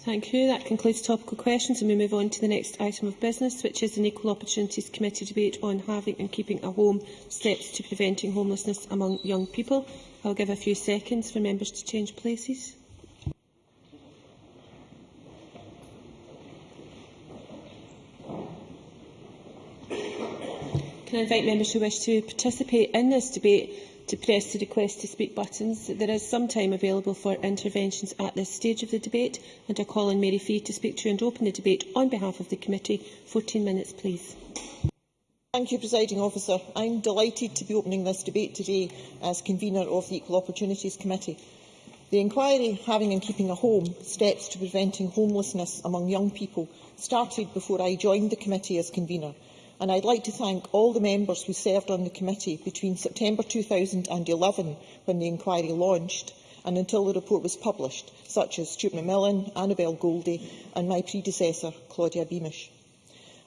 Thank you. That concludes topical questions, and we move on to the next item of business, which is an Equal Opportunities Committee debate on having and keeping a home, steps to preventing homelessness among young people. I'll give a few seconds for members to change places. Can I invite members who wish to participate in this debate to press the request to speak buttons? There is some time available for interventions at this stage of the debate, and I call on Mary Fee to speak to and open the debate on behalf of the committee. 14 minutes, please. Thank you, Presiding Officer. I am delighted to be opening this debate today as convener of the Equal Opportunities Committee. The inquiry, Having and Keeping a Home, Steps to Preventing Homelessness Among Young People, started before I joined the committee as convener, and I would like to thank all the members who served on the committee between September 2011, when the inquiry launched, and until the report was published, such as Stuart McMillan, Annabel Goldie and my predecessor, Claudia Beamish.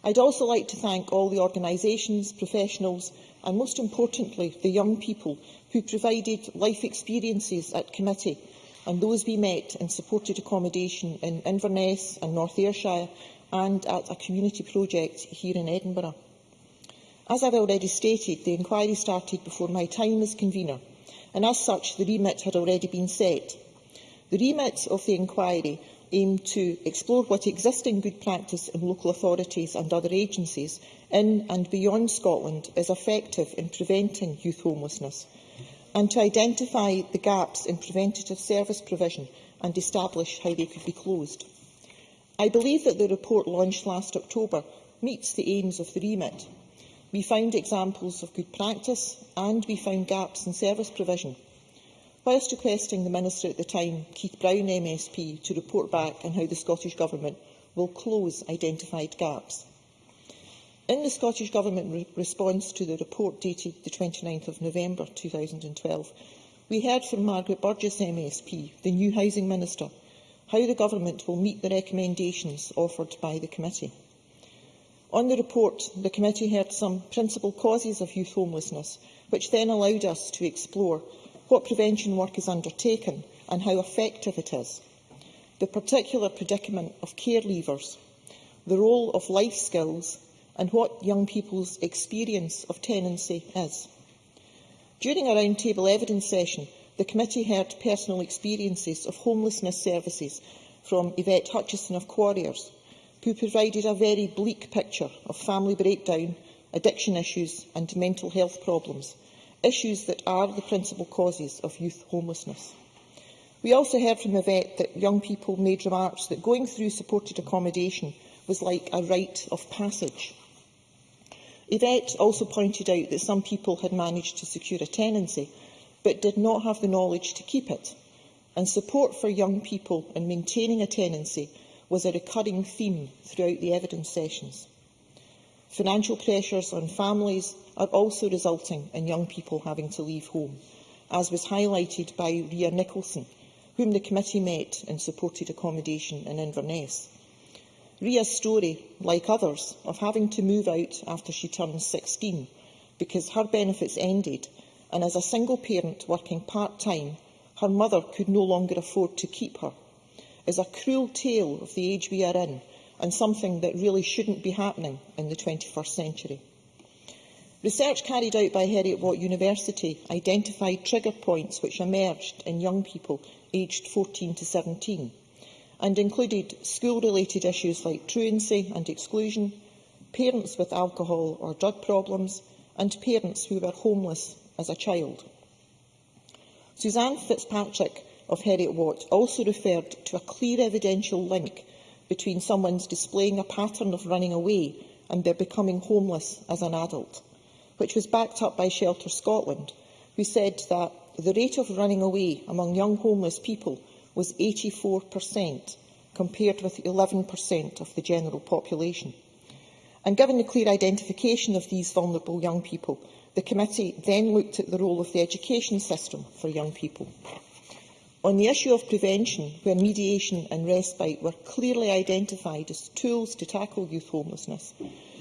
I would also like to thank all the organisations, professionals and, most importantly, the young people who provided life experiences at committee, and those we met in supported accommodation in Inverness and North Ayrshire and at a community project here in Edinburgh. As I have already stated, the inquiry started before my time as convener, and as such the remit had already been set. The remit of the inquiry aimed to explore what existing good practice in local authorities and other agencies in and beyond Scotland is effective in preventing youth homelessness, and to identify the gaps in preventative service provision and establish how they could be closed. I believe that the report launched last October meets the aims of the remit. We found examples of good practice and we found gaps in service provision, whilst requesting the Minister at the time, Keith Brown MSP, to report back on how the Scottish Government will close identified gaps. In the Scottish Government response to the report dated the 29th of November 2012, we heard from Margaret Burgess MSP, the new Housing Minister, how the Government will meet the recommendations offered by the committee. On the report, the committee heard some principal causes of youth homelessness, which then allowed us to explore what prevention work is undertaken and how effective it is, the particular predicament of care leavers, the role of life skills, and what young people's experience of tenancy is. During a roundtable evidence session, the committee heard personal experiences of homelessness services from Yvette Hutchison of Quarriers, who provided a very bleak picture of family breakdown, addiction issues and mental health problems, issues that are the principal causes of youth homelessness. We also heard from Yvette that young people made remarks that going through supported accommodation was like a rite of passage. Yvette also pointed out that some people had managed to secure a tenancy, but did not have the knowledge to keep it, and support for young people in maintaining a tenancy was a recurring theme throughout the evidence sessions. Financial pressures on families are also resulting in young people having to leave home, as was highlighted by Ria Nicholson, whom the committee met in supported accommodation in Inverness. Ria's story, like others, of having to move out after she turned 16 because her benefits ended, and as a single parent working part-time, her mother could no longer afford to keep her, is a cruel tale of the age we are in, and something that really shouldn't be happening in the 21st century. Research carried out by Heriot-Watt University identified trigger points which emerged in young people aged 14 to 17, and included school-related issues like truancy and exclusion, parents with alcohol or drug problems, and parents who were homeless as a child. Suzanne Fitzpatrick of Heriot-Watt also referred to a clear evidential link between someone's displaying a pattern of running away and their becoming homeless as an adult, which was backed up by Shelter Scotland, who said that the rate of running away among young homeless people was 84%, compared with 11% of the general population. And given the clear identification of these vulnerable young people, the committee then looked at the role of the education system for young people. On the issue of prevention, where mediation and respite were clearly identified as tools to tackle youth homelessness,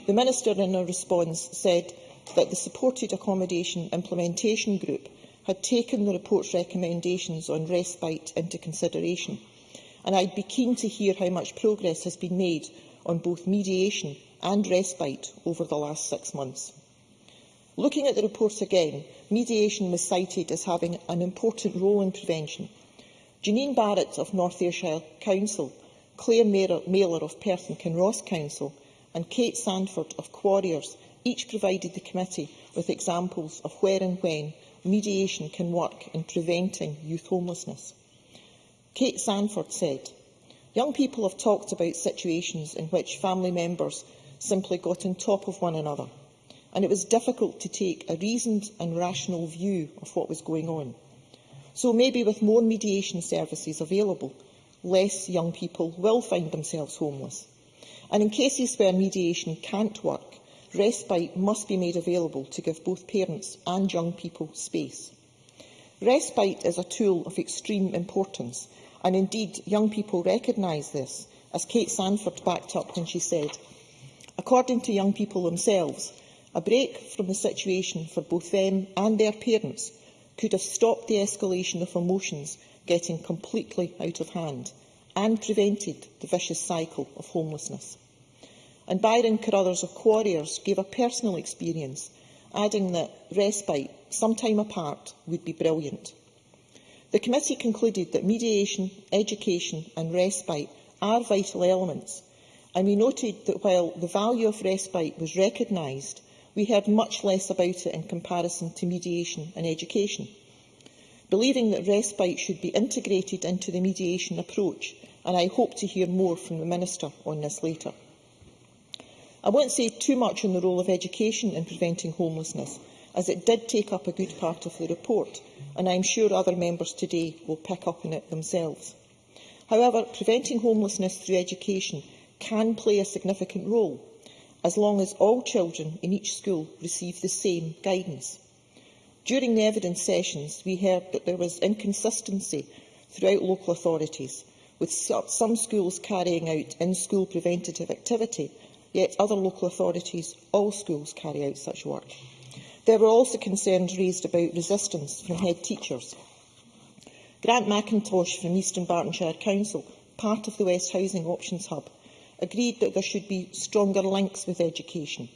the Minister in her response said that the Supported Accommodation Implementation Group had taken the report's recommendations on respite into consideration, and I'd be keen to hear how much progress has been made on both mediation and respite over the last 6 months. Looking at the report again, mediation was cited as having an important role in prevention. Janine Barrett of North Ayrshire Council, Claire Mailer of Perth and Kinross Council and Kate Sanford of Quarriers each provided the committee with examples of where and when mediation can work in preventing youth homelessness. Kate Sanford said, "Young people have talked about situations in which family members simply got on top of one another, and it was difficult to take a reasoned and rational view of what was going on. So maybe with more mediation services available, less young people will find themselves homeless. And in cases where mediation can't work, respite must be made available to give both parents and young people space. Respite is a tool of extreme importance, and indeed young people recognise this, as Kate Sanford backed up when she said, according to young people themselves, a break from the situation for both them and their parents could have stopped the escalation of emotions getting completely out of hand and prevented the vicious cycle of homelessness. And Byron Carruthers of Quarriers gave a personal experience, adding that respite, some time apart, would be brilliant. The committee concluded that mediation, education and respite are vital elements, and we noted that while the value of respite was recognised, we heard much less about it in comparison to mediation and education. Believing that respite should be integrated into the mediation approach, and I hope to hear more from the Minister on this later. I won't say too much on the role of education in preventing homelessness, as it did take up a good part of the report, and I am sure other members today will pick up on it themselves. However, preventing homelessness through education can play a significant role, as long as all children in each school receive the same guidance. During the evidence sessions, we heard that there was inconsistency throughout local authorities, with some schools carrying out in-school preventative activity, yet other local authorities, all schools, carry out such work. There were also concerns raised about resistance from head teachers. Grant McIntosh from Eastern Bartonshire Council, part of the West Housing Options Hub, agreed that there should be stronger links with education.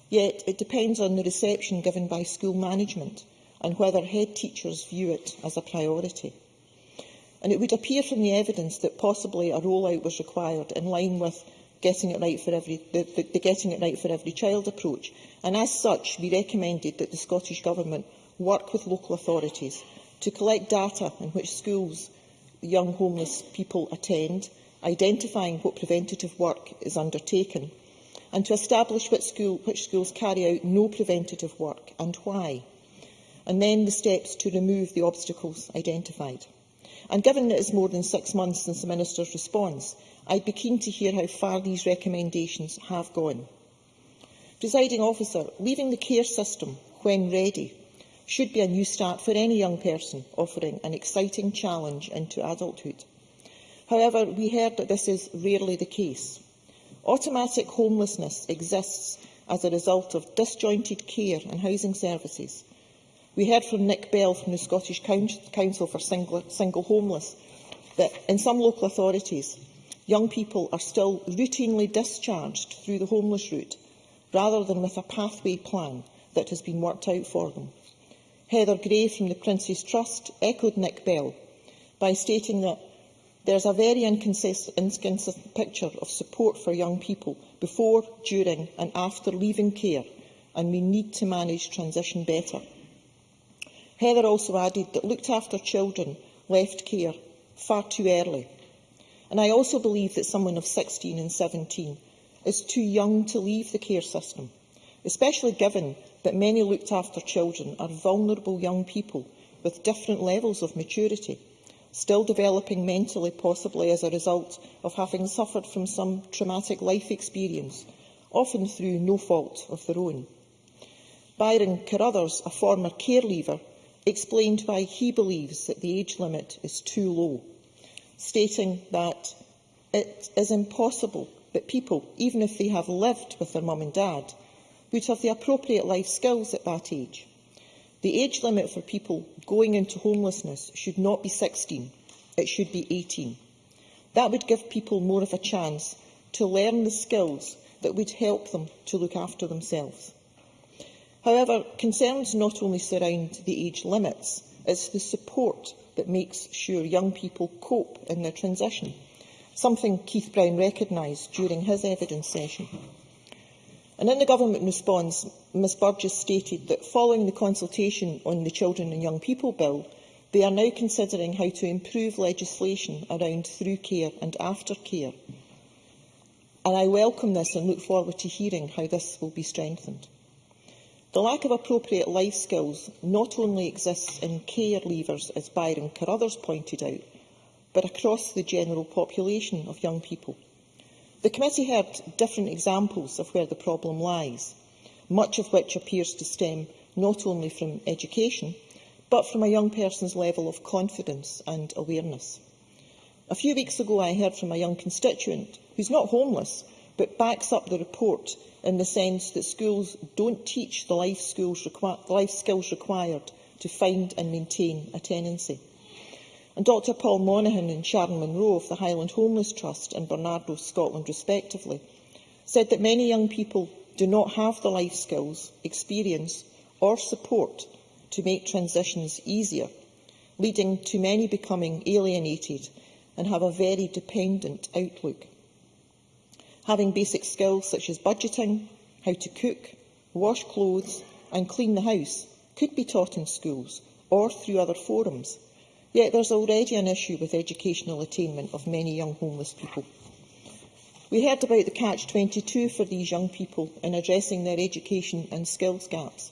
Yet it depends on the reception given by school management and whether head teachers view it as a priority. And it would appear from the evidence that possibly a rollout was required in line with getting it right for the Getting It Right for Every Child approach, and as such we recommended that the Scottish Government work with local authorities to collect data in which schools young homeless people attend, identifying what preventative work is undertaken, and to establish which schools carry out no preventative work and why, and then the steps to remove the obstacles identified. And given that it is more than 6 months since the Minister's response, I'd be keen to hear how far these recommendations have gone. Presiding Officer, leaving the care system, when ready, should be a new start for any young person offering an exciting challenge into adulthood. However, we heard that this is rarely the case. Automatic homelessness exists as a result of disjointed care and housing services. We heard from Nick Bell from the Scottish Council for Single Homeless that in some local authorities, young people are still routinely discharged through the homeless route, rather than with a pathway plan that has been worked out for them. Heather Gray from the Prince's Trust echoed Nick Bell by stating that there is a very inconsistent picture of support for young people before, during and after leaving care, and we need to manage transition better. Heather also added that looked after children left care far too early. And I also believe that someone of 16 and 17 is too young to leave the care system, especially given that many looked after children are vulnerable young people with different levels of maturity, still developing mentally, possibly as a result of having suffered from some traumatic life experience, often through no fault of their own. Byron Carruthers, a former care leaver, explained why he believes that the age limit is too low, stating that it is impossible that people, even if they have lived with their mum and dad, would have the appropriate life skills at that age. The age limit for people going into homelessness should not be 16, it should be 18. That would give people more of a chance to learn the skills that would help them to look after themselves. However, concerns not only surround the age limits, it's the support that makes sure young people cope in their transition, something Keith Brown recognised during his evidence session. And in the Government response, Ms Burgess stated that following the consultation on the Children and Young People Bill, they are now considering how to improve legislation around through care and after care. And I welcome this and look forward to hearing how this will be strengthened. The lack of appropriate life skills not only exists in care leavers, as Byron Carruthers pointed out, but across the general population of young people. The committee heard different examples of where the problem lies, much of which appears to stem not only from education, but from a young person's level of confidence and awareness. A few weeks ago, I heard from a young constituent who's not homeless, but backs up the report in the sense that schools don't teach the life skills required to find and maintain a tenancy. And Dr Paul Monaghan and Sharon Munro of the Highland Homeless Trust and Bernardo, Scotland respectively, said that many young people do not have the life skills, experience or support to make transitions easier, leading to many becoming alienated and have a very dependent outlook. Having basic skills such as budgeting, how to cook, wash clothes and clean the house could be taught in schools or through other forums, yet there is already an issue with educational attainment of many young homeless people. We heard about the catch-22 for these young people in addressing their education and skills gaps,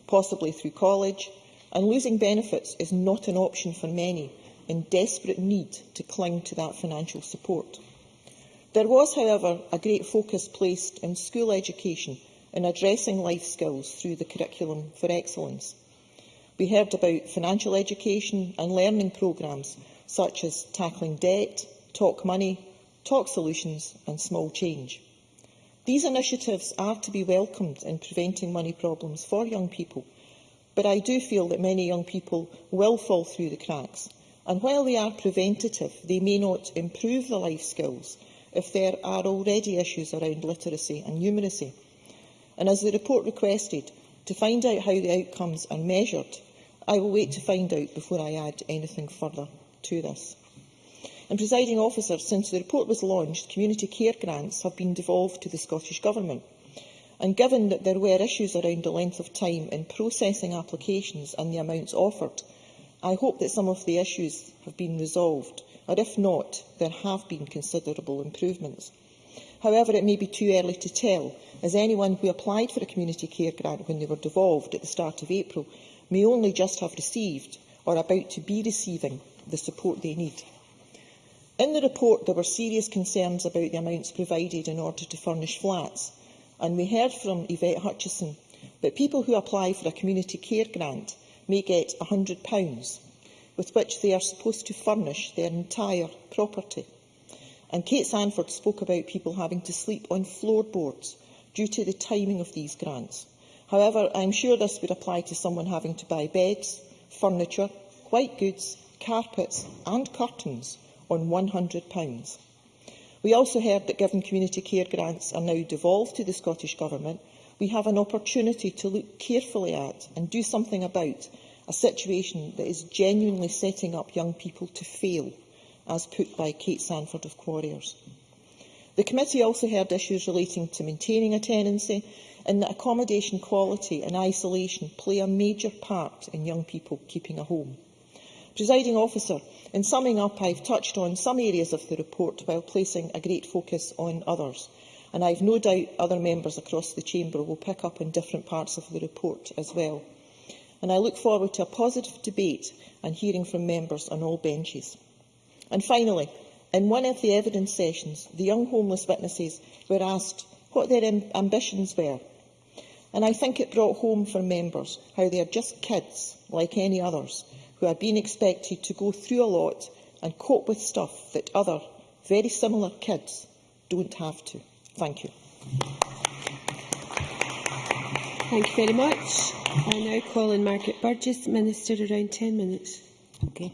possibly through college, and losing benefits is not an option for many in desperate need to cling to that financial support. There was, however, a great focus placed in school education in addressing life skills through the Curriculum for Excellence. We heard about financial education and learning programmes such as Tackling Debt, Talk Money, Talk Solutions and Small Change. These initiatives are to be welcomed in preventing money problems for young people, but I do feel that many young people will fall through the cracks, and while they are preventative, they may not improve the life skills if there are already issues around literacy and numeracy. And as the report requested, to find out how the outcomes are measured, I will wait to find out before I add anything further to this. And, Presiding Officer, since the report was launched, community care grants have been devolved to the Scottish Government. And given that there were issues around the length of time in processing applications and the amounts offered, I hope that some of the issues have been resolved, or if not, there have been considerable improvements. However, it may be too early to tell, as anyone who applied for a community care grant when they were devolved at the start of April may only just have received, or about to be receiving, the support they need. In the report, there were serious concerns about the amounts provided in order to furnish flats, and we heard from Yvette Hutchison that people who apply for a community care grant may get £100, with which they are supposed to furnish their entire property. And Kate Sanford spoke about people having to sleep on floorboards due to the timing of these grants. However, I am sure this would apply to someone having to buy beds, furniture, white goods, carpets and curtains on £100. We also heard that given community care grants are now devolved to the Scottish Government, we have an opportunity to look carefully at and do something about a situation that is genuinely setting up young people to fail, as put by Kate Sanford of Quarriers. The committee also heard issues relating to maintaining a tenancy and that accommodation quality and isolation play a major part in young people keeping a home. Presiding Officer, in summing up, I have touched on some areas of the report while placing a great focus on others, and I have no doubt other members across the chamber will pick up on different parts of the report as well. And I look forward to a positive debate and hearing from members on all benches. And finally, in one of the evidence sessions, the young homeless witnesses were asked what their ambitions were. And I think it brought home for members how they are just kids, like any others, who are being expected to go through a lot and cope with stuff that other, very similar kids don't have to. Thank you. Thank you very much. I now call on Margaret Burgess, Minister, around 10 minutes. Okay.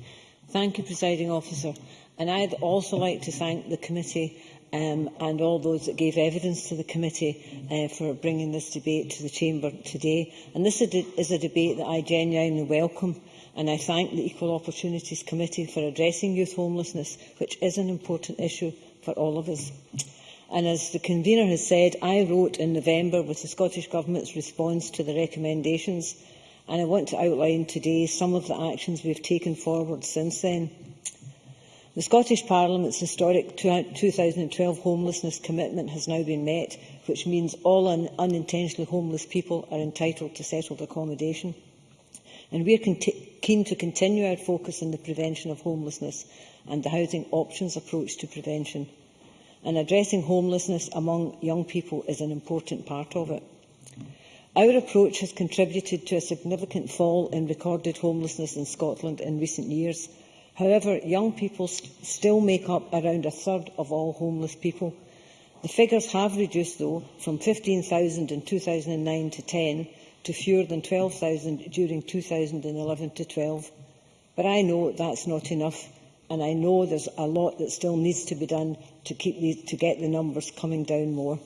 Thank you, Presiding Officer. And I'd also like to thank the committee and all those that gave evidence to the committee for bringing this debate to the chamber today. And this is a debate that I genuinely welcome, and I thank the Equal Opportunities Committee for addressing youth homelessness, which is an important issue for all of us. And as the convener has said, I wrote in November with the Scottish Government's response to the recommendations, and I want to outline today some of the actions we have taken forward since then. The Scottish Parliament's historic 2012 homelessness commitment has now been met, which means all unintentionally homeless people are entitled to settled accommodation. And we are keen to continue our focus on the prevention of homelessness and the housing options approach to prevention. And addressing homelessness among young people is an important part of it. Our approach has contributed to a significant fall in recorded homelessness in Scotland in recent years. However, young people still make up around a third of all homeless people. The figures have reduced, though, from 15,000 in 2009 to 10 to fewer than 12,000 during 2011 to 12. But I know that's not enough, and I know there's a lot that still needs to be done to get the numbers coming down more.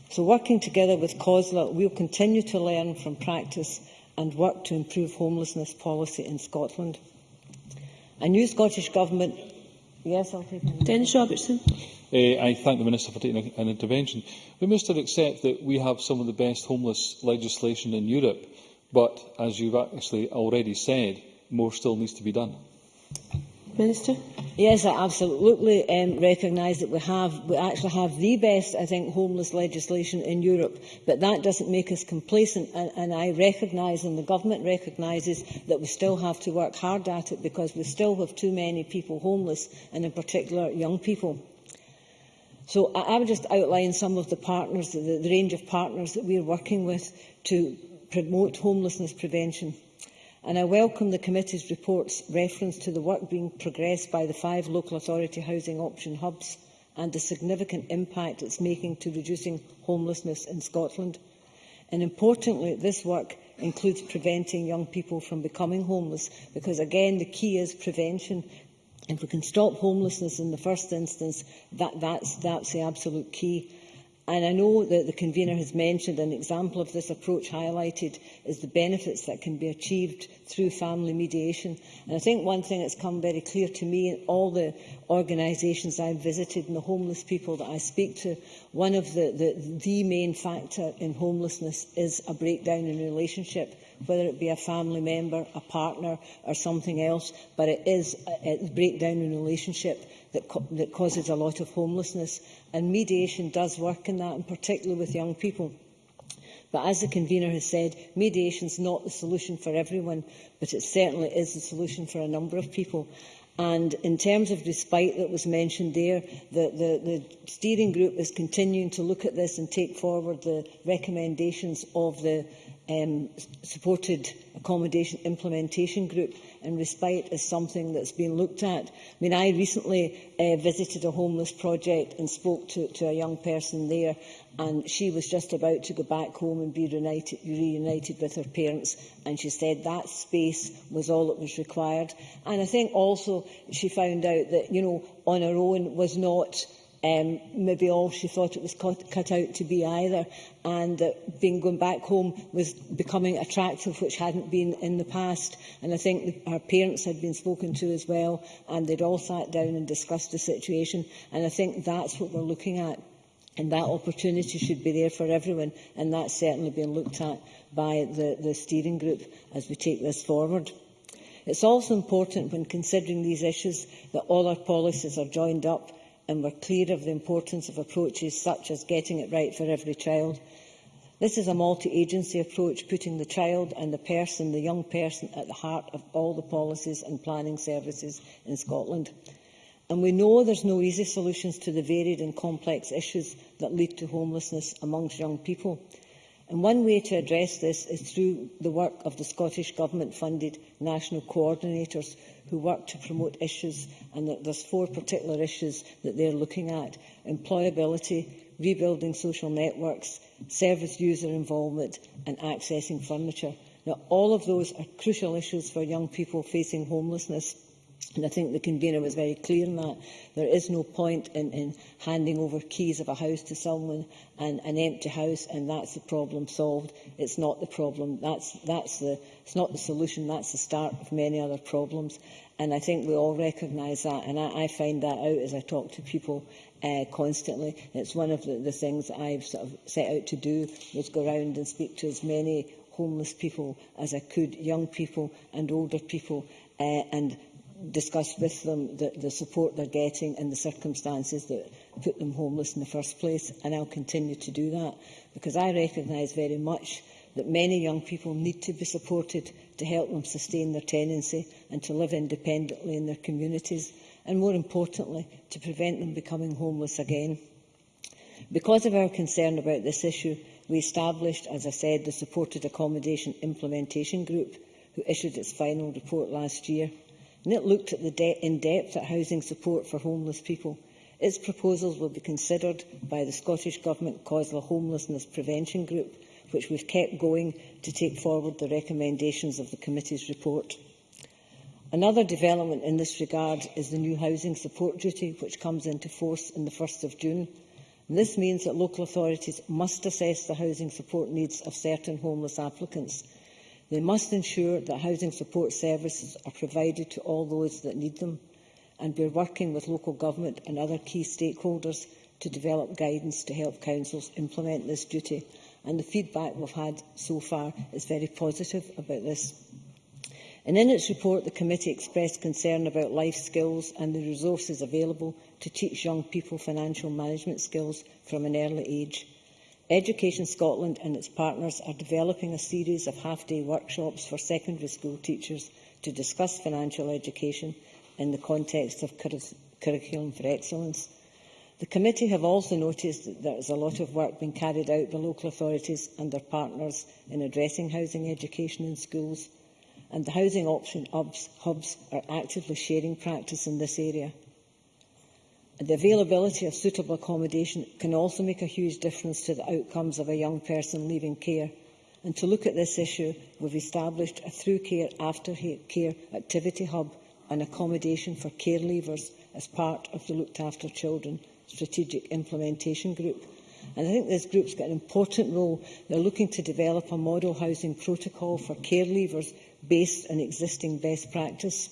So, working together with COSLA, we'll continue to learn from practice and work to improve homelessness policy in Scotland. A new Scottish Government... Yes, I'll take it. Dennis Robertson. I thank the Minister for taking an intervention. We must accept that we have some of the best homeless legislation in Europe, but, as you've actually already said, more still needs to be done. Minister. Yes, I absolutely recognise that we actually have the best, I think, homeless legislation in Europe, but that doesn't make us complacent, and I recognise, and the Government recognises, that we still have to work hard at it because we still have too many people homeless, and in particular young people. So I would just outline some of the partners, the range of partners that we are working with to promote homelessness prevention. And I welcome the committee's report's reference to the work being progressed by the 5 local authority housing option hubs and the significant impact it's making to reducing homelessness in Scotland. And importantly, this work includes preventing young people from becoming homeless, because again the key is prevention. If we can stop homelessness in the first instance, that's the absolute key. And I know that the convener has mentioned an example of this approach highlighted is the benefits that can be achieved through family mediation. And I think one thing that's come very clear to me in all the organisations I've visited and the homeless people that I speak to, one of the main factor in homelessness is a breakdown in relationship, whether it be a family member, a partner or something else, but it is a breakdown in relationship that causes a lot of homelessness. And mediation does work in that, and particularly with young people. But as the convener has said, mediation is not the solution for everyone, but it certainly is the solution for a number of people. And in terms of respite that was mentioned there, the steering group is continuing to look at this and take forward the recommendations of the supported accommodation implementation group, and respite is something that's been looked at. I mean, I recently visited a homeless project and spoke to a young person there, and she was just about to go back home and be reunited with her parents, and she said that space was all that was required. And I think also she found out that, you know, on her own was not maybe all she thought it was cut out to be either, and going back home was becoming attractive, which hadn't been in the past. And I think her parents had been spoken to as well, and they'd all sat down and discussed the situation, and I think that's what we're looking at. And that opportunity should be there for everyone, and that's certainly being looked at by the steering group as we take this forward. It's also important when considering these issues that all our policies are joined up and we're clear of the importance of approaches such as getting it right for every child. This is a multi-agency approach, putting the child and the young person, at the heart of all the policies and planning services in Scotland. And we know there's no easy solutions to the varied and complex issues that lead to homelessness amongst young people. And one way to address this is through the work of the Scottish Government-funded national coordinators who work to promote issues, and there's 4 particular issues that they're looking at: employability, rebuilding social networks, service user involvement and accessing furniture. Now, all of those are crucial issues for young people facing homelessness. And I think the convener was very clear on that. There is no point in handing over keys of a house to someone and an empty house, and that's the problem solved. It's not the problem. It's not the solution. That's the start of many other problems. And I think we all recognise that. And I find that out as I talk to people constantly. It's one of the things that I've sort of set out to do, was go around and speak to as many homeless people as I could, young people and older people, and discuss with them the support they're getting and the circumstances that put them homeless in the first place. And I'll continue to do that, because I recognise very much that many young people need to be supported to help them sustain their tenancy and to live independently in their communities, and more importantly, to prevent them becoming homeless again. Because of our concern about this issue, we established, as I said, the Supported Accommodation Implementation Group, who issued its final report last year. And it looked in depth at housing support for homeless people. Its proposals will be considered by the Scottish Government COSLA Homelessness Prevention Group, which we've kept going to take forward the recommendations of the committee's report. Another development in this regard is the new housing support duty, which comes into force on the 1st of June. And this means that local authorities must assess the housing support needs of certain homeless applicants. They must ensure that housing support services are provided to all those that need them, and we are working with local government and other key stakeholders to develop guidance to help councils implement this duty. And the feedback we've had so far is very positive about this. And in its report, the committee expressed concern about life skills and the resources available to teach young people financial management skills from an early age. Education Scotland and its partners are developing a series of half-day workshops for secondary school teachers to discuss financial education in the context of Curriculum for Excellence. The committee have also noticed that there is a lot of work being carried out by local authorities and their partners in addressing housing education in schools, and the Housing Option Hubs are actively sharing practice in this area. The availability of suitable accommodation can also make a huge difference to the outcomes of a young person leaving care. And to look at this issue, we've established a through care, after care activity hub and accommodation for care leavers as part of the Looked After Children Strategic Implementation Group. And I think this group's got an important role. They're looking to develop a model housing protocol for care leavers based on existing best practice.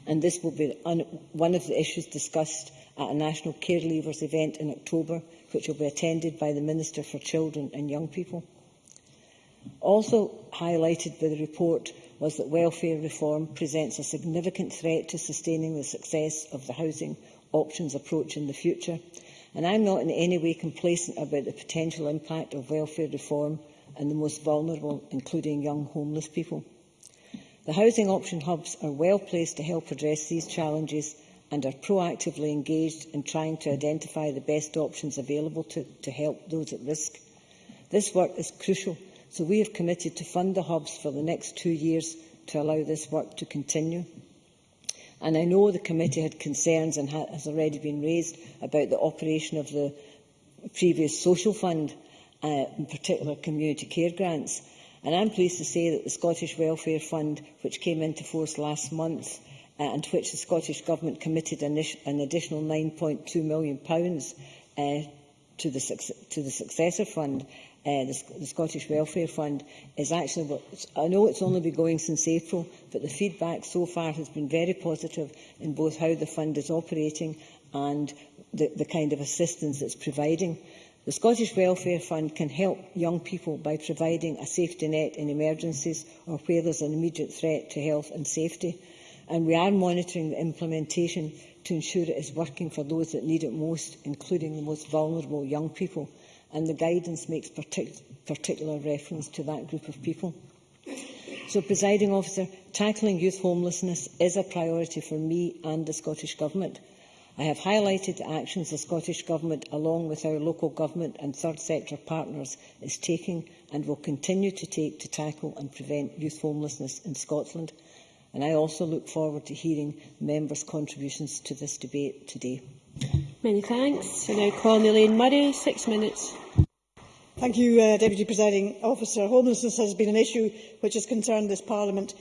And this will be one of the issues discussed at a National Care Leavers event in October, which will be attended by the Minister for Children and Young People. Also highlighted by the report was that welfare reform presents a significant threat to sustaining the success of the housing options approach in the future. And I'm not in any way complacent about the potential impact of welfare reform on the most vulnerable, including young homeless people. The housing option hubs are well placed to help address these challenges and are proactively engaged in trying to identify the best options available to help those at risk. This work is crucial, so we have committed to fund the hubs for the next 2 years to allow this work to continue. And I know the committee had concerns and has already been raised about the operation of the previous social fund, in particular community care grants. And I'm pleased to say that the Scottish Welfare Fund, which came into force last month, and to which the Scottish Government committed an additional £9.2 million to the successor fund, the Scottish Welfare Fund, is actually, I know it's only been going since April, but the feedback so far has been very positive in both how the fund is operating and the kind of assistance it's providing. The Scottish Welfare Fund can help young people by providing a safety net in emergencies or where there's an immediate threat to health and safety. And we are monitoring the implementation to ensure it is working for those that need it most, including the most vulnerable young people. And the guidance makes particular reference to that group of people. So, Presiding Officer, tackling youth homelessness is a priority for me and the Scottish Government. I have highlighted the actions the Scottish Government, along with our local government and third sector partners, is taking and will continue to take to tackle and prevent youth homelessness in Scotland. And I also look forward to hearing members' contributions to this debate today. Many thanks. I now call Elaine Murray, 6 minutes. Thank you, Deputy Presiding Officer. Homelessness has been an issue which has concerned this Parliament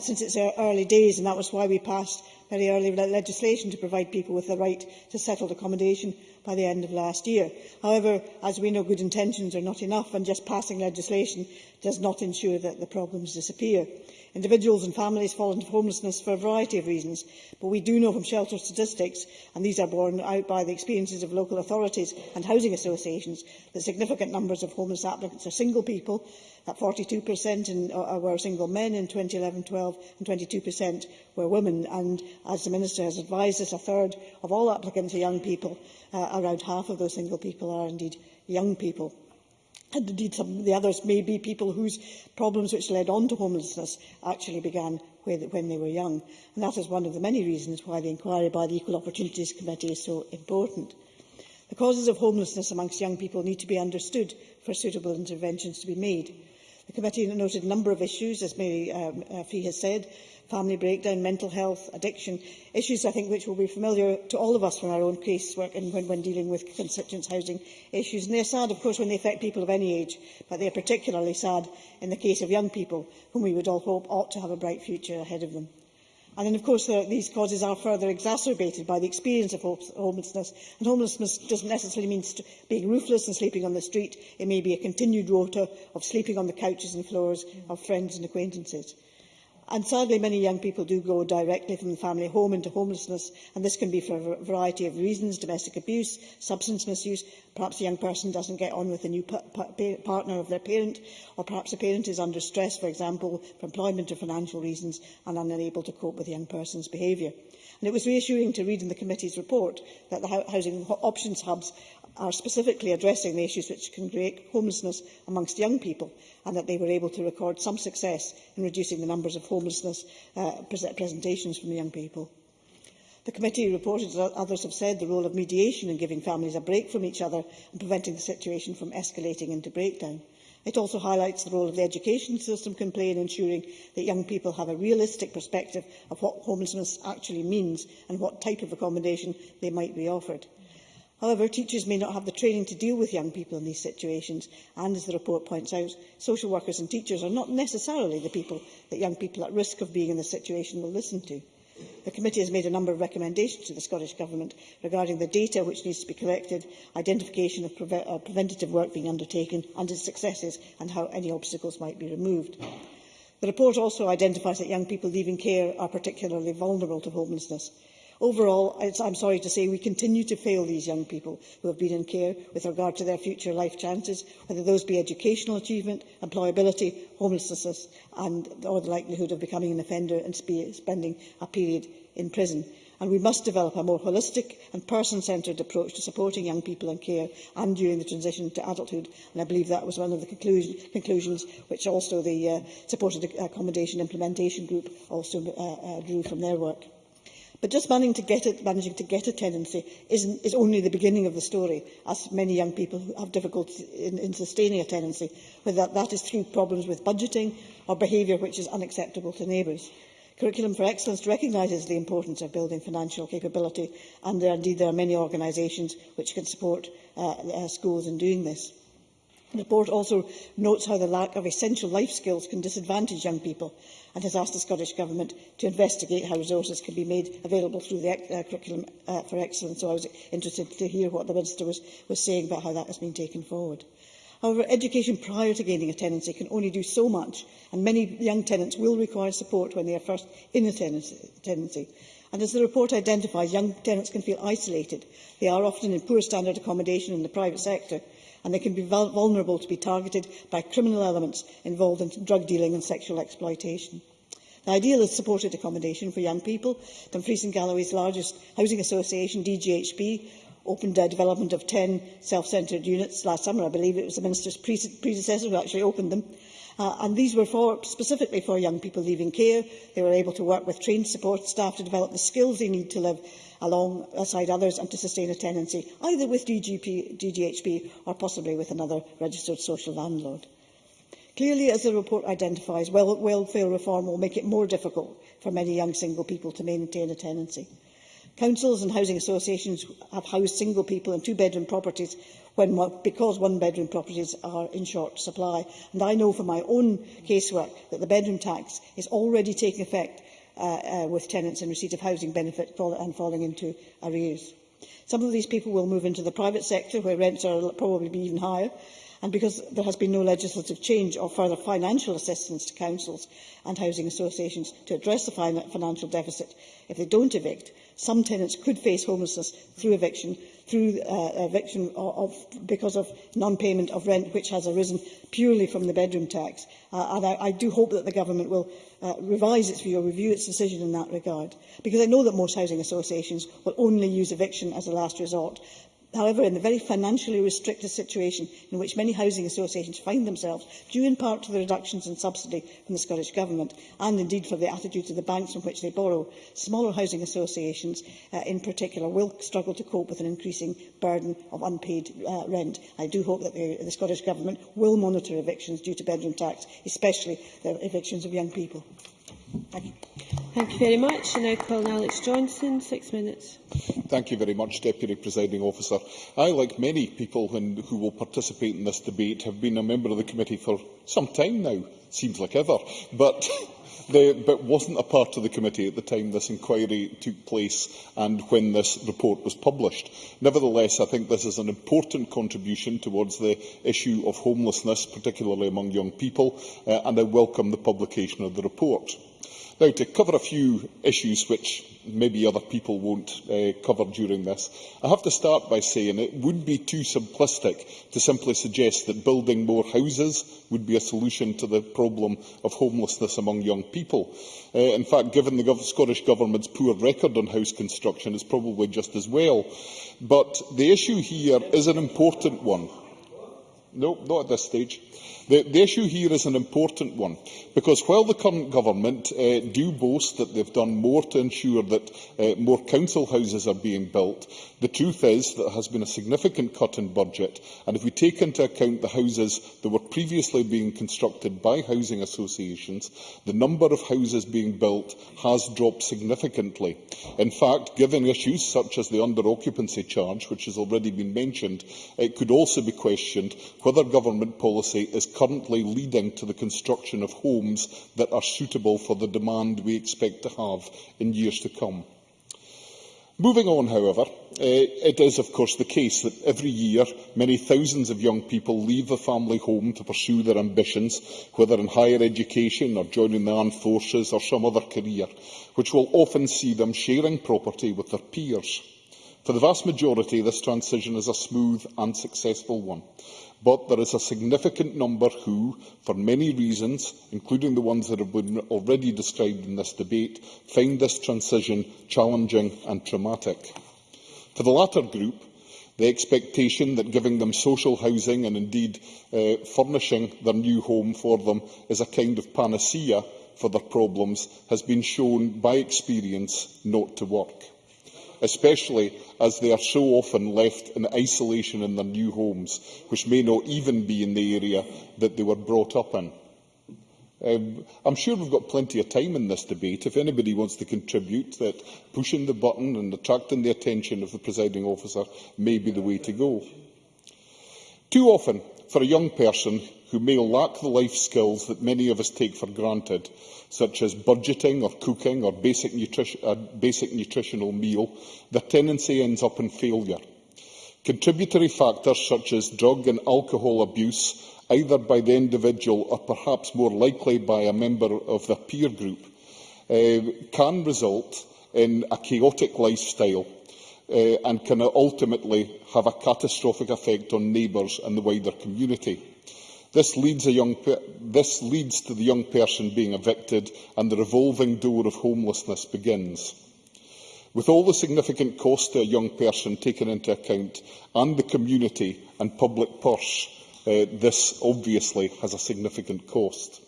since its early days, and that was why we passed very early legislation to provide people with the right to settled accommodation by the end of last year. However, as we know, good intentions are not enough, and just passing legislation does not ensure that the problems disappear. Individuals and families fall into homelessness for a variety of reasons, but we do know from shelter statistics, and these are borne out by the experiences of local authorities and housing associations, that significant numbers of homeless applicants are single people, that 42% were single men in 2011-12 and 22% were women, and as the Minister has advised us, a third of all applicants are young people. Around half of those single people are indeed young people. And indeed, some of the others may be people whose problems which led on to homelessness actually began when they were young. And that is one of the many reasons why the inquiry by the Equal Opportunities Committee is so important. The causes of homelessness amongst young people need to be understood for suitable interventions to be made. The committee noted a number of issues, as Mary Fee has said: family breakdown, mental health, addiction, issues I think which will be familiar to all of us from our own casework and when dealing with constituents' housing issues. And they are sad, of course, when they affect people of any age, but they are particularly sad in the case of young people, whom we would all hope ought to have a bright future ahead of them. And then, of course, these causes are further exacerbated by the experience of homelessness. And homelessness doesn't necessarily mean being roofless and sleeping on the street. It may be a continued rota of sleeping on the couches and floors of friends and acquaintances. And sadly, many young people do go directly from the family home into homelessness, and this can be for a variety of reasons: domestic abuse, substance misuse, perhaps a young person doesn't get on with the new partner of their parent, or perhaps a parent is under stress, for example, for employment or financial reasons, and unable to cope with the young person's behaviour. And it was reassuring to read in the committee's report that the housing options hubs are specifically addressing the issues which can create homelessness amongst young people, and that they were able to record some success in reducing the numbers of homelessness presentations from young people. The committee reported, as others have said, the role of mediation in giving families a break from each other and preventing the situation from escalating into breakdown. It also highlights the role of the education system can play in ensuring that young people have a realistic perspective of what homelessness actually means and what type of accommodation they might be offered. However, teachers may not have the training to deal with young people in these situations, and, as the report points out, social workers and teachers are not necessarily the people that young people at risk of being in this situation will listen to. The committee has made a number of recommendations to the Scottish Government regarding the data which needs to be collected, identification of preventative work being undertaken and its successes, and how any obstacles might be removed. The report also identifies that young people leaving care are particularly vulnerable to homelessness. Overall, I'm sorry to say, we continue to fail these young people who have been in care with regard to their future life chances, whether those be educational achievement, employability, homelessness, or the likelihood of becoming an offender and spending a period in prison. And we must develop a more holistic and person-centred approach to supporting young people in care and during the transition to adulthood. And I believe that was one of the conclusions which also the Supported Accommodation Implementation Group also drew from their work. But just managing to get a tenancy is only the beginning of the story, as many young people have difficulty in sustaining a tenancy, whether that is through problems with budgeting or behaviour which is unacceptable to neighbours. Curriculum for Excellence recognises the importance of building financial capability, and indeed there are many organisations which can support schools in doing this. The report also notes how the lack of essential life skills can disadvantage young people, and has asked the Scottish Government to investigate how resources can be made available through the Curriculum for Excellence. So I was interested to hear what the Minister was saying about how that has been taken forward. However, education prior to gaining a tenancy can only do so much, and many young tenants will require support when they are first in a tenancy. And as the report identifies, young tenants can feel isolated. They are often in poor standard accommodation in the private sector, and they can be vulnerable to be targeted by criminal elements involved in drug dealing and sexual exploitation. The ideal is supported accommodation for young people. Dumfries and Galloway's largest housing association, DGHB, opened a development of 10 self-centred units last summer. I believe it was the Minister's predecessor who actually opened them. And these were specifically for young people leaving care. They were able to work with trained support staff to develop the skills they need to live alongside others and to sustain a tenancy, either with DGHB or possibly with another registered social landlord. Clearly, as the report identifies, welfare reform will make it more difficult for many young single people to maintain a tenancy. Councils and housing associations have housed single people in two-bedroom properties because one-bedroom properties are in short supply. And I know from my own casework that the bedroom tax is already taking effect with tenants in receipt of housing benefit and falling into arrears. Some of these people will move into the private sector, where rents are probably be even higher, and because there has been no legislative change or further financial assistance to councils and housing associations to address the financial deficit, if they don't evict, some tenants could face homelessness through eviction, because of non-payment of rent, which has arisen purely from the bedroom tax. I do hope that the Government will revise its view or review its decision in that regard, because I know that most housing associations will only use eviction as a last resort. However, in the very financially restricted situation in which many housing associations find themselves, due in part to the reductions in subsidy from the Scottish Government and indeed for the attitude of the banks from which they borrow, smaller housing associations in particular will struggle to cope with an increasing burden of unpaid rent. I do hope that the Scottish Government will monitor evictions due to bedroom tax, especially the evictions of young people. Thank you. Thank you very much. I now call Alex Johnson, 6 minutes. Thank you very much, Deputy Presiding Officer. I, like many people who will participate in this debate, have been a member of the committee for some time now. Seems like ever. But wasn't a part of the committee at the time this inquiry took place and when this report was published. Nevertheless, I think this is an important contribution towards the issue of homelessness, particularly among young people, and I welcome the publication of the report. Now, to cover a few issues which maybe other people won't cover during this, I have to start by saying it would be too simplistic to simply suggest that building more houses would be a solution to the problem of homelessness among young people. In fact, given the Scottish Government's poor record on house construction, it's probably just as well. But the issue here is an important one. No, not at this stage. The issue here is an important one, because while the current government do boast that they've done more to ensure that more council houses are being built, the truth is that there has been a significant cut in budget, and if we take into account the houses that were previously being constructed by housing associations, the number of houses being built has dropped significantly. In fact, given issues such as the under-occupancy charge, which has already been mentioned, it could also be questioned whether government policy is currently leading to the construction of homes that are suitable for the demand we expect to have in years to come. Moving on, however, it is of course the case that every year many thousands of young people leave the family home to pursue their ambitions, whether in higher education or joining the armed forces or some other career, which will often see them sharing property with their peers. For the vast majority, this transition is a smooth and successful one. But there is a significant number who, for many reasons, including the ones that have been already described in this debate, find this transition challenging and traumatic. For the latter group, the expectation that giving them social housing and indeed furnishing their new home for them is a kind of panacea for their problems has been shown by experience not to work, especially as they are so often left in isolation in their new homes, which may not even be in the area that they were brought up in. I'm sure we've got plenty of time in this debate. If anybody wants to contribute, that pushing the button and attracting the attention of the presiding officer may be the way to go. Too often, for a young person who may lack the life skills that many of us take for granted, such as budgeting or cooking or basic nutritional meal, their tenancy ends up in failure. Contributory factors such as drug and alcohol abuse, either by the individual or perhaps more likely by a member of their peer group, can result in a chaotic lifestyle and can ultimately have a catastrophic effect on neighbours and the wider community. This leads to the young person being evicted, and the revolving door of homelessness begins. With all the significant cost to a young person taken into account, and the community and public purse, this obviously has a significant cost.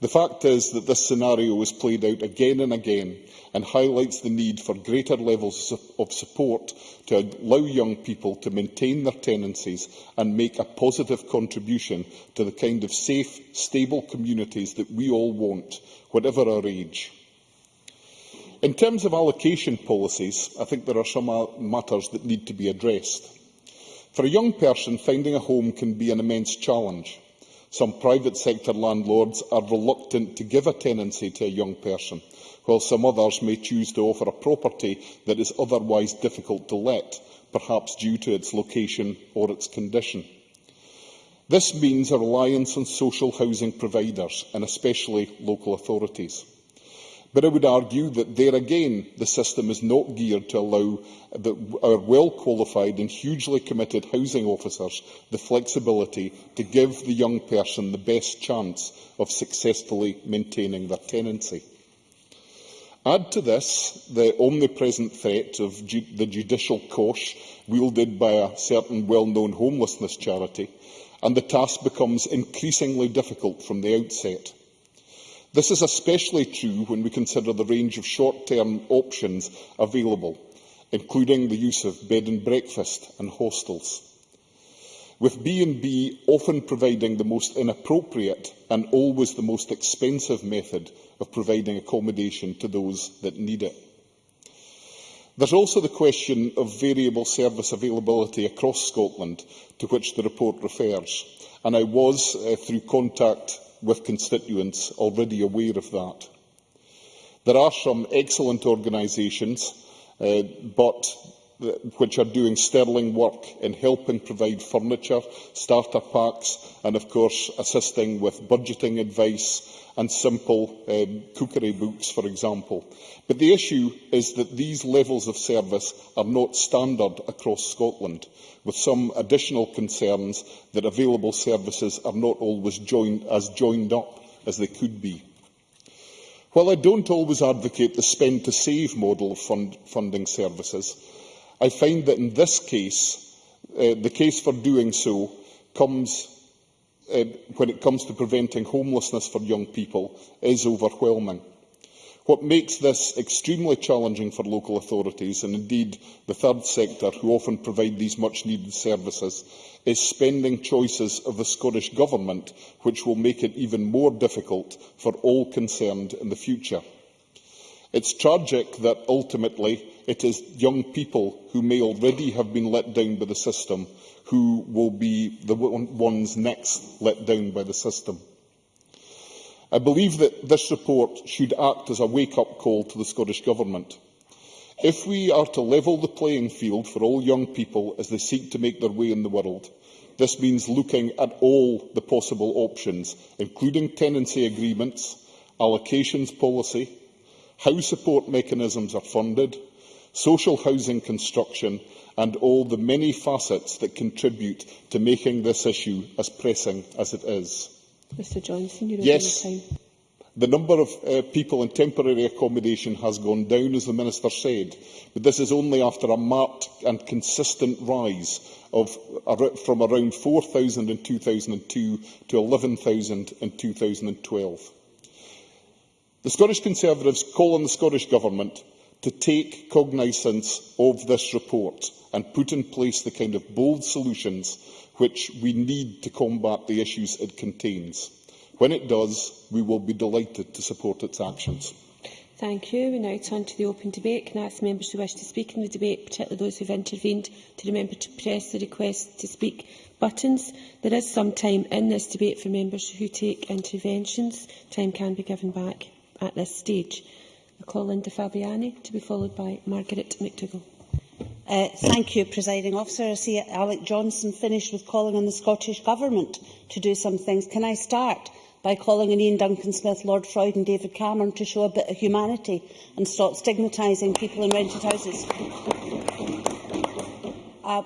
The fact is that this scenario is played out again and again and highlights the need for greater levels of support to allow young people to maintain their tenancies and make a positive contribution to the kind of safe, stable communities that we all want, whatever our age. In terms of allocation policies, I think there are some matters that need to be addressed. For a young person, finding a home can be an immense challenge. Some private sector landlords are reluctant to give a tenancy to a young person, while some others may choose to offer a property that is otherwise difficult to let, perhaps due to its location or its condition. This means a reliance on social housing providers, and especially local authorities. But I would argue that there again the system is not geared to allow our well-qualified and hugely committed housing officers the flexibility to give the young person the best chance of successfully maintaining their tenancy. Add to this the omnipresent threat of the judicial cosh wielded by a certain well-known homelessness charity, and the task becomes increasingly difficult from the outset. This is especially true when we consider the range of short-term options available, including the use of bed and breakfast and hostels, with B&B often providing the most inappropriate and always the most expensive method of providing accommodation to those that need it. There's also the question of variable service availability across Scotland, to which the report refers, and I was, through contact with constituents, already aware of that. There are some excellent organisations, which are doing sterling work in helping provide furniture, starter packs, and of course assisting with budgeting advice and simple cookery books, for example. But the issue is that these levels of service are not standard across Scotland, with some additional concerns that available services are not always joined up as they could be. While I don't always advocate the spend-to-save model of funding services, I find that in this case, the case for doing so comes when it comes to preventing homelessness for young people is overwhelming. What makes this extremely challenging for local authorities, and indeed the third sector, who often provide these much-needed services, is spending choices of the Scottish Government, which will make it even more difficult for all concerned in the future. It's tragic that ultimately it is young people who may already have been let down by the system who will be the ones next let down by the system. I believe that this report should act as a wake-up call to the Scottish Government. If we are to level the playing field for all young people as they seek to make their way in the world, this means looking at all the possible options, including tenancy agreements, allocations policy, how support mechanisms are funded, social housing construction, and all the many facets that contribute to making this issue as pressing as it is. Mr Johnson, you're yes, over your time. The number of people in temporary accommodation has gone down, as the Minister said, but this is only after a marked and consistent rise from around 4,000 in 2002 to 11,000 in 2012. The Scottish Conservatives call on the Scottish Government to take cognisance of this report and put in place the kind of bold solutions which we need to combat the issues it contains. When it does, we will be delighted to support its actions. Thank you. We now turn to the open debate. Can I ask members who wish to speak in the debate, particularly those who have intervened, to remember to press the request to speak buttons. There is some time in this debate for members who take interventions. Time can be given back at this stage. I call Linda Fabiani, to be followed by Margaret McDougall. Thank you, Presiding Officer. I see Alec Johnson finished with calling on the Scottish Government to do some things. Can I start by calling on Ian Duncan-Smith, Lord Freud and David Cameron to show a bit of humanity and stop stigmatising people in rented houses?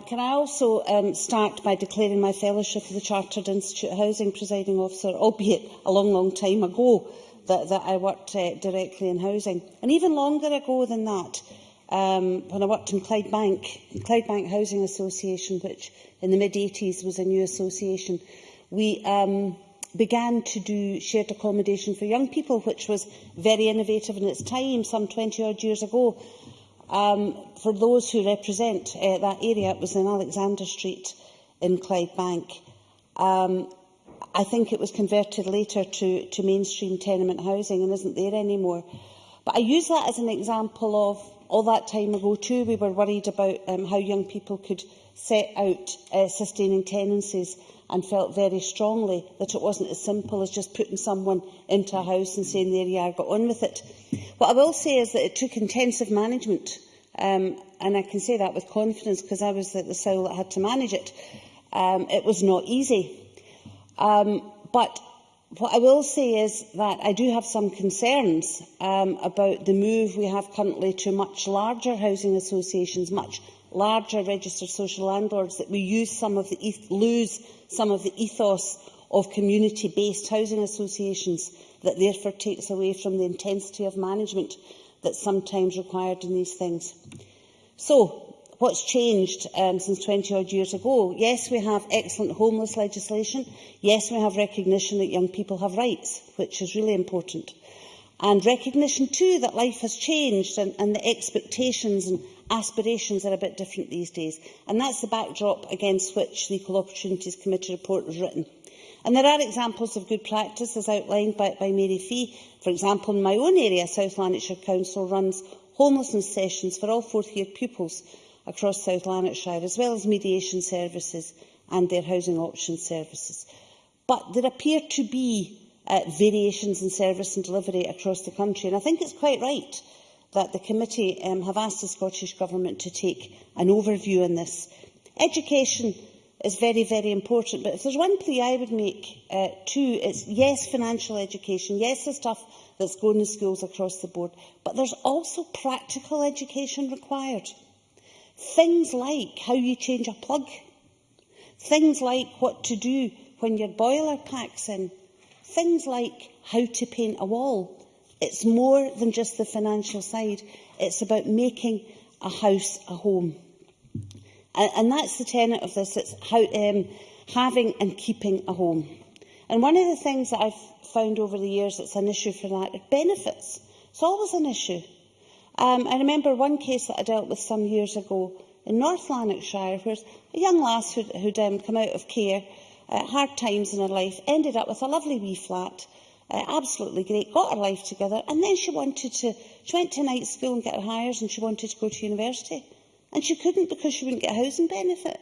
Can I also start by declaring my fellowship of the Chartered Institute Housing, Presiding Officer, albeit a long, long time ago that I worked directly in housing, and even longer ago than that, when I worked in Clydebank Housing Association, which in the mid-80s was a new association. We began to do shared accommodation for young people, which was very innovative in its time, some 20-odd years ago. For those who represent that area, it was in Alexander Street in Clydebank. I think it was converted later to mainstream tenement housing and isn't there anymore. But I use that as an example of, all that time ago too, we were worried about how young people could set out sustaining tenancies, and felt very strongly that it wasn't as simple as just putting someone into a house and saying, there you are, get on with it. What I will say is that it took intensive management, and I can say that with confidence because I was the soul that had to manage it. It was not easy. But what I will say is that I do have some concerns about the move we have currently to much larger housing associations, much larger registered social landlords, that we lose some of the ethos of community-based housing associations, that therefore takes away from the intensity of management that's sometimes required in these things. So, what's changed since 20-odd years ago? Yes, we have excellent homeless legislation. Yes, we have recognition that young people have rights, which is really important. And recognition, too, that life has changed and the expectations and aspirations are a bit different these days. And that's the backdrop against which the Equal Opportunities Committee report was written. And there are examples of good practice, as outlined by Mary Fee. For example, in my own area, South Lanarkshire Council runs homelessness sessions for all fourth-year pupils across South Lanarkshire, as well as mediation services and their housing options services. But there appear to be variations in service and delivery across the country, and I think it's quite right that the committee have asked the Scottish Government to take an overview on this. Education is very, very important, but if there's one plea I would make too, it's yes, financial education, yes, the stuff that's going to schools across the board, but there's also practical education required. Things like how you change a plug, things like what to do when your boiler packs in, things like how to paint a wall. It's more than just the financial side. It's about making a house a home. And that's the tenet of this. It's how, having and keeping a home. And one of the things that I've found over the years that's an issue for that are benefits. It's always an issue. I remember one case that I dealt with some years ago in North Lanarkshire, where a young lass who'd come out of care, hard times in her life, ended up with a lovely wee flat, absolutely great, got her life together, and then she went to night school and get her hires, and she wanted to go to university. And she couldn't because she wouldn't get a housing benefit.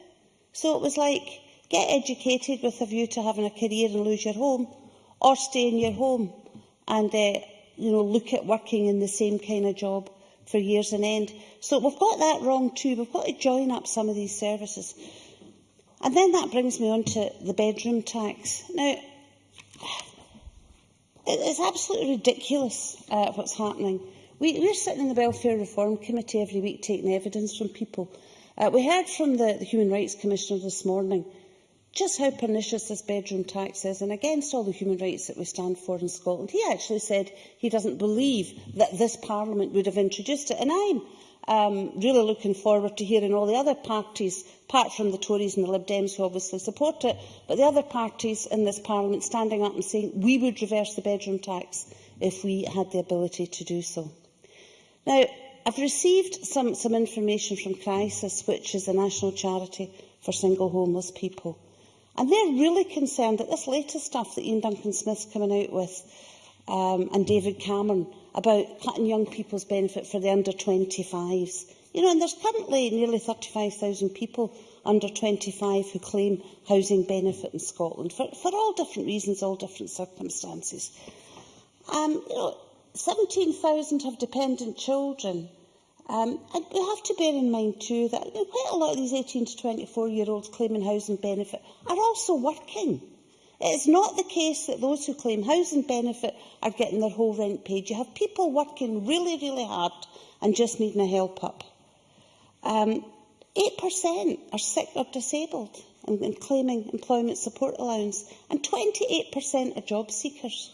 So it was like, get educated with a view to having a career and lose your home, or stay in your home and look at working in the same kind of job for years on end. So we've got that wrong too. We've got to join up some of these services. And then that brings me on to the bedroom tax. Now, it's absolutely ridiculous what's happening. We're sitting in the Welfare Reform Committee every week taking evidence from people. We heard from the Human Rights Commissioner this morning just how pernicious this bedroom tax is and against all the human rights that we stand for in Scotland. He actually said he doesn't believe that this Parliament would have introduced it. And I'm really looking forward to hearing all the other parties, apart from the Tories and the Lib Dems who obviously support it, but the other parties in this Parliament standing up and saying we would reverse the bedroom tax if we had the ability to do so. Now, I've received some information from Crisis, which is the national charity for single homeless people. And they're really concerned that this latest stuff that Ian Duncan-Smith's coming out with, and David Cameron, about cutting young people's benefit for the under-25s. And there's currently nearly 35,000 people under 25 who claim housing benefit in Scotland, for all different reasons, all different circumstances. 17,000 have dependent children. And we have to bear in mind too that quite a lot of these 18 to 24-year-olds claiming housing benefit are also working. It is not the case that those who claim housing benefit are getting their whole rent paid. You have people working really, really hard and just needing a help up. 8% are sick or disabled and claiming employment support allowance, and 28% are job seekers.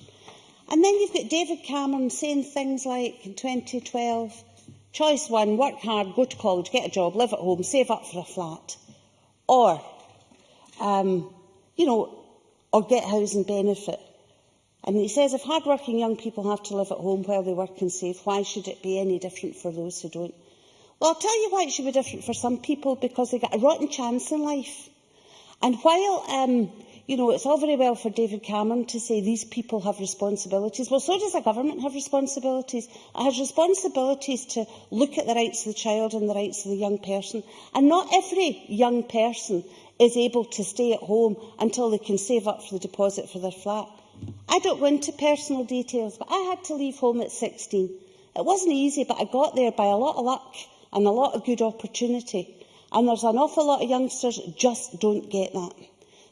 And then you've got David Cameron saying things like, in 2012, choice one, work hard, go to college, get a job, live at home, save up for a flat. Or, or get housing benefit. And he says if hard-working young people have to live at home while they work and save, why should it be any different for those who don't? Well, I'll tell you why it should be different for some people, because they get a rotten chance in life. And while, You know, it's all very well for David Cameron to say these people have responsibilities. Well, so does a government have responsibilities. It has responsibilities to look at the rights of the child and the rights of the young person. And not every young person is able to stay at home until they can save up for the deposit for their flat. I don't go into personal details, but I had to leave home at 16. It wasn't easy, but I got there by a lot of luck and a lot of good opportunity. And there's an awful lot of youngsters that just don't get that.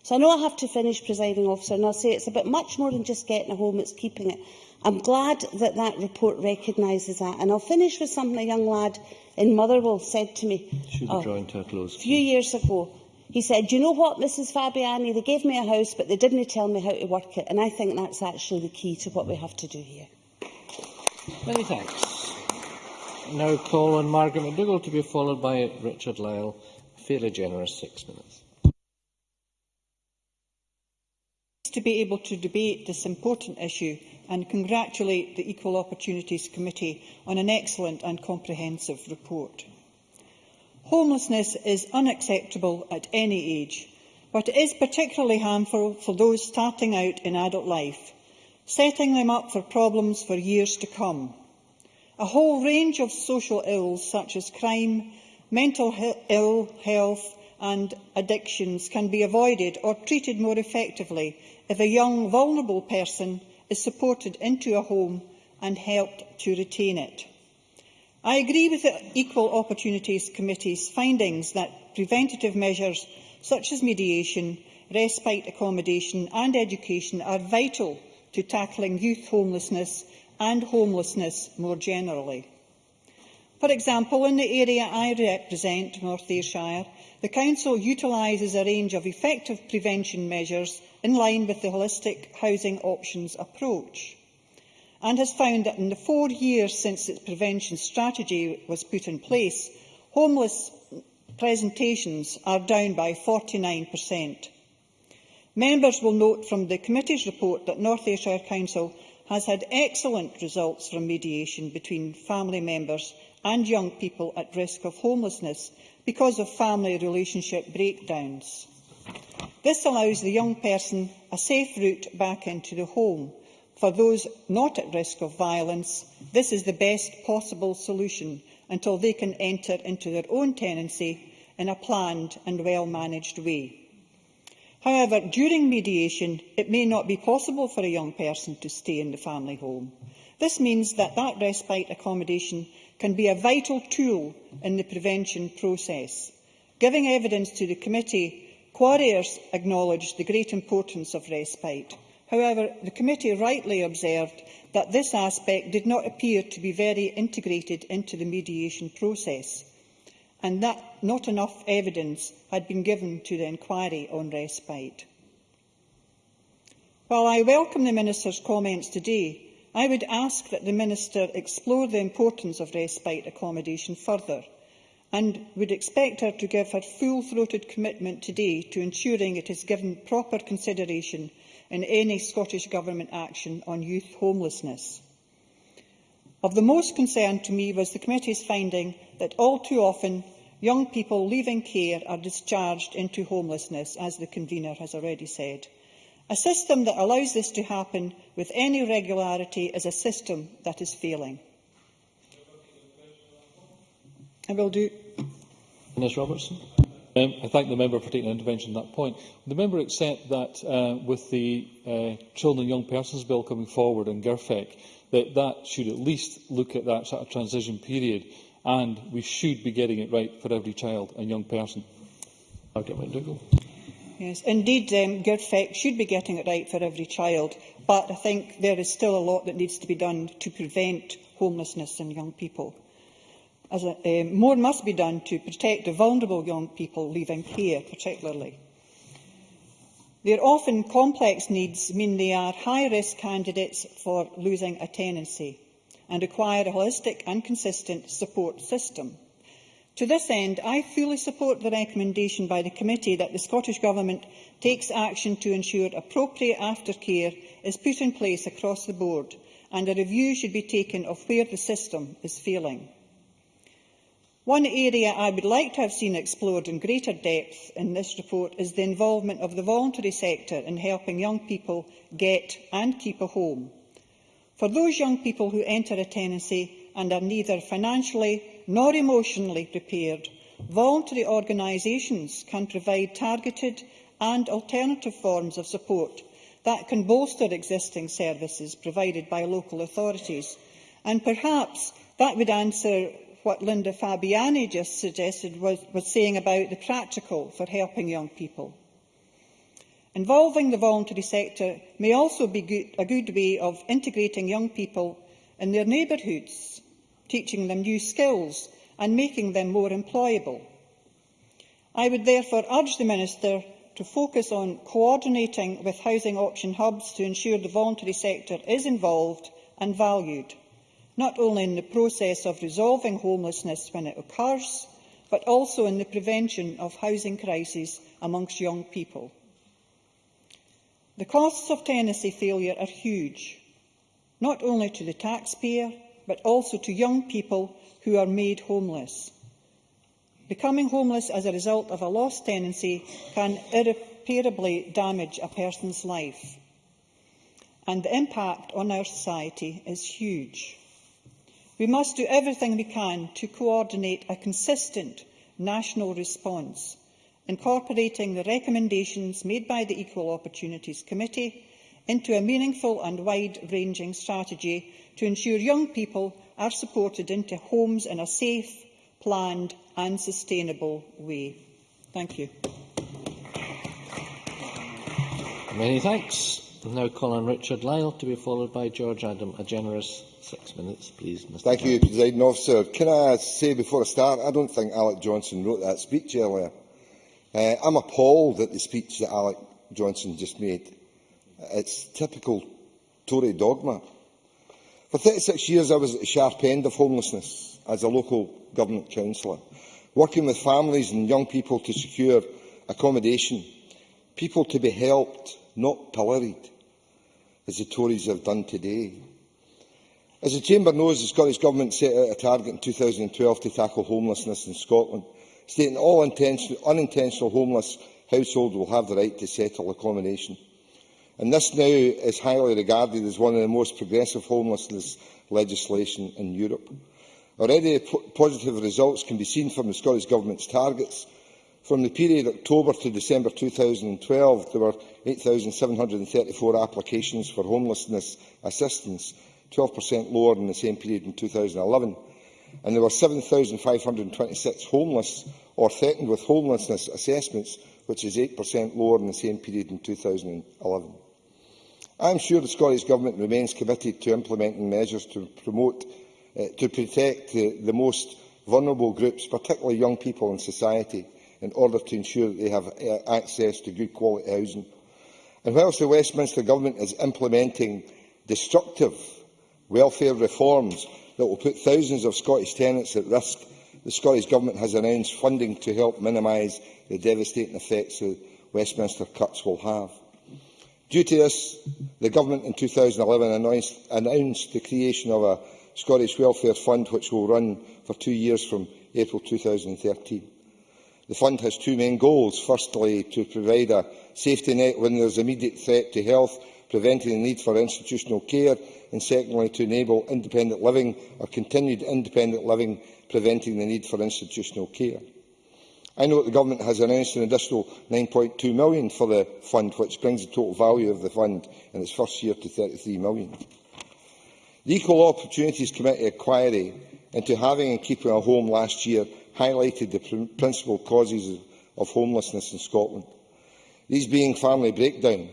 So I know I have to finish, Presiding Officer, and I'll say it's about much more than just getting a home, it's keeping it. I'm glad that that report recognises that. And I'll finish with something a young lad in Motherwell said to me a few years ago. He said, "Do you know what, Mrs Fabiani, they gave me a house, but they didn't tell me how to work it." And I think that's actually the key to what we have to do here. Many thanks. Now call on Margaret McDougall to be followed by Richard Lyle. Fairly generous 6 minutes. To be able to debate this important issue and congratulate the Equal Opportunities Committee on an excellent and comprehensive report. Homelessness is unacceptable at any age, but it is particularly harmful for those starting out in adult life, setting them up for problems for years to come. A whole range of social ills such as crime, mental ill health and addictions can be avoided or treated more effectively if a young, vulnerable person is supported into a home and helped to retain it. I agree with the Equal Opportunities Committee's findings that preventative measures such as mediation, respite accommodation and education are vital to tackling youth homelessness and homelessness more generally. For example, in the area I represent, North Ayrshire, the Council utilises a range of effective prevention measures in line with the holistic housing options approach, and has found that in the 4 years since its prevention strategy was put in place, homeless presentations are down by 49%. Members will note from the Committee's report that North Ayrshire Council has had excellent results from mediation between family members and young people at risk of homelessness because of family relationship breakdowns. This allows the young person a safe route back into the home. For those not at risk of violence, this is the best possible solution until they can enter into their own tenancy in a planned and well-managed way. However, during mediation, it may not be possible for a young person to stay in the family home. This means that respite accommodation can be a vital tool in the prevention process. Giving evidence to the committee, quarriers acknowledged the great importance of respite. However, the committee rightly observed that this aspect did not appear to be very integrated into the mediation process, and that not enough evidence had been given to the inquiry on respite. While I welcome the Minister's comments today, I would ask that the Minister explore the importance of respite accommodation further, and would expect her to give her full-throated commitment today to ensuring it is given proper consideration in any Scottish Government action on youth homelessness. Of the most concern to me was the Committee's finding that all too often young people leaving care are discharged into homelessness, as the convener has already said. A system that allows this to happen with any regularity is a system that is failing. I will do. Ms Robertson. I thank the member for taking an intervention on that point. The member accept that with the Children and Young Persons Bill coming forward in GIRFEC, that should at least look at that sort of transition period, and we should be getting it right for every child and young person. Yes, indeed, GIRFEC should be getting it right for every child, but I think there is still a lot that needs to be done to prevent homelessness in young people. More must be done to protect the vulnerable young people leaving care, particularly. Their often complex needs mean they are high-risk candidates for losing a tenancy and require a holistic and consistent support system. To this end, I fully support the recommendation by the Committee that the Scottish Government takes action to ensure appropriate aftercare is put in place across the board, and a review should be taken of where the system is failing. One area I would like to have seen explored in greater depth in this report is the involvement of the voluntary sector in helping young people get and keep a home. For those young people who enter a tenancy and are neither financially nor emotionally prepared, voluntary organisations can provide targeted and alternative forms of support that can bolster existing services provided by local authorities. And perhaps that would answer what Linda Fabiani just suggested was saying about the practical for helping young people. Involving the voluntary sector may also be a good way of integrating young people in their neighbourhoods, teaching them new skills and making them more employable. I would therefore urge the Minister to focus on coordinating with housing option hubs to ensure the voluntary sector is involved and valued, not only in the process of resolving homelessness when it occurs, but also in the prevention of housing crises amongst young people. The costs of tenancy failure are huge, not only to the taxpayer, but also to young people who are made homeless. Becoming homeless as a result of a lost tenancy can irreparably damage a person's life, and the impact on our society is huge. We must do everything we can to coordinate a consistent national response, incorporating the recommendations made by the Equal Opportunities Committee into a meaningful and wide-ranging strategy to ensure young people are supported into homes in a safe, planned and sustainable way. Thank you. Many thanks. I now call on Richard Lyle to be followed by George Adam. A generous 6 minutes, please, Mr. Thank you, Presiding Officer. Can I say before I start, I don't think Alec Johnson wrote that speech earlier. I'm appalled at the speech that Alec Johnson just made. It's typical Tory dogma. For 36 years I was at the sharp end of homelessness as a local government councillor, working with families and young people to secure accommodation, people to be helped, not pilloried, as the Tories have done today. As the Chamber knows, the Scottish Government set out a target in 2012 to tackle homelessness in Scotland, stating all unintentional homeless households will have the right to settle accommodation. And this now is highly regarded as one of the most progressive homelessness legislation in Europe. Already positive results can be seen from the Scottish Government's targets. From the period October to December 2012, there were 8,734 applications for homelessness assistance, 12% lower than the same period in 2011. And there were 7,526 homeless or threatened with homelessness assessments, which is 8% lower than the same period in 2011. I am sure the Scottish Government remains committed to implementing measures to protect the most vulnerable groups, particularly young people in society, in order to ensure that they have access to good quality housing. And whilst the Westminster Government is implementing destructive welfare reforms that will put thousands of Scottish tenants at risk, the Scottish Government has announced funding to help minimise the devastating effects that Westminster cuts will have. Due to this, the Government in 2011 announced the creation of a Scottish Welfare Fund, which will run for 2 years from April 2013. The fund has two main goals. Firstly, to provide a safety net when there is immediate threat to health, preventing the need for institutional care, and secondly, to enable independent living or continued independent living, preventing the need for institutional care. I note the Government has announced an additional £9.2 million for the fund, which brings the total value of the fund in its first year to £33 million. The Equal Opportunities Committee inquiry into having and keeping a home last year highlighted the principal causes of homelessness in Scotland, these being family breakdown.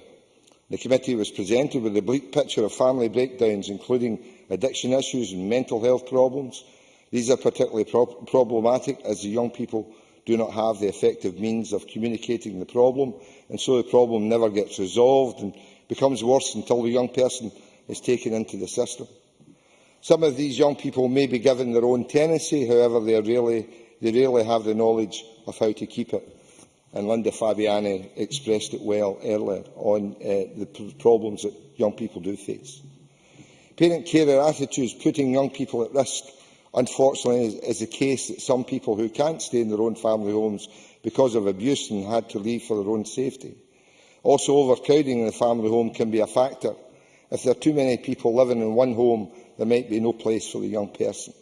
The committee was presented with a bleak picture of family breakdowns, including addiction issues and mental health problems. These are particularly problematic as the young people do not have the effective means of communicating the problem, and so the problem never gets resolved and becomes worse until the young person is taken into the system. Some of these young people may be given their own tenancy, however, they rarely have the knowledge of how to keep it. And Linda Fabiani expressed it well earlier on the problems that young people do face. Parent-carer attitudes putting young people at risk Unfortunately, it is the case that some people who can't stay in their own family homes because of abuse and had to leave for their own safety. Also, overcrowding in the family home can be a factor. If there are too many people living in one home, there might be no place for the young person.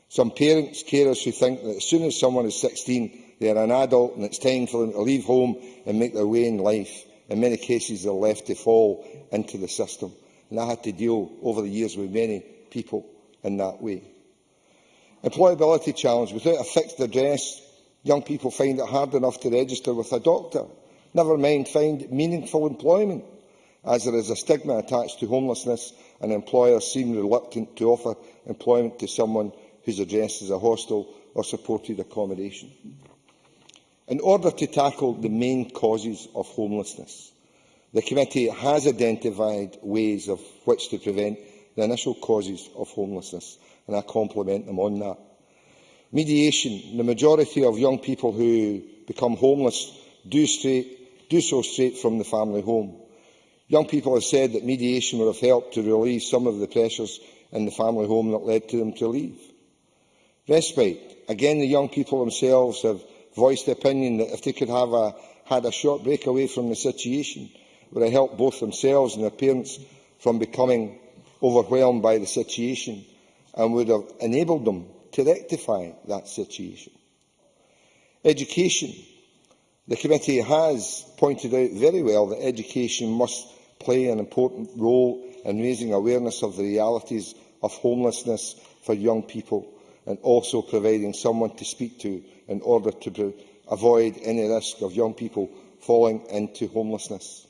Some parents, carers who think that as soon as someone is 16, they are an adult and it's time for them to leave home and make their way in life. In many cases, they are left to fall into the system. And I had to deal over the years with many people in that way. Employability challenge. Without a fixed address, young people find it hard enough to register with a doctor, never mind find meaningful employment, as there is a stigma attached to homelessness and employers seem reluctant to offer employment to someone whose address is a hostel or supported accommodation. In order to tackle the main causes of homelessness, the committee has identified ways of which to prevent the initial causes of homelessness, and I compliment them on that. Mediation. The majority of young people who become homeless do so straight from the family home. Young people have said that mediation would have helped to relieve some of the pressures in the family home that led to them to leave. Respite. Again, the young people themselves have voiced the opinion that if they could have had a short break away from the situation, it would have helped both themselves and their parents from becoming overwhelmed by the situation and would have enabled them to rectify that situation. Education. The committee has pointed out very well that education must play an important role in raising awareness of the realities of homelessness for young people and also providing someone to speak to in order to avoid any risk of young people falling into homelessness.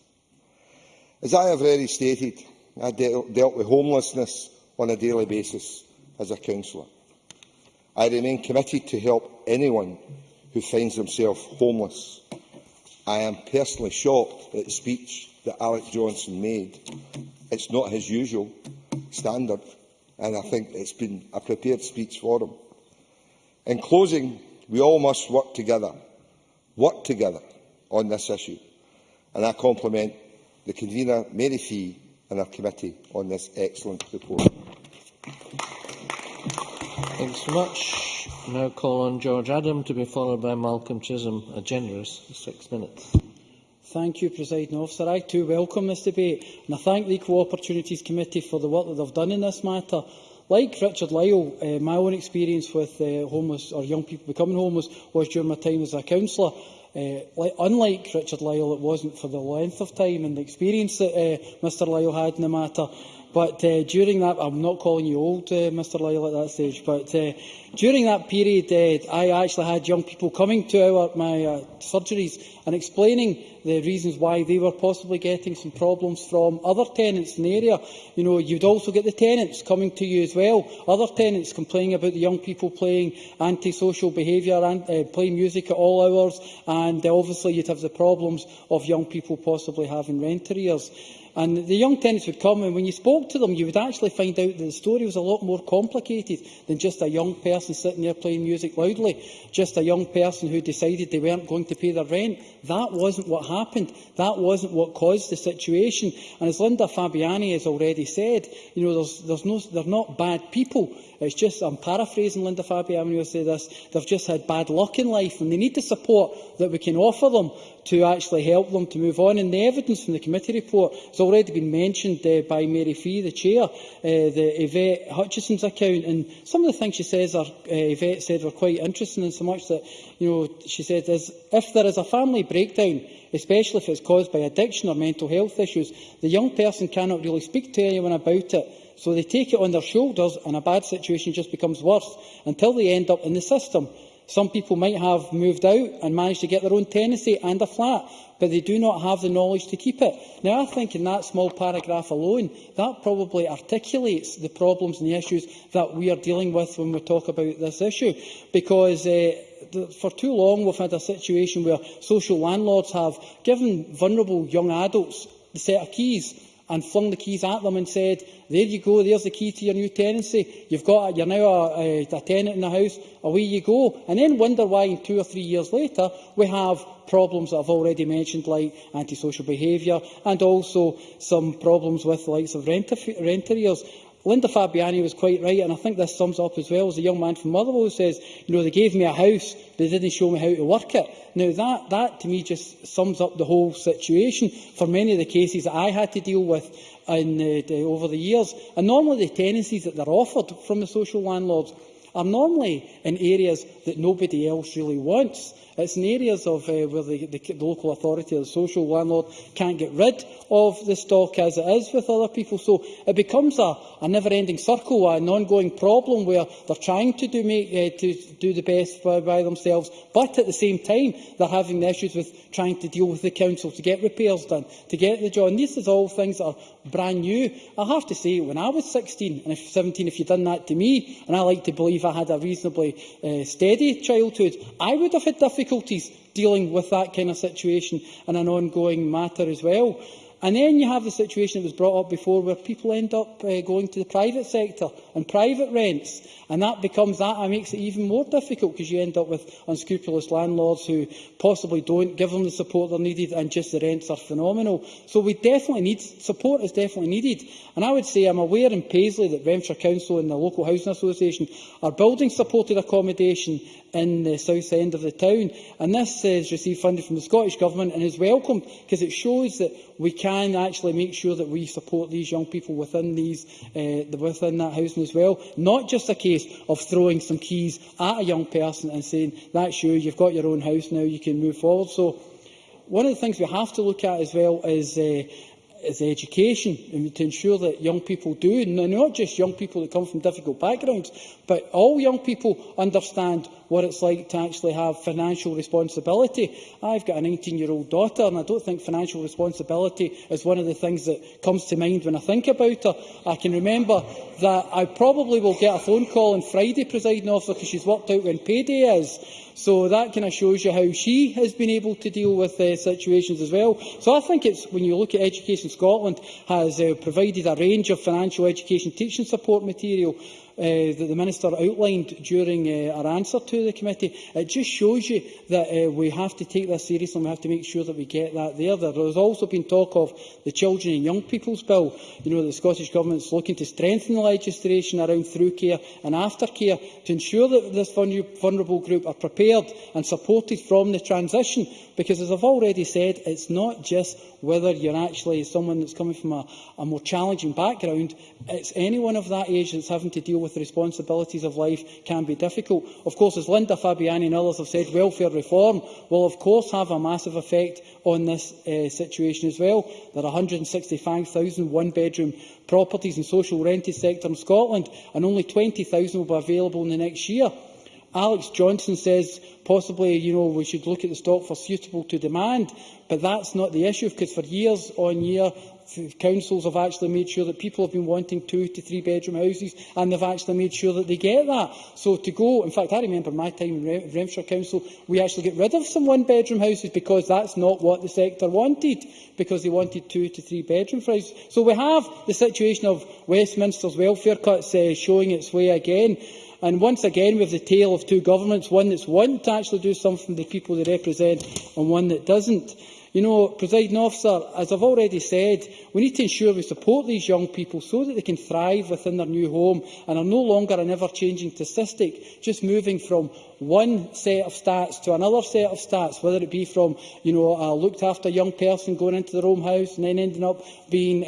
As I have already stated, I dealt with homelessness on a daily basis as a councillor. I remain committed to help anyone who finds themselves homeless. I am personally shocked at the speech that Alex Johnson made. It's not his usual standard, and I think it's been a prepared speech for him. In closing, we all must work together on this issue, and I compliment the convener, Mary Fee, and our committee on this excellent report. Thanks so much. I now call on George Adam to be followed by Malcolm Chisholm, a generous 6 minutes. Thank you, Presiding Officer. I too welcome this debate, and I thank the Equal Opportunities Committee for the work that they've done in this matter. Like Richard Lyle, my own experience with homeless or young people becoming homeless was during my time as a councillor. Unlike Richard Lyle, it wasn't for the length of time and the experience that Mr Lyle had in the matter. But during that, I'm not calling you old, Mr Lyle, at that stage, but during that period, I actually had young people coming to my surgeries and explaining the reasons why they were possibly getting some problems from other tenants in the area. You know, you'd also get the tenants coming to you as well, other tenants complaining about the young people playing antisocial behaviour and playing music at all hours, and obviously you'd have the problems of young people possibly having rent arrears. And the young tenants would come, and when you spoke to them, you would actually find out that the story was a lot more complicated than just a young person sitting there playing music loudly, just a young person who decided they weren't going to pay their rent. That wasn't what happened. That wasn't what caused the situation. And as Linda Fabiani has already said, you know, they're not bad people. It's just, I'm paraphrasing Linda Fabiani when I say this, they've just had bad luck in life, and they need the support that we can offer them to actually help them to move on. And the evidence from the committee report has already been mentioned by Mary Fee, the chair, the Yvette Hutchison's account, and some of the things she says Yvette said were quite interesting, in so much that, you know, she said, if there is a family breakdown, especially if it's caused by addiction or mental health issues, the young person cannot really speak to anyone about it. So they take it on their shoulders, and a bad situation just becomes worse until they end up in the system. Some people might have moved out and managed to get their own tenancy and a flat, but they do not have the knowledge to keep it. Now, I think in that small paragraph alone, that probably articulates the problems and the issues that we are dealing with when we talk about this issue, because for too long we've had a situation where social landlords have given vulnerable young adults the set of keys and flung the keys at them and said, there you go, there's the key to your new tenancy, you're now a tenant in the house, away you go, and then wonder why 2 or 3 years later we have problems that I've already mentioned, like antisocial behaviour, and also some problems with the likes of rent arrears. Linda Fabiani was quite right, and I think this sums up as well as the young man from Motherwell who says, they gave me a house, but they didn't show me how to work it. Now, that to me just sums up the whole situation for many of the cases that I had to deal with over the years. And normally the tenancies that they're offered from the social landlords are normally in areas that nobody else really wants. It's in areas of where the local authority or the social landlord can't get rid of the stock as it is with other people. So it becomes a never-ending circle, an ongoing problem where they're trying to do the best by themselves, but at the same time they're having the issues with trying to deal with the council to get repairs done, to get the job. And this is all things that are brand new. I have to say, when I was 16 and 17, if you'd done that to me, and I like to believe I had a reasonably steady childhood, I would have had difficulties dealing with that kind of situation and an ongoing matter as well. And then you have the situation that was brought up before where people end up going to the private sector and private rents. And that makes it even more difficult because you end up with unscrupulous landlords who possibly don't give them the support they're needed and just the rents are phenomenal. So support is definitely needed. And I would say I'm aware in Paisley that Renfrewshire Council and the local housing association are building supported accommodation in the south end of the town. And this has received funding from the Scottish Government and is welcomed because it shows that we can actually make sure that we support these young people within that housing as well. Not just a case of throwing some keys at a young person and saying, that's you, you've got your own house now, you can move forward. So one of the things we have to look at as well is education, and to ensure that young people do, not just young people that come from difficult backgrounds, but all young people understand what it's like to actually have financial responsibility. I've got a 19-year-old daughter, and I don't think financial responsibility is one of the things that comes to mind when I think about her. I can remember that I probably will get a phone call on Friday, presiding officer, because she's worked out when payday is. So that kind of shows you how she has been able to deal with situations as well. So I think it's, when you look at Education Scotland, has provided a range of financial education teaching support material that the Minister outlined during our answer to the committee. It just shows you that we have to take this seriously and we have to make sure that we get that there. There has also been talk of the Children and Young People's Bill. The Scottish Government is looking to strengthen the legislation around through care and aftercare to ensure that this vulnerable group are prepared and supported from the transition. Because, as I've already said, it's not just whether you're actually someone that's coming from a more challenging background. It's anyone of that age that's having to deal with the responsibilities of life can be difficult. Of course, as Linda Fabiani and others have said, welfare reform will of course have a massive effect on this situation as well. There are 165,000 one-bedroom properties in social rented sector in Scotland, and only 20,000 will be available in the next year. Alex Johnson says possibly, we should look at the stock for suitable to demand, but that's not the issue, because for years on year, councils have actually made sure that people have been wanting 2 to 3 bedroom houses, and they've actually made sure that they get that. So in fact, I remember my time in Renfrewshire Council, we actually get rid of some 1 bedroom houses because that's not what the sector wanted, because they wanted 2 to 3 bedroom houses. So we have the situation of Westminster's welfare cuts showing its way again. And once again, we have the tale of two governments, one that's wanting to actually do something for the people they represent and one that doesn't. Presiding officer, as I've already said, we need to ensure we support these young people so that they can thrive within their new home and are no longer an ever-changing statistic, just moving from one set of stats to another set of stats, whether it be from a looked-after young person going into their own house and then ending up being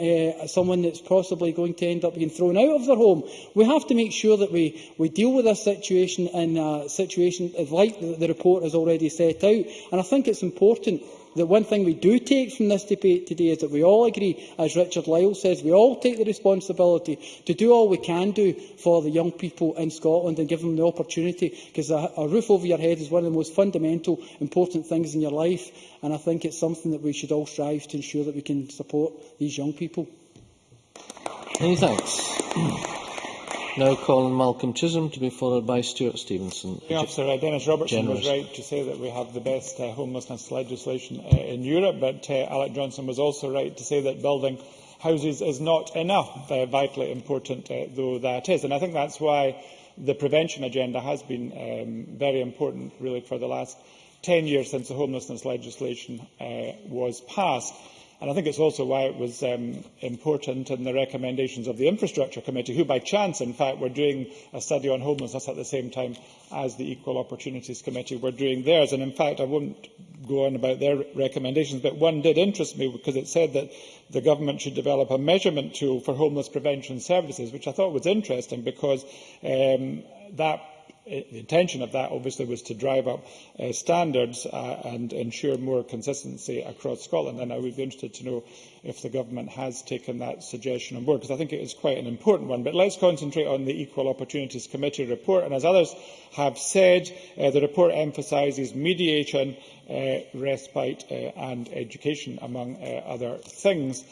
someone that's possibly going to end up being thrown out of their home. We have to make sure that we deal with this situation in a situation like the report has already set out. And I think it's important that one thing we do take from this debate today is that we all agree, as Richard Lyle says, we all take the responsibility to do all we can do for the young people in Scotland and give them the opportunity, because a roof over your head is one of the most fundamental, important things in your life, and I think it's something that we should all strive to ensure that we can support these young people. Many thanks. Now call on Malcolm Chisholm, to be followed by Stuart Stevenson. Officer Dennis Robertson was right to say that we have the best homelessness legislation in Europe, but Alec Johnson was also right to say that building houses is not enough, vitally important though that is. And I think that's why the prevention agenda has been very important, really, for the last 10 years since the homelessness legislation was passed. And I think it's also why it was important in the recommendations of the Infrastructure Committee, who by chance, in fact, were doing a study on homelessness at the same time as the Equal Opportunities Committee were doing theirs. And in fact, I won't go on about their recommendations, but one did interest me because it said that the government should develop a measurement tool for homeless prevention services, which I thought was interesting because the intention of that, obviously, was to drive up standards and ensure more consistency across Scotland. And I would be interested to know if the government has taken that suggestion on board, because I think it is quite an important one. But let's concentrate on the Equal Opportunities Committee report. And as others have said, the report emphasises mediation, respite and education, among other things.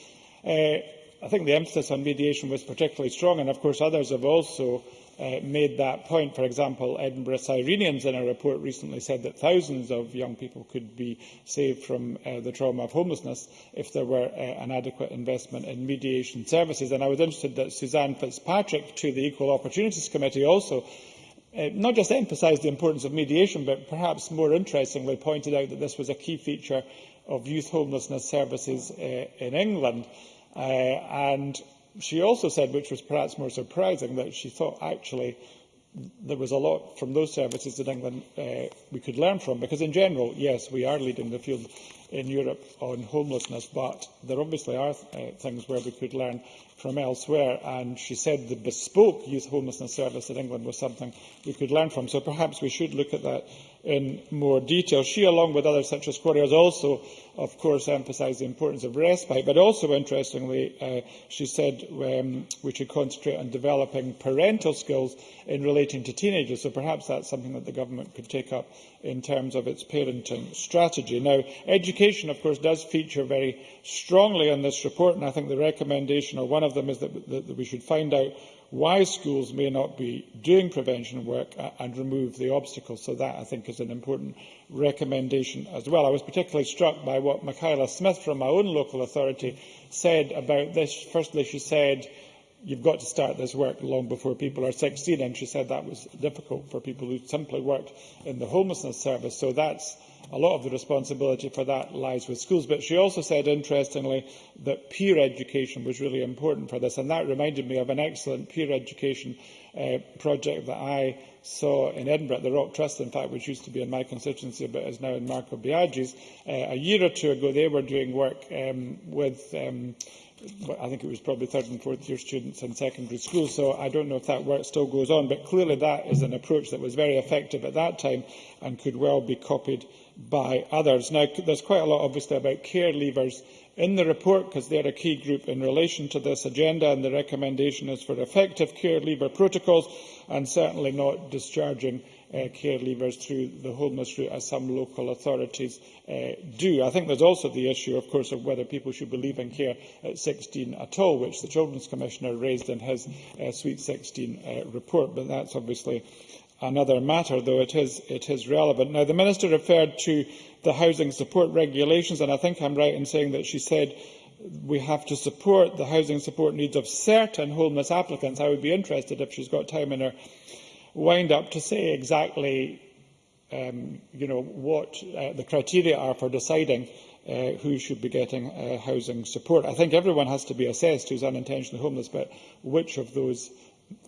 I think the emphasis on mediation was particularly strong, and of course others have also made that point. For example, Edinburgh Cyrenians in a report recently said that thousands of young people could be saved from the trauma of homelessness if there were an adequate investment in mediation services. And I was interested that Suzanne Fitzpatrick, to the Equal Opportunities Committee, also not just emphasised the importance of mediation, but perhaps more interestingly pointed out that this was a key feature of youth homelessness services in England. And she also said, which was perhaps more surprising, that she thought actually there was a lot from those services in England we could learn from, because in general, yes, we are leading the field in Europe on homelessness, but there obviously are things where we could learn from elsewhere, and she said the bespoke youth homelessness service in England was something we could learn from. So perhaps we should look at that in more detail. She, along with others such as Quarriers, also, of course, emphasised the importance of respite, but also, interestingly, she said we should concentrate on developing parental skills in relating to teenagers. So perhaps that's something that the government could take up in terms of its parenting strategy. Now, education, of course, does feature very strongly in this report, and I think the recommendation, or one of them, is that we should find out why schools may not be doing prevention work and remove the obstacles. So that, I think, is an important recommendation as well. I was particularly struck by what Michaela Smith from my own local authority said about this. Firstly, she said, you've got to start this work long before people are 16, and she said that was difficult for people who simply worked in the homelessness service. So that's a lot of the responsibility for that lies with schools. But she also said, interestingly, that peer education was really important for this, and that reminded me of an excellent peer education project that I saw in Edinburgh, the Rock Trust, in fact, which used to be in my constituency but is now in Marco Biaggi's. A year or two ago, they were doing work with I think it was probably third and fourth year students in secondary school, so I don't know if that work still goes on, but clearly that is an approach that was very effective at that time and could well be copied by others. Now, there's quite a lot, obviously, about care leavers in the report, because they're a key group in relation to this agenda, and the recommendation is for effective care leaver protocols and certainly not discharging care leavers through the homeless route, as some local authorities do. I think there's also the issue, of course, of whether people should be leaving care at 16 at all, which the Children's Commissioner raised in his Sweet 16 report, but that's obviously another matter, though it is relevant. Now, the Minister referred to the housing support regulations, and I think I'm right in saying that she said we have to support the housing support needs of certain homeless applicants. I would be interested, if she's got time in her wind-up, to say exactly what the criteria are for deciding who should be getting housing support. I think everyone has to be assessed who's unintentionally homeless, but which of those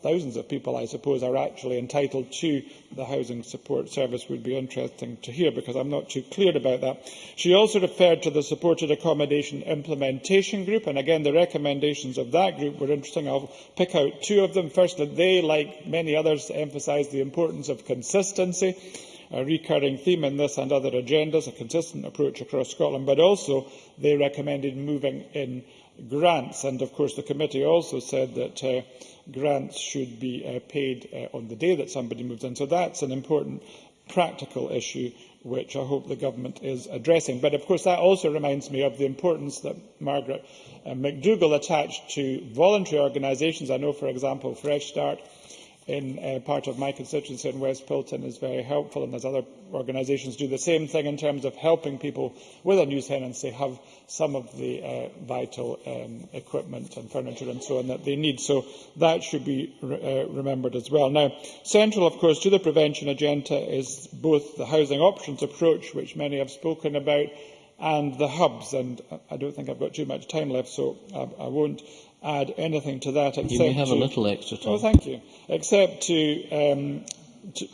thousands of people, I suppose, are actually entitled to the housing support service would be interesting to hear, because I'm not too clear about that. She also referred to the Supported Accommodation Implementation Group, and again, the recommendations of that group were interesting. I'll pick out two of them. Firstly, they, like many others, emphasised the importance of consistency, a recurring theme in this and other agendas, a consistent approach across Scotland, but also they recommended moving in grants. And of course, the committee also said that grants should be paid on the day that somebody moves in. So that's an important practical issue which I hope the government is addressing. But of course, that also reminds me of the importance that Margaret McDougall attached to voluntary organisations. I know, for example, Fresh Start in part of my constituency in West Pilton is very helpful, and there's other organisations do the same thing in terms of helping people with a new tenancy have some of the vital equipment and furniture and so on that they need. So that should be remembered as well. Now, central, of course, to the prevention agenda is both the housing options approach, which many have spoken about, and the hubs. And I don't think I've got too much time left, so I won't add anything to that. Except you may have a little extra time. Oh, thank you. Except to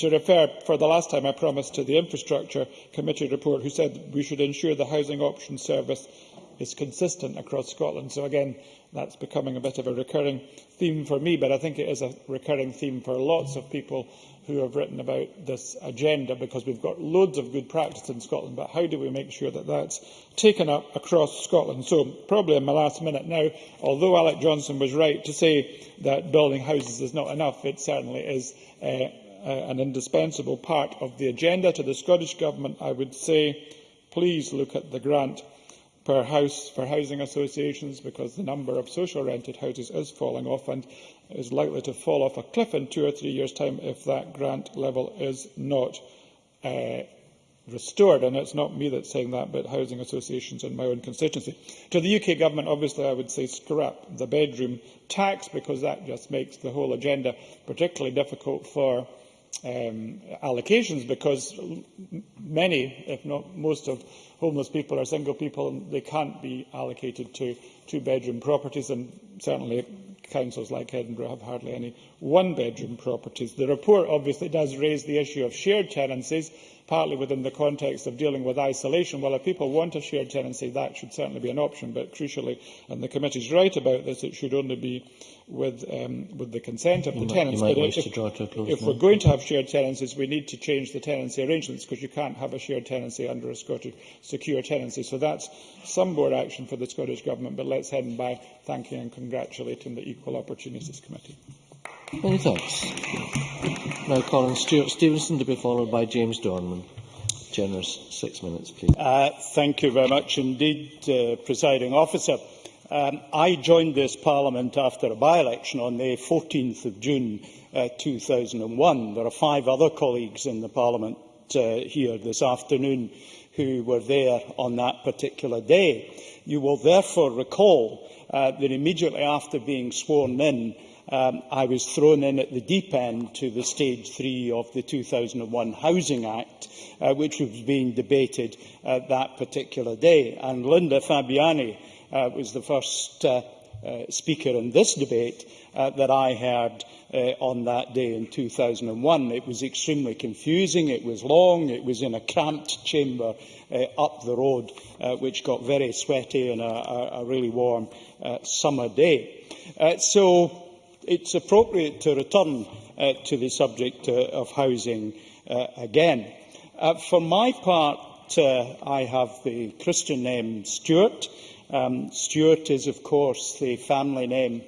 refer, for the last time I promised, to the Infrastructure Committee report, who said we should ensure the housing option service is consistent across Scotland. So again, that's becoming a bit of a recurring theme for me, but I think it is a recurring theme for lots of people who have written about this agenda, because we've got loads of good practice in Scotland, but how do we make sure that that's taken up across Scotland? So, probably in my last minute now, although Alec Johnson was right to say that building houses is not enough, it certainly is an indispensable part of the agenda. To the Scottish Government, I would say, please look at the grant per house for housing associations, because the number of social rented houses is falling off and is likely to fall off a cliff in 2 or 3 years' time if that grant level is not restored. And it's not me that's saying that, but housing associations in my own constituency. To the UK Government, obviously, I would say scrap the bedroom tax, because that just makes the whole agenda particularly difficult for allocations, because many, if not most, of homeless people are single people, and they can't be allocated to two-bedroom properties, and certainly councils like Edinburgh have hardly any one-bedroom properties. The report obviously does raise the issue of shared tenancies, partly within the context of dealing with isolation. Well, if people want a shared tenancy, that should certainly be an option, but crucially, and the committee is right about this, it should only be with the consent of the tenants. But if we're going to have shared tenancies, we need to change the tenancy arrangements, because you can't have a shared tenancy under a Scottish secure tenancy. So that's some more action for the Scottish Government, but let's end by thanking and congratulating the Equal Opportunities Committee. Many thanks. Now calling Stuart Stevenson, to be followed by James Dorman. Generous 6 minutes, please. Thank you very much indeed, Presiding Officer. I joined this Parliament after a by-election on the 14th of June 2001. There are 5 other colleagues in the Parliament here this afternoon who were there on that particular day. You will therefore recall that immediately after being sworn in, I was thrown in at the deep end to the Stage 3 of the 2001 Housing Act, which was being debated that particular day. And Linda Fabiani was the first speaker in this debate that I heard on that day in 2001. It was extremely confusing, it was long, it was in a cramped chamber up the road, which got very sweaty on a really warm summer day. So it's appropriate to return to the subject of housing again. For my part, I have the Christian name Stuart. Stuart is, of course, the family name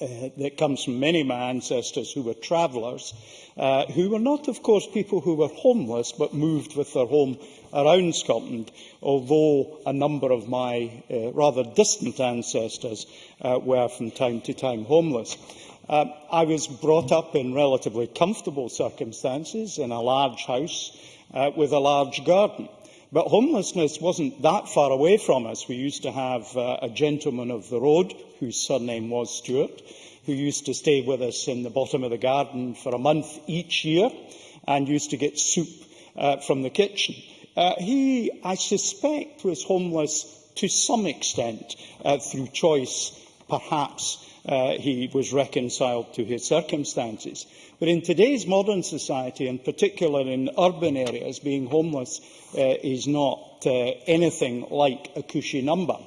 that comes from many of my ancestors who were travellers, who were not, of course, people who were homeless, but moved with their home around Scotland, although a number of my rather distant ancestors were from time to time homeless. I was brought up in relatively comfortable circumstances in a large house with a large garden. But homelessness wasn't that far away from us. We used to have a gentleman of the road, whose surname was Stuart, who used to stay with us in the bottom of the garden for a month each year and used to get soup from the kitchen. He, I suspect, was homeless to some extent through choice. Perhaps he was reconciled to his circumstances. But in today's modern society, in particular in urban areas, being homeless is not anything like a cushy number.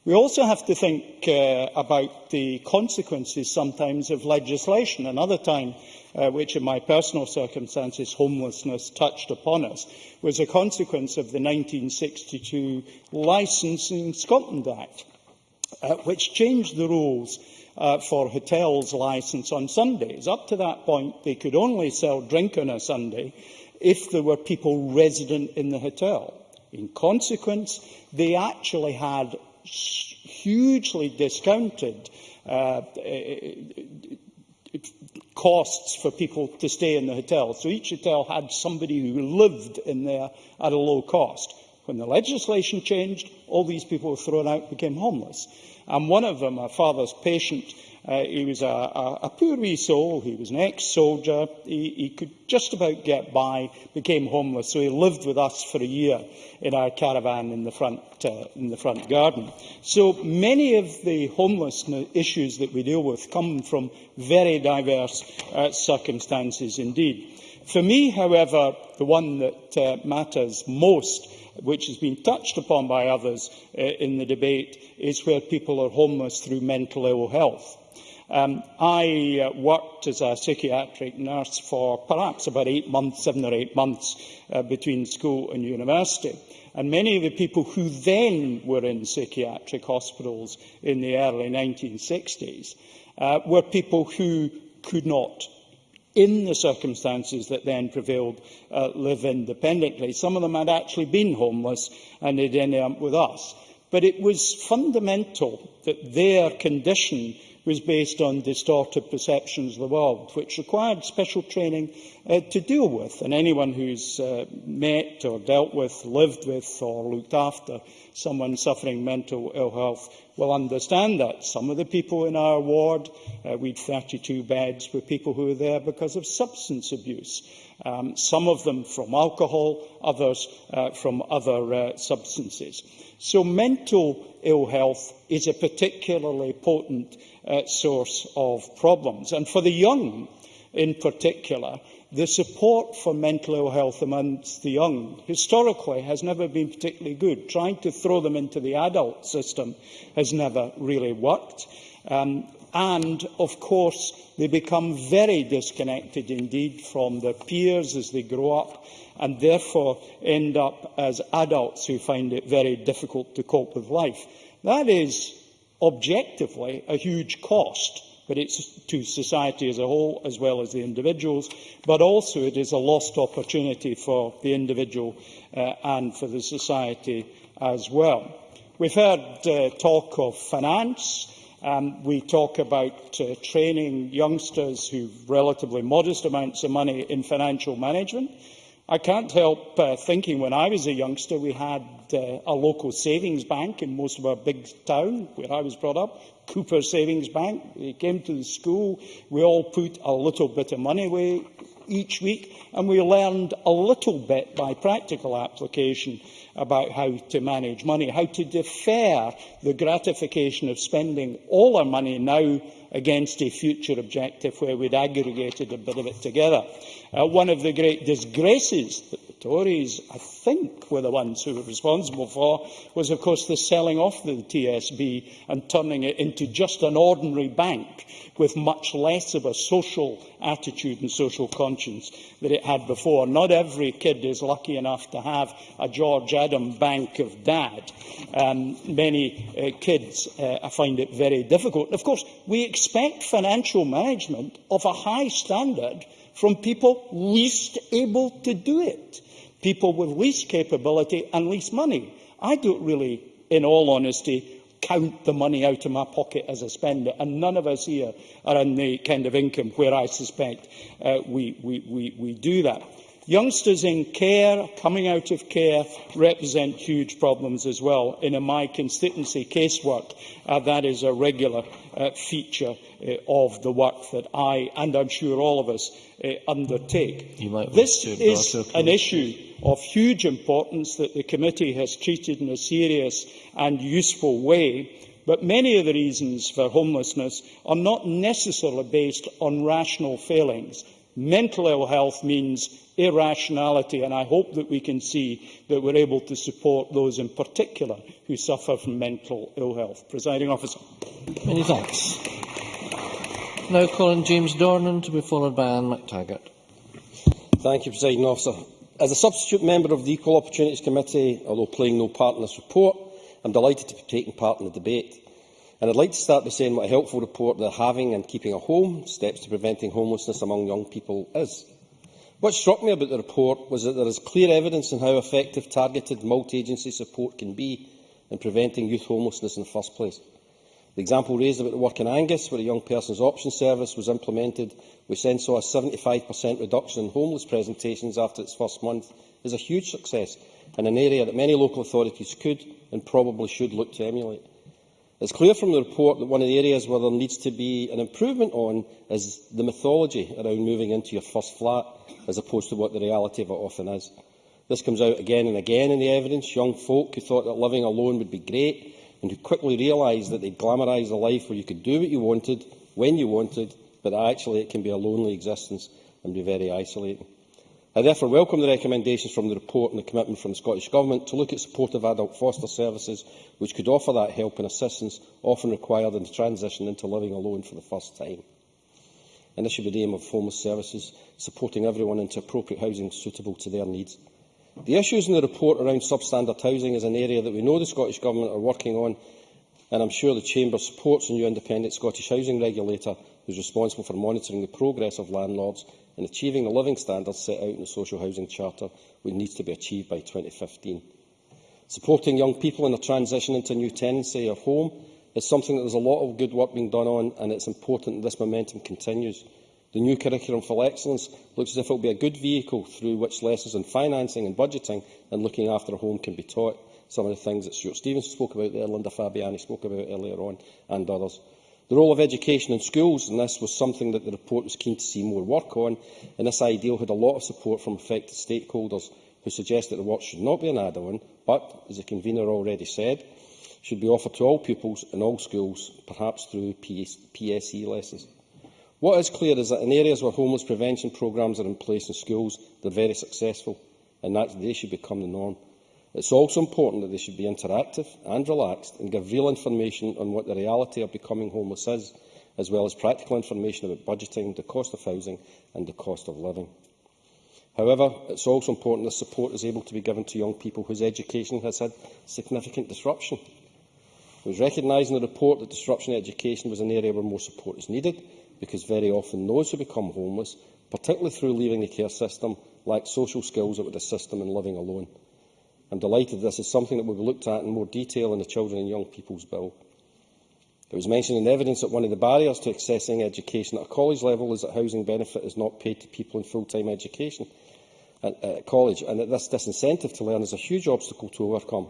We also have to think about the consequences sometimes of legislation. Another time, which in my personal circumstances homelessness touched upon us, was a consequence of the 1962 Licensing Scotland Act, which changed the rules for hotels' licence on Sundays. Up to that point, they could only sell drink on a Sunday if there were people resident in the hotel. In consequence, they actually had hugely discounted costs for people to stay in the hotel. So each hotel had somebody who lived in there at a low cost. When the legislation changed, all these people were thrown out, became homeless. And one of them, my father's patient, he was a poor wee soul. He was an ex-soldier. He could just about get by, became homeless. So he lived with us for a year in our caravan in the front garden. So many of the homelessness issues that we deal with come from very diverse circumstances indeed. For me, however, the one that matters most, which has been touched upon by others in the debate, is where people are homeless through mental ill health. I worked as a psychiatric nurse for perhaps about 7 or 8 months between school and university. And many of the people who then were in psychiatric hospitals in the early 1960s were people who could not, in the circumstances that then prevailed, live independently. Some of them had actually been homeless and they'd ended up with us. But it was fundamental that their condition was based on distorted perceptions of the world, which required special training to deal with. And anyone who's met or dealt with, lived with or looked after someone suffering mental ill health will understand that. Some of the people in our ward, we had 32 beds, were people who were there because of substance abuse. Some of them from alcohol, others from other substances. So mental ill health is a particularly potent source of problems. And for the young, in particular, the support for mental ill health amongst the young, historically, has never been particularly good. Trying to throw them into the adult system has never really worked. And, of course, they become very disconnected indeed from their peers as they grow up, and therefore end up as adults who find it very difficult to cope with life. That is objectively a huge cost, but it's to society as a whole as well as the individuals, but also it is a lost opportunity for the individual and for the society as well. We've heard talk of finance. We talk about training youngsters who've relatively modest amounts of money in financial management. I can't help thinking when I was a youngster we had a local savings bank in most of our big town where I was brought up, Cooper Savings Bank. We came to the school, we all put a little bit of money away each week, and we learned a little bit by practical application about how to manage money, how to defer the gratification of spending all our money now against a future objective where we'd aggregated a bit of it together. One of the great disgraces that the Tories, I think, were the ones who were responsible for was, of course, the selling off the TSB and turning it into just an ordinary bank with much less of a social attitude and social conscience that it had before. Not every kid is lucky enough to have a George Adam bank of dad. Many kids find it very difficult. And of course, we expect financial management of a high standard from people least able to do it, people with least capability and least money. I don't really, in all honesty, count the money out of my pocket as I spend it, and none of us here are in the kind of income where I suspect we do that. Youngsters in care, coming out of care, represent huge problems as well. In my constituency casework, that is a regular feature of the work that I, and I'm sure all of us, undertake. This is an issue of huge importance that the committee has treated in a serious and useful way, but many of the reasons for homelessness are not necessarily based on rational failings. Mental ill health means irrationality, and I hope that we can see that we're able to support those in particular who suffer from mental ill health. Presiding Officer. Many thanks. Now calling James Dornan to be followed by Anne McTaggart. Thank you, Presiding Officer. As a substitute member of the Equal Opportunities Committee, although playing no part in this report, I'm delighted to be taking part in the debate. And I'd like to start by saying what a helpful report the Having and Keeping a Home, Steps to Preventing Homelessness Among Young People is. What struck me about the report was that there is clear evidence on how effective targeted multi-agency support can be in preventing youth homelessness in the first place. The example raised about the work in Angus, where a young person's option service was implemented, which then saw a 75% reduction in homeless presentations after its first month, is a huge success in an area that many local authorities could and probably should look to emulate. It's clear from the report that one of the areas where there needs to be an improvement on is the mythology around moving into your first flat, as opposed to what the reality of it often is. This comes out again and again in the evidence. Young folk who thought that living alone would be great and who quickly realised that they'd glamorise a life where you could do what you wanted, when you wanted, but actually it can be a lonely existence and be very isolating. I therefore welcome the recommendations from the report and the commitment from the Scottish Government to look at supportive adult foster services which could offer that help and assistance often required in the transition into living alone for the first time. And this should be the aim of homeless services, supporting everyone into appropriate housing suitable to their needs. The issues in the report around substandard housing is an area that we know the Scottish Government are working on, and I am sure the Chamber supports a new independent Scottish housing regulator who is responsible for monitoring the progress of landlords in achieving the living standards set out in the Social Housing Charter, which needs to be achieved by 2015. Supporting young people in their transition into a new tenancy or home is something that there is a lot of good work being done on, and it is important that this momentum continues. The new curriculum for excellence looks as if it will be a good vehicle through which lessons in financing and budgeting and looking after a home can be taught. Some of the things that Stuart Stevens spoke about there, Linda Fabiani spoke about earlier on, and others. The role of education in schools, and this was something that the report was keen to see more work on, and this ideal had a lot of support from affected stakeholders who suggest that the work should not be an add-on, but, as the convener already said, should be offered to all pupils in all schools, perhaps through PSE lessons. What is clear is that in areas where homeless prevention programmes are in place in schools, they are very successful, and that they should become the norm. It is also important that they should be interactive and relaxed and give real information on what the reality of becoming homeless is, as well as practical information about budgeting, the cost of housing and the cost of living. However, it is also important that support is able to be given to young people whose education has had significant disruption. It was recognised in the report that disruption in education was an area where more support is needed, because very often those who become homeless, particularly through leaving the care system, lack social skills that would assist them in living alone. I am delighted this is something that will be looked at in more detail in the Children and Young People's Bill. It was mentioned in evidence that one of the barriers to accessing education at a college level is that housing benefit is not paid to people in full-time education at college, and that this disincentive to learn is a huge obstacle to overcome,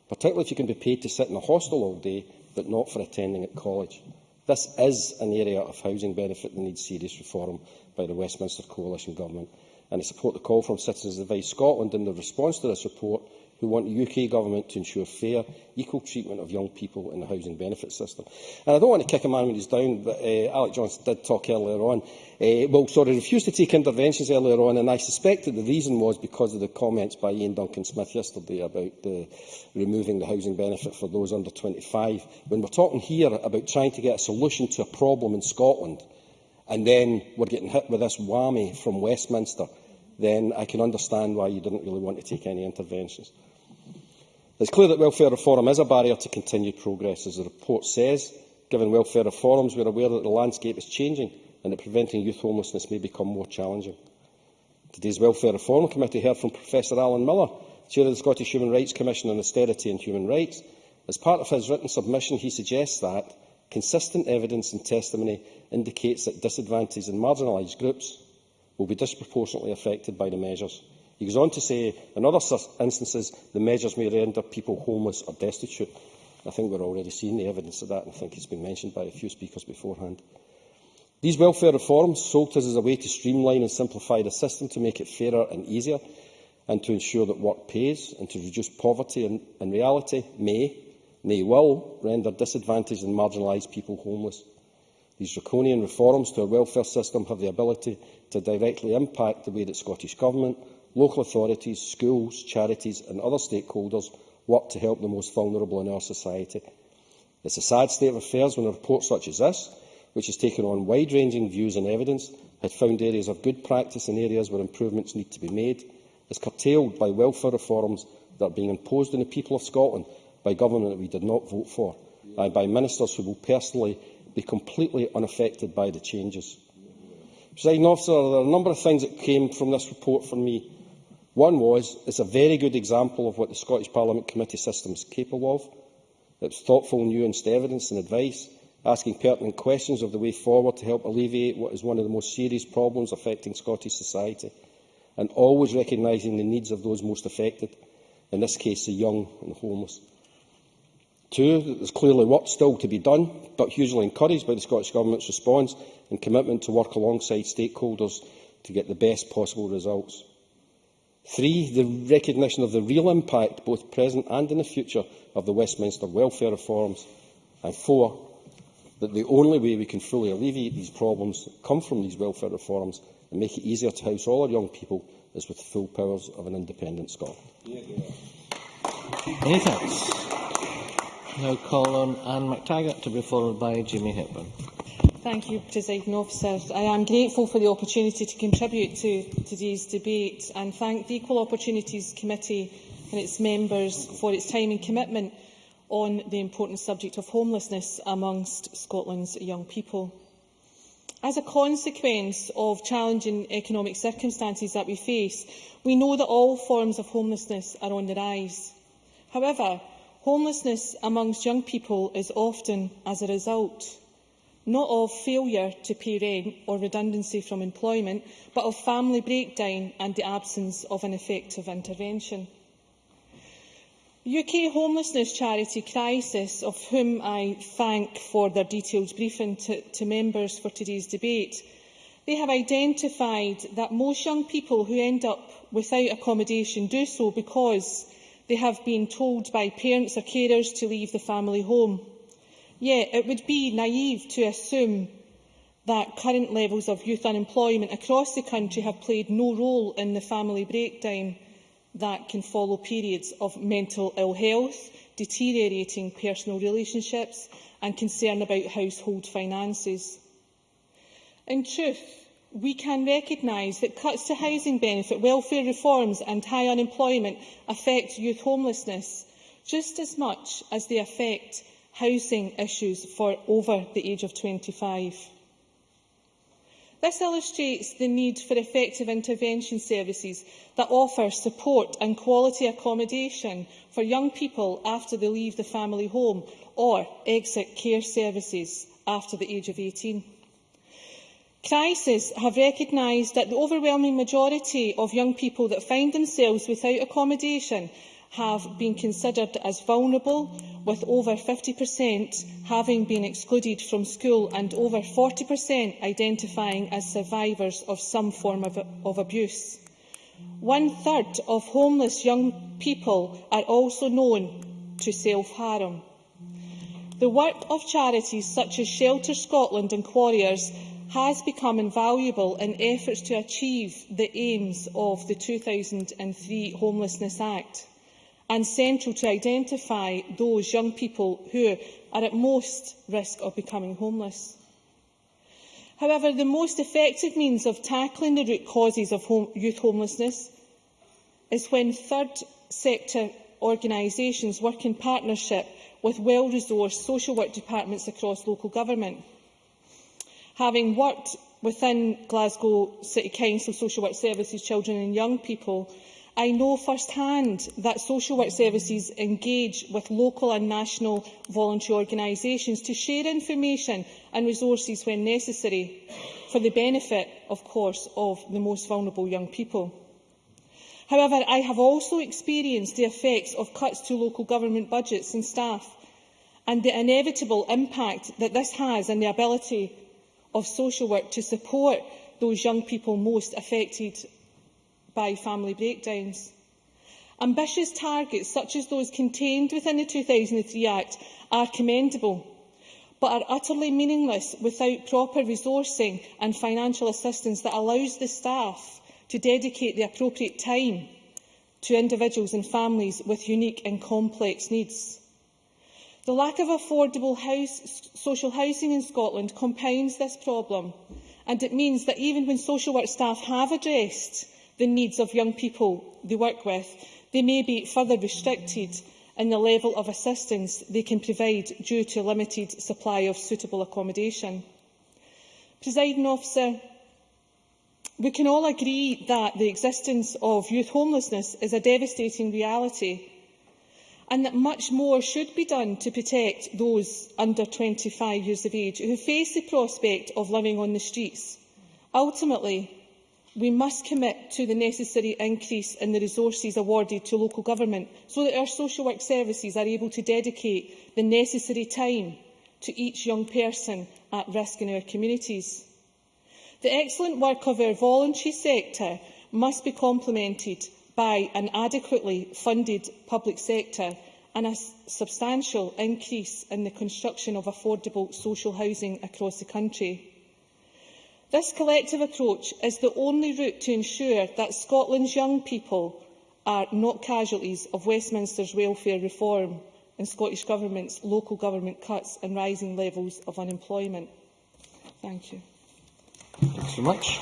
particularly if you can be paid to sit in a hostel all day, but not for attending at college. This is an area of housing benefit that needs serious reform by the Westminster Coalition Government, and I support the call from Citizens Advice Scotland in the response to this report, who want the UK Government to ensure fair, equal treatment of young people in the housing benefit system. And I don't want to kick a man when he's down, but Alec Johnson did talk earlier on. Refused to take interventions earlier on, and I suspect that the reason was because of the comments by Ian Duncan-Smith yesterday about removing the housing benefit for those under 25. When we're talking here about trying to get a solution to a problem in Scotland, and then we're getting hit with this whammy from Westminster, then I can understand why you didn't really want to take any interventions. It is clear that welfare reform is a barrier to continued progress. As the report says, given welfare reforms, we are aware that the landscape is changing and that preventing youth homelessness may become more challenging. Today's Welfare Reform Committee heard from Professor Alan Miller, Chair of the Scottish Human Rights Commission on Austerity and Human Rights. As part of his written submission, he suggests that consistent evidence and testimony indicates that disadvantaged and marginalised groups will be disproportionately affected by the measures. He goes on to say, in other instances, the measures may render people homeless or destitute. I think we're already seeing the evidence of that, and I think it's been mentioned by a few speakers beforehand. These welfare reforms sold to us as a way to streamline and simplify the system, to make it fairer and easier, and to ensure that work pays, and to reduce poverty, and in reality will render disadvantaged and marginalised people homeless. These draconian reforms to our welfare system have the ability to directly impact the way that Scottish Government, local authorities, schools, charities and other stakeholders work to help the most vulnerable in our society. It is a sad state of affairs when a report such as this, which has taken on wide-ranging views and evidence, had found areas of good practice and areas where improvements need to be made, is curtailed by welfare reforms that are being imposed on the people of Scotland by government that we did not vote for, and by ministers who will personally be completely unaffected by the changes. Presiding Officer, there are a number of things that came from this report for me. One was, it's a very good example of what the Scottish Parliament committee system is capable of. It was thoughtful, nuanced evidence and advice, asking pertinent questions of the way forward to help alleviate what is one of the most serious problems affecting Scottish society, and always recognising the needs of those most affected, in this case the young and homeless. 2, there is clearly work still to be done, but hugely encouraged by the Scottish Government's response and commitment to work alongside stakeholders to get the best possible results. 3, the recognition of the real impact, both present and in the future, of the Westminster welfare reforms. And 4, that the only way we can fully alleviate these problems that come from these welfare reforms and make it easier to house all our young people is with the full powers of an independent Scotland. Many thanks. Now call on Anne McTaggart to be followed by Jimmy Hepburn. Thank you, Presiding Officer. I am grateful for the opportunity to contribute to today's debate and thank the Equal Opportunities Committee and its members for its time and commitment on the important subject of homelessness amongst Scotland's young people. As a consequence of challenging economic circumstances that we face, we know that all forms of homelessness are on the rise. However, homelessness amongst young people is often as a result not of failure to pay rent or redundancy from employment, but of family breakdown and the absence of an effective intervention. UK homelessness charity Crisis, of whom I thank for their detailed briefing to members for today's debate, they have identified that most young people who end up without accommodation do so because they have been told by parents or carers to leave the family home. Yet it would be naive to assume that current levels of youth unemployment across the country have played no role in the family breakdown that can follow periods of mental ill health, deteriorating personal relationships and concern about household finances. In truth, we can recognise that cuts to housing benefit, welfare reforms and high unemployment affect youth homelessness just as much as they affect housing issues for over the age of 25. This illustrates the need for effective intervention services that offer support and quality accommodation for young people after they leave the family home or exit care services after the age of 18. Crisis have recognised that the overwhelming majority of young people that find themselves without accommodation have been considered as vulnerable, with over 50% having been excluded from school and over 40% identifying as survivors of some form of abuse. 1/3 of homeless young people are also known to self-harm. The work of charities such as Shelter Scotland and Quarriers has become invaluable in efforts to achieve the aims of the 2003 Homelessness Act, and central to identify those young people who are at most risk of becoming homeless. However, the most effective means of tackling the root causes of youth homelessness is when third sector organisations work in partnership with well-resourced social work departments across local government. Having worked within Glasgow City Council Social Work Services, Children and Young People, I know first-hand that social work services engage with local and national voluntary organisations to share information and resources when necessary, for the benefit, of course, of the most vulnerable young people. However, I have also experienced the effects of cuts to local government budgets and staff, and the inevitable impact that this has on the ability of social work to support those young people most affected by family breakdowns. Ambitious targets such as those contained within the 2003 Act are commendable, but are utterly meaningless without proper resourcing and financial assistance that allows the staff to dedicate the appropriate time to individuals and families with unique and complex needs. The lack of affordable social housing in Scotland compounds this problem, and it means that even when social work staff have addressed the needs of young people they work with, they may be further restricted in the level of assistance they can provide due to a limited supply of suitable accommodation. Presiding Officer, we can all agree that the existence of youth homelessness is a devastating reality, and that much more should be done to protect those under 25 years of age who face the prospect of living on the streets. Ultimately, we must commit to the necessary increase in the resources awarded to local government so that our social work services are able to dedicate the necessary time to each young person at risk in our communities. The excellent work of our voluntary sector must be complemented by an adequately funded public sector and a substantial increase in the construction of affordable social housing across the country. This collective approach is the only route to ensure that Scotland's young people are not casualties of Westminster's welfare reform and Scottish Government's local government cuts and rising levels of unemployment. Thank you. Thanks so much.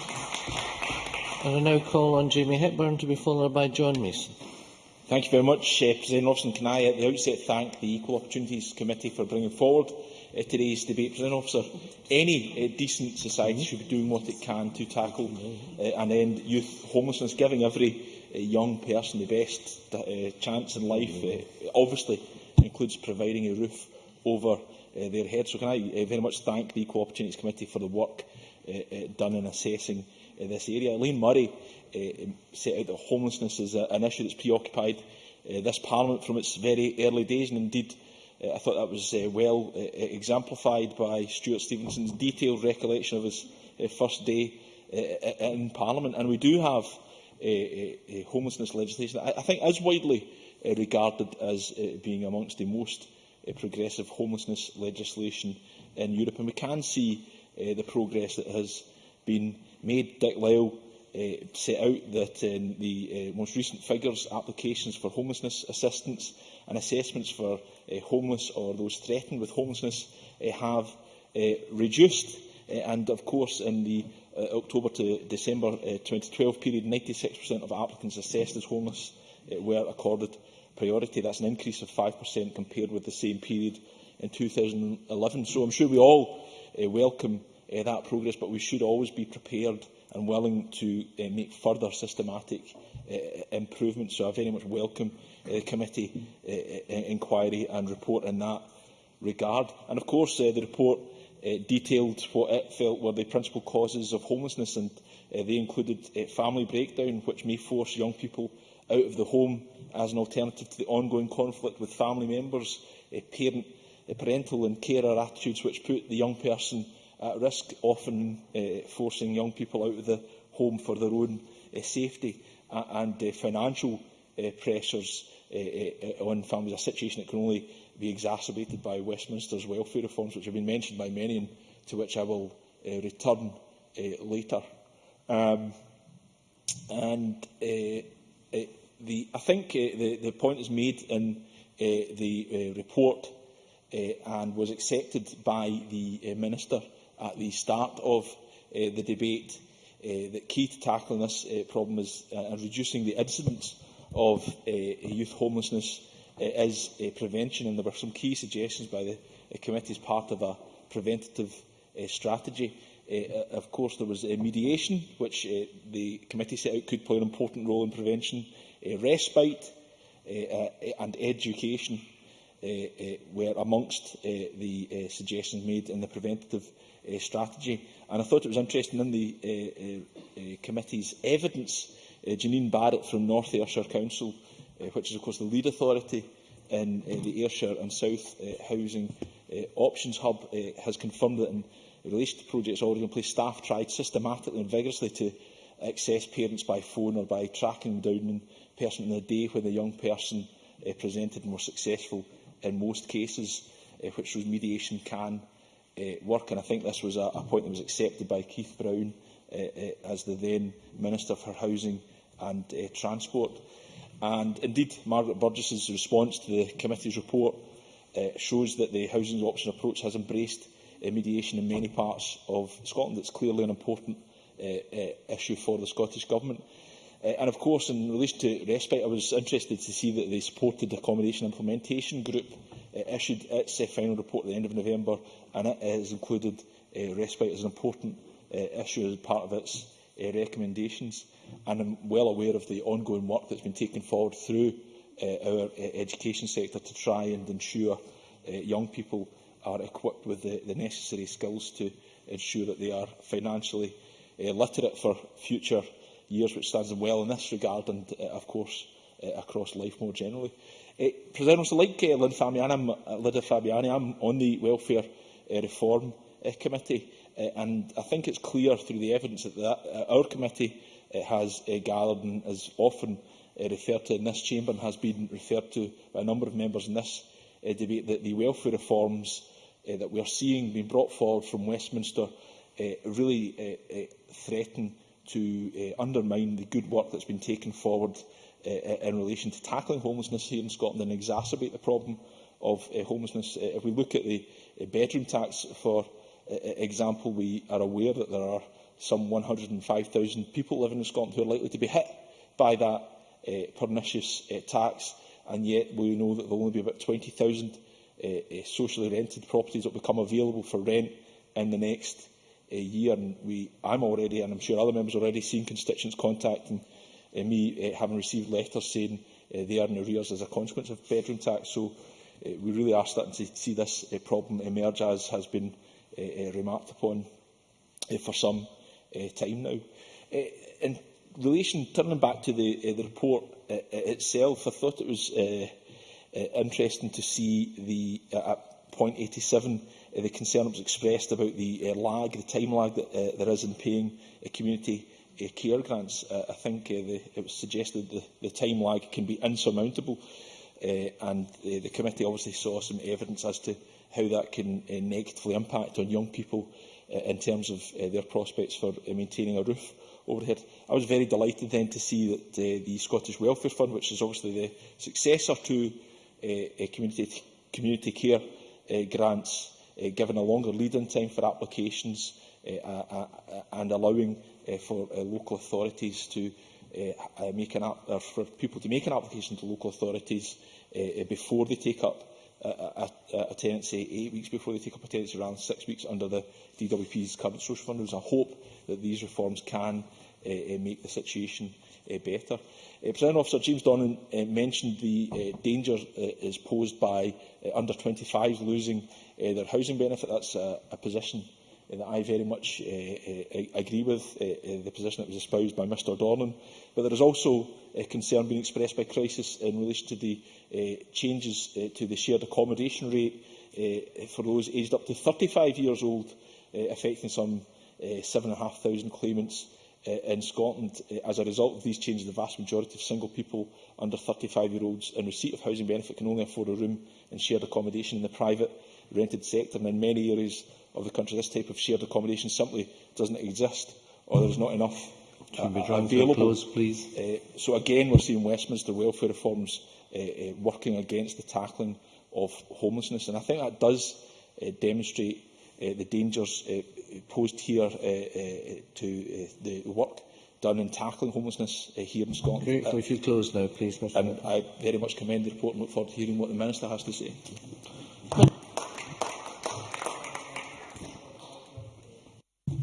And I now call on Jamie Hepburn to be followed by John Mason. Thank you very much, President Officer. Can I at the outset thank the Equal Opportunities Committee for bringing forward today's debate. President Officer, any decent society should be doing what it can to tackle and end youth homelessness, giving every young person the best chance in life, obviously includes providing a roof over their heads. So can I very much thank the Equal Opportunities Committee for the work done in assessing this area. Elaine Murray set out that homelessness is an issue that's preoccupied this Parliament from its very early days, and indeed I thought that was well exemplified by Stuart Stevenson's detailed recollection of his first day in Parliament. And we do have homelessness legislation that I think is widely regarded as being amongst the most progressive homelessness legislation in Europe, and we can see the progress that has been made. Dick Lyle set out that in the most recent figures, applications for homelessness assistance and assessments for homeless or those threatened with homelessness have reduced. And of course, in the October to December 2012 period, 96% of applicants assessed as homeless were accorded priority. That's an increase of 5% compared with the same period in 2011. So I'm sure we all welcome that progress, but we should always be prepared and willing to make further systematic improvements. So I very much welcome the committee inquiry and report in that regard. And of course, the report detailed what it felt were the principal causes of homelessness, and they included family breakdown, which may force young people out of the home as an alternative to the ongoing conflict with family members, parental and carer attitudes which put the young person at risk, often forcing young people out of the home for their own safety, and financial pressures on families, a situation that can only be exacerbated by Westminster's welfare reforms, which have been mentioned by many and to which I will return later. I think the point is made in the report and was accepted by the Minister at the start of the debate, that key to tackling this problem is and reducing the incidence of youth homelessness is prevention, and there were some key suggestions by the committee as part of a preventative strategy. Of course, there was mediation, which the committee set out could play an important role in prevention. Respite and education were amongst the suggestions made in the preventative strategy. And I thought it was interesting in the committee's evidence, Janine Barrett from North Ayrshire Council, which is of course the lead authority in the Ayrshire and South Housing Options Hub, has confirmed that in relation to projects already in place, staff tried systematically and vigorously to access parents by phone or by tracking them down in person on the day when the young person presented, and were successful in most cases, which shows mediation can work. And I think this was a point that was accepted by Keith Brown as the then Minister for Housing and Transport. And indeed, Margaret Burgess's response to the committee's report shows that the housing option approach has embraced mediation in many parts of Scotland. It's clearly an important issue for the Scottish Government. And of course, in relation to respite, I was interested to see that the Supported Accommodation Implementation Group issued its final report at the end of November, and it has included respite as an important issue as part of its recommendations. And I'm well aware of the ongoing work that's been taken forward through our education sector to try and ensure young people are equipped with the necessary skills to ensure that they are financially literate for future years, which stands them well in this regard and, of course, across life more generally. President Officer, like Lydia Fabiani, I'm on the Welfare Reform Committee, and I think it's clear through the evidence that our committee has gathered and is often referred to in this chamber and has been referred to by a number of members in this debate, that the welfare reforms that we are seeing being brought forward from Westminster really threaten to undermine the good work that's been taken forward in relation to tackling homelessness here in Scotland and exacerbate the problem of homelessness. If we look at the bedroom tax, for example, we are aware that there are some 105,000 people living in Scotland who are likely to be hit by that pernicious tax, and yet we know that there will only be about 20,000 socially rented properties that will become available for rent in the next year. And I'm already, and I'm sure other members are already, seeing constituents contacting me, having received letters saying they are in arrears as a consequence of bedroom tax. So we really are starting to see this problem emerge, as has been remarked upon for some time now. In relation, turning back to the report itself, I thought it was interesting to see at point 87 the concern that was expressed about the time lag that there is in paying community care grants. I think it was suggested that the time lag can be insurmountable, and the committee obviously saw some evidence as to how that can negatively impact on young people in terms of their prospects for maintaining a roof over their head. I was very delighted then to see that the Scottish Welfare Fund, which is obviously the successor to community care grants, given a longer lead-in time for applications and allowing for local authorities to for people to make an application to local authorities before they take up a tenancy, 8 weeks before they take up a tenancy, rather than 6 weeks under the DWP's current social fund rules. I hope that these reforms can make the situation better. Presiding Officer, James Donnan mentioned the danger is posed by under-25s losing their housing benefit. That's a position that I very much agree with, the position that was espoused by Mr Dornan. But there is also a concern being expressed by Crisis in relation to the changes to the shared accommodation rate for those aged up to 35 years old, affecting some 7,500 claimants in Scotland. As a result of these changes, the vast majority of single people under 35-year-olds in receipt of housing benefit can only afford a room in shared accommodation in the private rented sector. And in many areas of the country, this type of shared accommodation simply doesn't exist, or there is not enough available. Close, please. So again, we're seeing Westminster welfare reforms working against the tackling of homelessness, and I think that does demonstrate the dangers posed here to the work done in tackling homelessness here in Scotland. Great. If you close now, please, Mr. And I very much commend the report and look forward to hearing what the Minister has to say.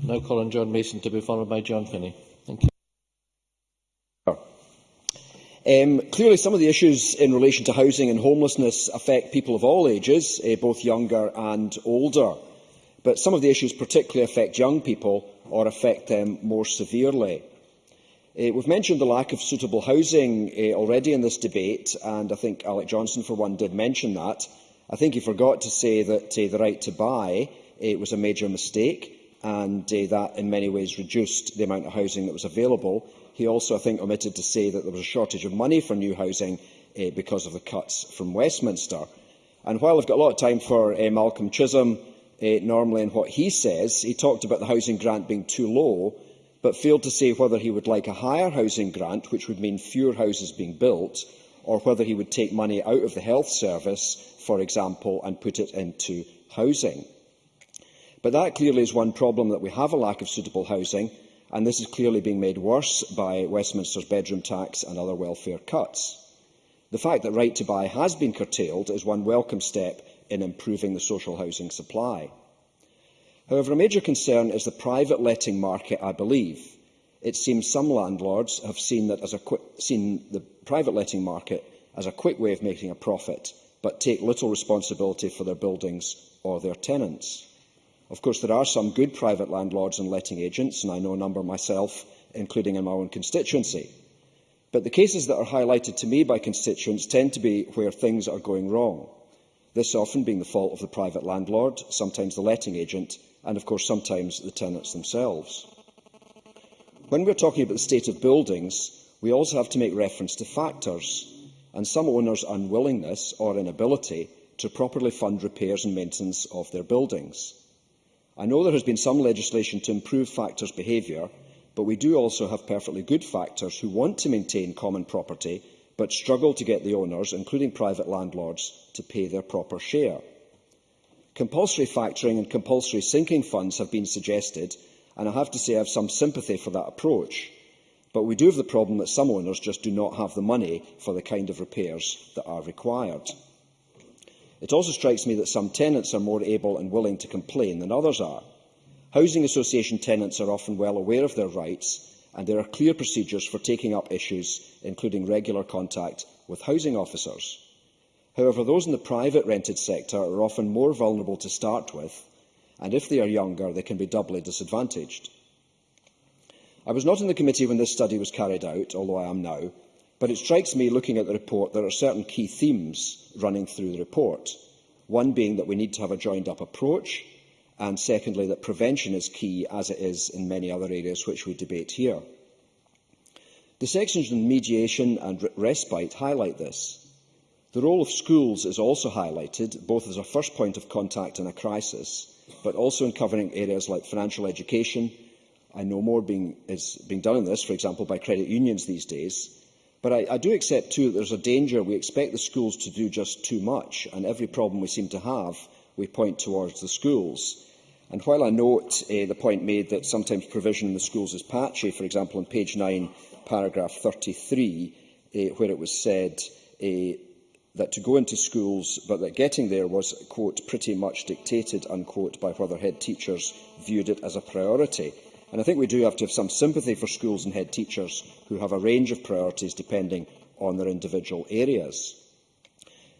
Now call on John Mason, to be followed by John Finney. Thank you. Clearly, some of the issues in relation to housing and homelessness affect people of all ages, both younger and older. But some of the issues particularly affect young people or affect them more severely. We've mentioned the lack of suitable housing already in this debate, and I think Alec Johnson, for one, did mention that. I think he forgot to say that the right to buy was a major mistake, and that in many ways reduced the amount of housing that was available. He also, I think, omitted to say that there was a shortage of money for new housing because of the cuts from Westminster. And while I've got a lot of time for Malcolm Chisholm, normally in what he says, he talked about the housing grant being too low, but failed to say whether he would like a higher housing grant, which would mean fewer houses being built, or whether he would take money out of the health service, for example, and put it into housing. But that clearly is one problem, that we have a lack of suitable housing, and this is clearly being made worse by Westminster's bedroom tax and other welfare cuts. The fact that right to buy has been curtailed is one welcome step in improving the social housing supply. However, a major concern is the private letting market, I believe. It seems some landlords have seen the private letting market as a quick way of making a profit, but take little responsibility for their buildings or their tenants. Of course, there are some good private landlords and letting agents, and I know a number myself, including in my own constituency. But the cases that are highlighted to me by constituents tend to be where things are going wrong, this often being the fault of the private landlord, sometimes the letting agent, and of course sometimes the tenants themselves. When we are talking about the state of buildings, we also have to make reference to factors, and some owners' unwillingness or inability to properly fund repairs and maintenance of their buildings. I know there has been some legislation to improve factors' behaviour, but we do also have perfectly good factors who want to maintain common property but struggle to get the owners, including private landlords, to pay their proper share. Compulsory factoring and compulsory sinking funds have been suggested, and I have to say I have some sympathy for that approach. But we do have the problem that some owners just do not have the money for the kind of repairs that are required. It also strikes me that some tenants are more able and willing to complain than others are. Housing association tenants are often well aware of their rights, and there are clear procedures for taking up issues, including regular contact with housing officers. However, those in the private rented sector are often more vulnerable to start with, and if they are younger, they can be doubly disadvantaged. I was not in the committee when this study was carried out, although I am now, but it strikes me, looking at the report, there are certain key themes running through the report. One being that we need to have a joined-up approach, and secondly, that prevention is key, as it is in many other areas which we debate here. The sections on mediation and respite highlight this. The role of schools is also highlighted, both as a first point of contact in a crisis, but also in covering areas like financial education. I know more is being done in this, for example, by credit unions these days. But I do accept, too, that there is a danger we expect the schools to do just too much, and every problem we seem to have, we point towards the schools. And while I note the point made that sometimes provision in the schools is patchy, for example, on page 9, paragraph 33, where it was said that to go into schools, but that getting there was, quote, pretty much dictated, unquote, by whether head teachers viewed it as a priority. And I think we do have to have some sympathy for schools and head teachers who have a range of priorities depending on their individual areas.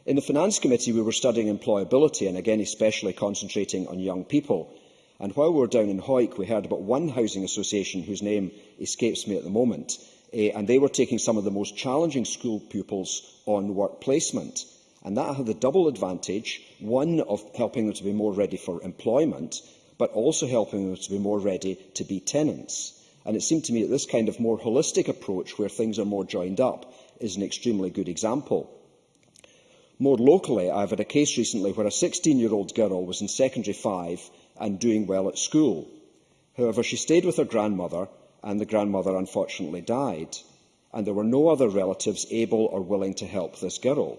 In the Finance Committee, we were studying employability and again especially concentrating on young people. And while we were down in Hawick, we heard about one housing association whose name escapes me at the moment, and they were taking some of the most challenging school pupils on work placement. And that had the double advantage, one of helping them to be more ready for employment, but also helping them to be more ready to be tenants. And it seemed to me that this kind of more holistic approach, where things are more joined up, is an extremely good example. More locally, I have had a case recently where a 16-year-old girl was in secondary 5 and doing well at school. However, she stayed with her grandmother, and the grandmother unfortunately died, and there were no other relatives able or willing to help this girl.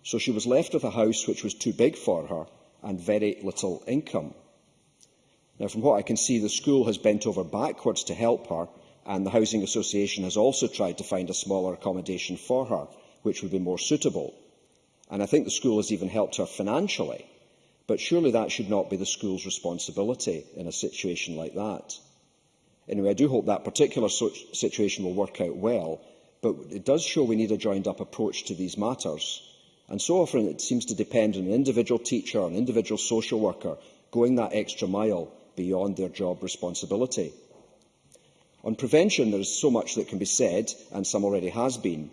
So she was left with a house which was too big for her and very little income. Now, from what I can see, the school has bent over backwards to help her, and the Housing Association has also tried to find a smaller accommodation for her, which would be more suitable. And I think the school has even helped her financially. But surely that should not be the school's responsibility in a situation like that. Anyway, I do hope that particular situation will work out well, but it does show we need a joined-up approach to these matters. And so often it seems to depend on an individual teacher or an individual social worker going that extra mile beyond their job responsibility. On prevention, there is so much that can be said, and some already has been.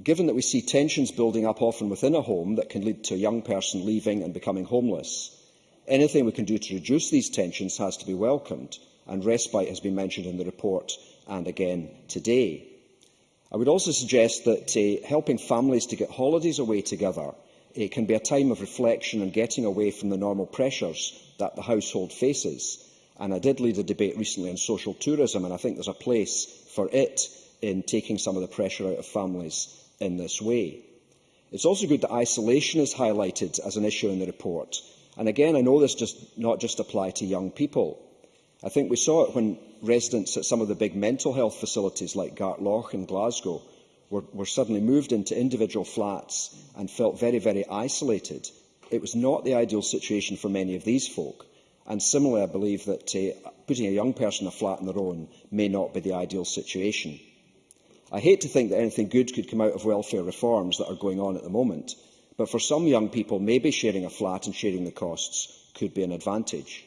Given that we see tensions building up often within a home that can lead to a young person leaving and becoming homeless, anything we can do to reduce these tensions has to be welcomed, and respite has been mentioned in the report and again today. I would also suggest that helping families to get holidays away together can be a time of reflection and getting away from the normal pressures that the household faces. And I did lead a debate recently on social tourism, and I think there's a place for it in taking some of the pressure out of families in this way. It's also good that isolation is highlighted as an issue in the report. And again, I know this does not just apply to young people. I think we saw it when residents at some of the big mental health facilities like Gartloch in Glasgow were suddenly moved into individual flats and felt very, very isolated. It was not the ideal situation for many of these folk. And similarly, I believe that putting a young person in a flat on their own may not be the ideal situation. I hate to think that anything good could come out of welfare reforms that are going on at the moment, but for some young people, maybe sharing a flat and sharing the costs could be an advantage.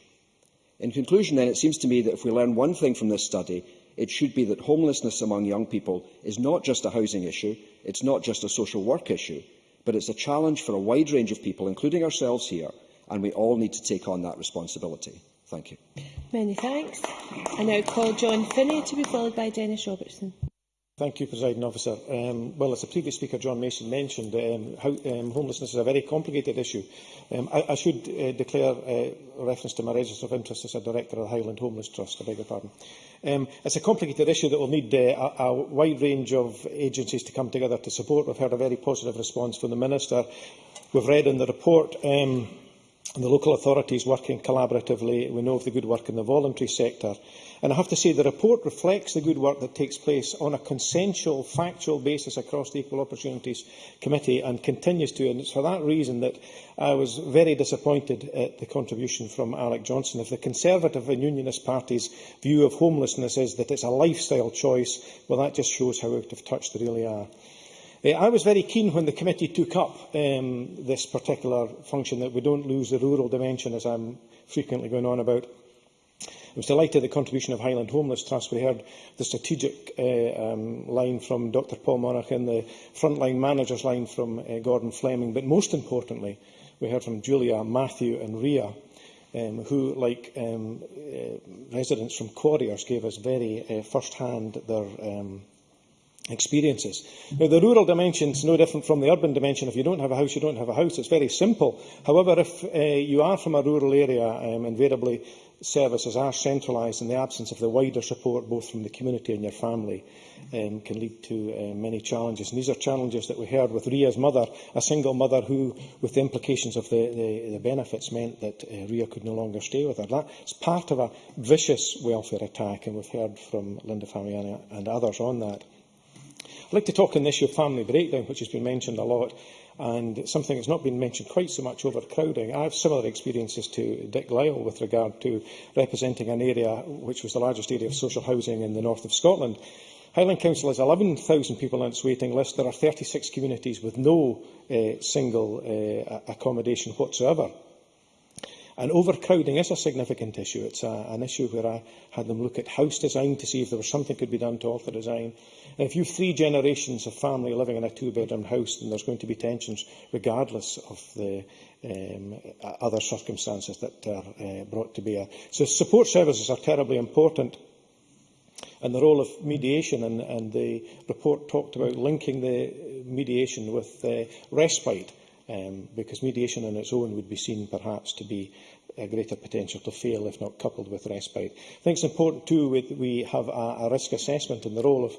In conclusion, then, it seems to me that if we learn one thing from this study, it should be that homelessness among young people is not just a housing issue, it's not just a social work issue, but it's a challenge for a wide range of people, including ourselves here, and we all need to take on that responsibility. Thank you. Many thanks. I now call John Finney to be followed by Dennis Robertson. Thank you, Presiding Officer. Well, as the previous speaker, John Mason, mentioned, homelessness is a very complicated issue. I should declare reference to my register of interest as a Director of the Highland Homeless Trust. I beg your pardon. It's a complicated issue that will need a wide range of agencies to come together to support. We've heard a very positive response from the Minister. We've read in the report the local authorities working collaboratively. We know of the good work in the voluntary sector. And I have to say the report reflects the good work that takes place on a consensual, factual basis across the Equal Opportunities Committee and continues to. And it's for that reason that I was very disappointed at the contribution from Alec Johnson. If the Conservative and Unionist parties' view of homelessness is that it's a lifestyle choice, well, that just shows how out of touch they really are. I was very keen when the committee took up this particular function that we don't lose the rural dimension, as I'm frequently going on about. I was delighted at the contribution of Highland Homeless Trust. We heard the strategic line from Dr Paul Monaghan, the frontline managers line from Gordon Fleming, but most importantly, we heard from Julia, Matthew and Ria, who, like residents from Quarriers, gave us very first-hand their experiences. Now, the rural dimension is no different from the urban dimension. If you don't have a house, you don't have a house. It's very simple. However, if you are from a rural area, invariably services are centralised, and the absence of the wider support, both from the community and your family, can lead to many challenges. And these are challenges that we heard with Ria's mother, a single mother who, with the implications of the benefits, meant that Ria could no longer stay with her. That's part of a vicious welfare attack, and we've heard from Linda Famiani and others on that. I'd like to talk on the issue of family breakdown, which has been mentioned a lot, and something that's not been mentioned quite so much, overcrowding. I have similar experiences to Dick Lyle with regard to representing an area which was the largest area of social housing in the north of Scotland. Highland Council has 11,000 people on its waiting list. There are 36 communities with no single accommodation whatsoever. And overcrowding is a significant issue. It's an issue where I had them look at house design to see if there was something that could be done to alter design. And if you have 3 generations of family living in a 2-bedroom house, then there's going to be tensions regardless of the other circumstances that are brought to bear. So support services are terribly important. And the role of mediation, and the report talked about linking the mediation with respite. Because mediation on its own would be seen perhaps to be a greater potential to fail if not coupled with respite. I think it's important too that we have a risk assessment, and the role of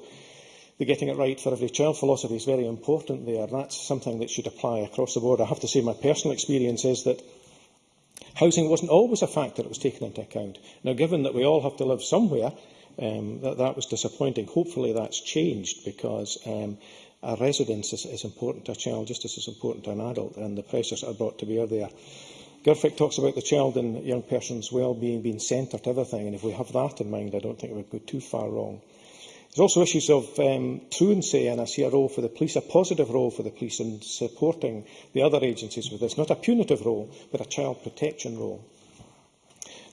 the getting it right for every child philosophy is very important there. That's something that should apply across the board. I have to say my personal experience is that housing wasn't always a factor that was taken into account. Now, given that we all have to live somewhere, that was disappointing. Hopefully that's changed, because a residence is important to a child just as it's important to an adult, and the pressures are brought to bear there. Gerfick talks about the child and young person's well-being being centre to everything, and if we have that in mind, I don't think we would go too far wrong. There's also issues of truancy, and I see a role for the police, a positive role for the police in supporting the other agencies with this. Not a punitive role, but a child protection role.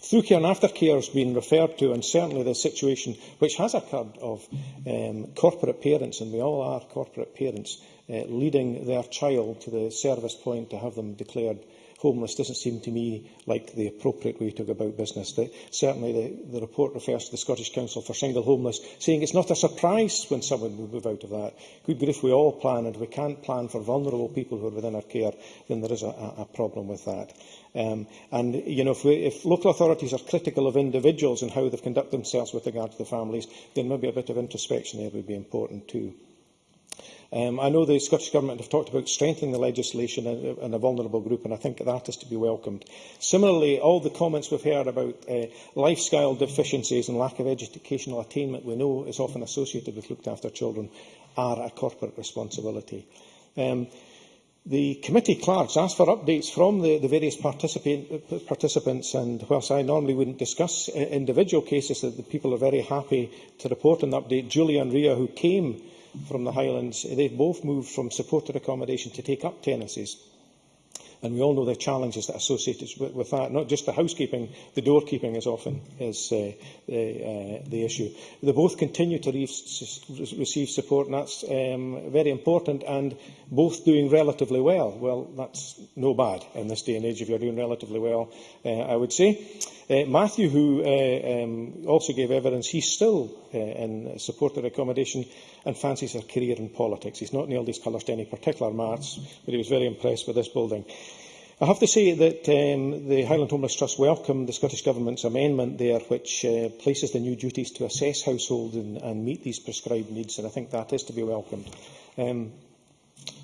Through care and aftercare has been referred to, and certainly the situation which has occurred of corporate parents, and we all are corporate parents, leading their child to the service point to have them declared homeless doesn't seem to me like the appropriate way to go about business. Certainly the report refers to the Scottish Council for Single Homeless, saying it's not a surprise when someone will move out of that. Good grief, we all plan, and if we can't plan for vulnerable people who are within our care, then there is a problem with that. And you know, if local authorities are critical of individuals and how they've conducted themselves with regard to the families, then maybe a bit of introspection there would be important too. I know the Scottish Government have talked about strengthening the legislation in a vulnerable group, and I think that is to be welcomed. Similarly, all the comments we've heard about lifestyle deficiencies and lack of educational attainment, we know is often associated with looked after children, are a corporate responsibility. The committee clerks asked for updates from the various participants, and whilst I normally wouldn't discuss individual cases, that the people are very happy to report an update. Julia and Ria, who came from the Highlands, they've both moved from supported accommodation to take up tenancies. And we all know the challenges that are associated with that. Not just the housekeeping, the doorkeeping is often the issue. They both continue to receive support, and that's very important, and both doing relatively well. Well, that's no bad in this day and age if you're doing relatively well, I would say. Matthew, who also gave evidence, he's still in supported accommodation and fancies a career in politics. He's not nailed his colours to any particular marks, but he was very impressed with this building. I have to say that the Highland Homeless Trust welcomed the Scottish Government's amendment there, which places the new duties to assess households and meet these prescribed needs, and I think that is to be welcomed.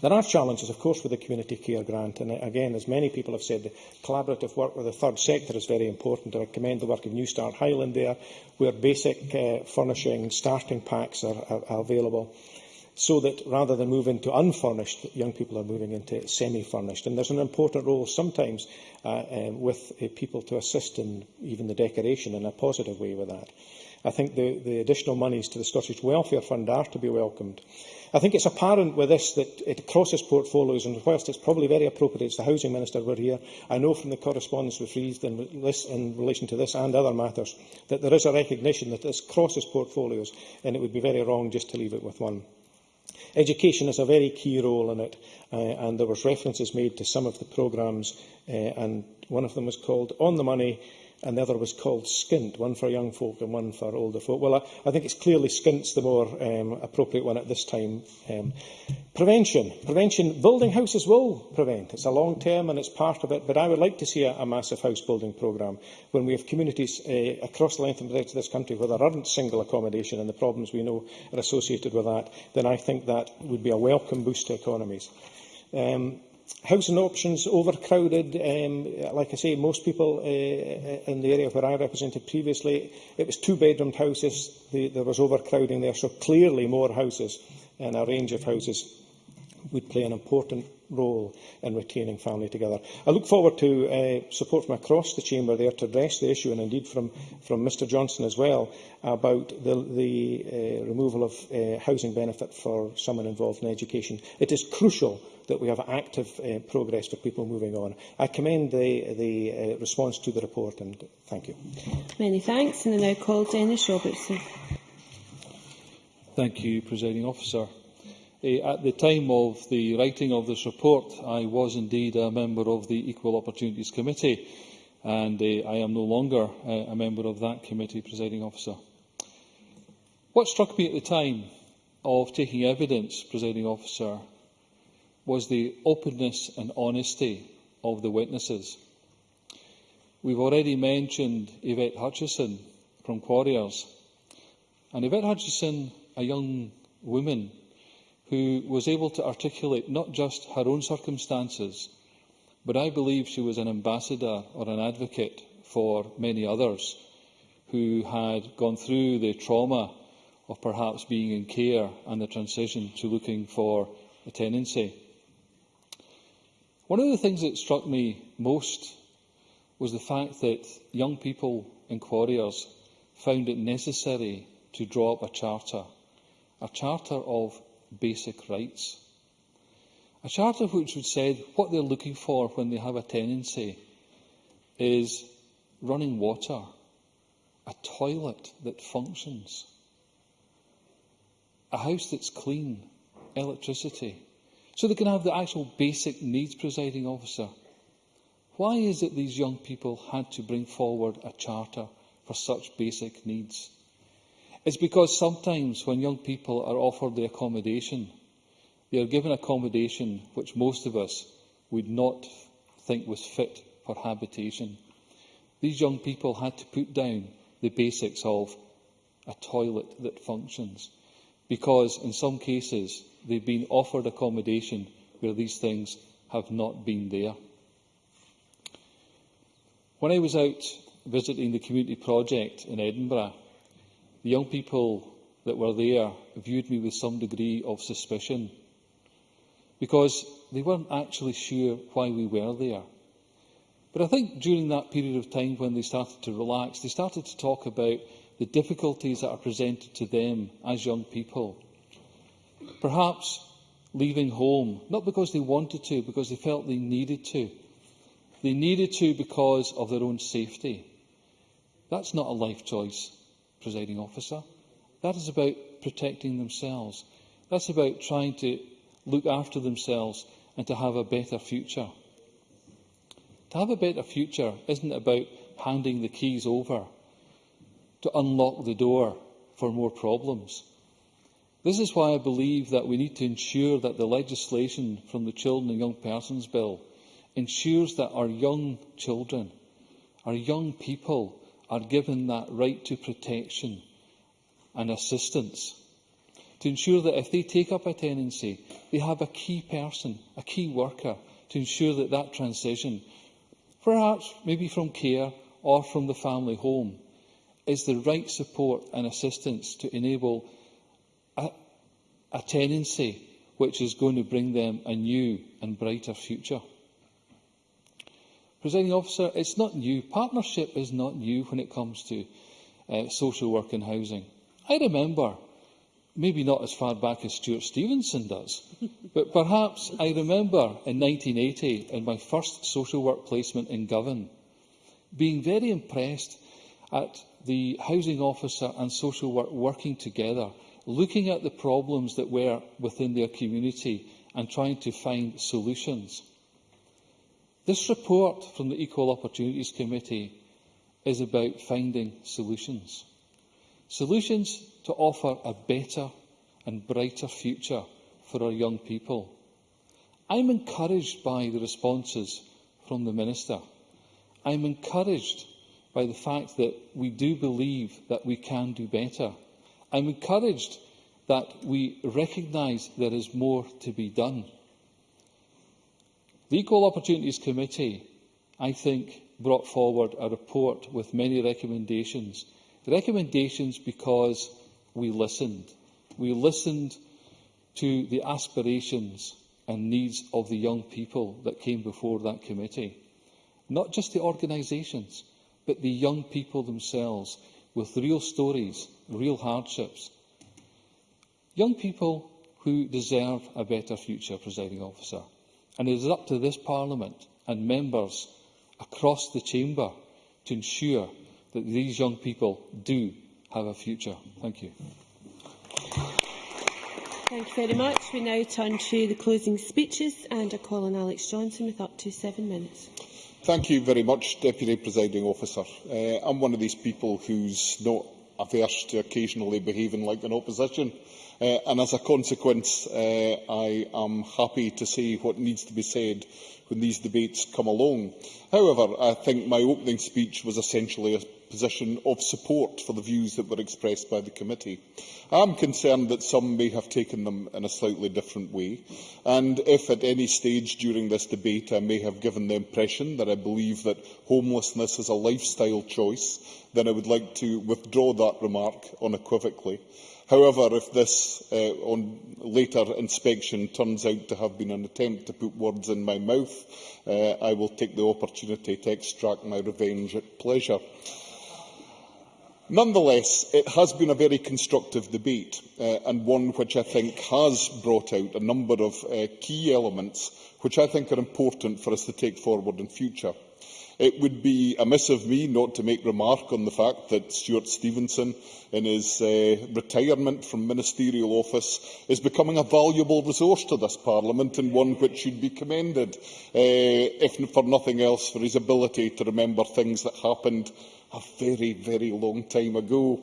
There are challenges, of course, with the community care grant, and again, as many people have said, the collaborative work with the third sector is very important. I commend the work of New Start Highland there, where basic furnishing starting packs are available, so that rather than move into unfurnished, young people are moving into semi-furnished. And there's an important role sometimes with people to assist in even the decoration in a positive way with that. I think the additional monies to the Scottish Welfare Fund are to be welcomed. I think it's apparent with this that it crosses portfolios, and whilst it's probably very appropriate, as the Housing Minister were here, I know from the correspondence we've received in relation to this and other matters that there is a recognition that this crosses portfolios, and it would be very wrong just to leave it with one. Education is a very key role in it, and there was references made to some of the programmes, and one of them was called On the Money, and the other was called Skint, one for young folk and one for older folk. Well, I think it's clearly Skint's the more appropriate one at this time. Prevention. Building houses will prevent. It's a long term and it's part of it, but I would like to see a massive house building programme. When we have communities across the length and breadth of this country where there aren't single accommodation and the problems we know are associated with that, then I think that would be a welcome boost to economies. Housing options overcrowded. Like I say, most people in the area where I represented previously, it was two-bedroomed houses. There was overcrowding there, so clearly more houses and a range of houses would play an important role in retaining family together. I look forward to support from across the chamber there to address the issue, and indeed from Mr Johnson as well, about the removal of housing benefit for someone involved in education. It is crucial that we have active progress for people moving on. I commend the response to the report, and thank you. Many thanks. And I now call Dennis Robertson. Thank you, Presiding Officer. At the time of the writing of this report, I was indeed a member of the Equal Opportunities Committee, and I am no longer a member of that committee, Presiding Officer. What struck me at the time of taking evidence, Presiding Officer, was the openness and honesty of the witnesses. We've already mentioned Yvette Hutchison from Quarriers, and Yvette Hutchison, a young woman who was able to articulate not just her own circumstances, but I believe she was an ambassador or an advocate for many others who had gone through the trauma of perhaps being in care and the transition to looking for a tenancy. One of the things that struck me most was the fact that young people in Quarriers found it necessary to draw up a charter of basic rights. A charter which would say what they're looking for when they have a tenancy is running water, a toilet that functions, a house that's clean, electricity, so they can have the actual basic needs, Presiding Officer. Why is it these young people had to bring forward a charter for such basic needs? It's because sometimes when young people are offered the accommodation, they are given accommodation which most of us would not think was fit for habitation. These young people had to put down the basics of a toilet that functions, because in some cases they've been offered accommodation where these things have not been there. When I was out visiting the community project in Edinburgh, the young people that were there viewed me with some degree of suspicion, because they weren't actually sure why we were there. But I think during that period of time when they started to relax, they started to talk about the difficulties that are presented to them as young people, perhaps leaving home, not because they wanted to, because they felt they needed to. They needed to because of their own safety. That's not a life choice, Presiding Officer. That is about protecting themselves. That's about trying to look after themselves and to have a better future. To have a better future isn't about handing the keys over to unlock the door for more problems. This is why I believe that we need to ensure that the legislation from the Children and Young Persons Bill ensures that our young children, our young people, are given that right to protection and assistance, to ensure that if they take up a tenancy, they have a key person, a key worker, to ensure that that transition, perhaps maybe from care or from the family home, is the right support and assistance to enable a tenancy which is going to bring them a new and brighter future. Presiding Officer, it's not new. Partnership is not new when it comes to social work and housing. I remember, maybe not as far back as Stuart Stevenson does, but perhaps I remember in 1980, in my first social work placement in Govan, being very impressed at the housing officer and social work working together, looking at the problems that were within their community and trying to find solutions. This report from the Equal Opportunities Committee is about finding solutions. Solutions to offer a better and brighter future for our young people. I'm encouraged by the responses from the Minister. I'm encouraged by the fact that we do believe that we can do better. I'm encouraged that we recognise there is more to be done. The Equal Opportunities Committee, I think, brought forward a report with many recommendations. Recommendations because we listened. We listened to the aspirations and needs of the young people that came before that committee. Not just the organisations, but the young people themselves, with real stories, real hardships. Young people who deserve a better future, Presiding Officer. And it is up to this Parliament and members across the chamber to ensure that these young people do have a future. Thank you. Thank you very much. We now turn to the closing speeches, and I call on Alex Johnson with up to 7 minutes. Thank you very much, Deputy Presiding Officer. I'm one of these people who's not averse to occasionally behaving like an opposition. And as a consequence, I am happy to say what needs to be said when these debates come along. However, I think my opening speech was essentially a position of support for the views that were expressed by the committee. I am concerned that some may have taken them in a slightly different way, and if at any stage during this debate I may have given the impression that I believe that homelessness is a lifestyle choice, then I would like to withdraw that remark unequivocally. However, if this, on later inspection, turns out to have been an attempt to put words in my mouth, I will take the opportunity to extract my revenge at pleasure. Nonetheless, it has been a very constructive debate, and one which I think has brought out a number of key elements which I think are important for us to take forward in future. It would be amiss of me not to make remark on the fact that Stuart Stevenson, in his retirement from ministerial office, is becoming a valuable resource to this Parliament, and one which should be commended, if for nothing else, for his ability to remember things that happened a very, very long time ago.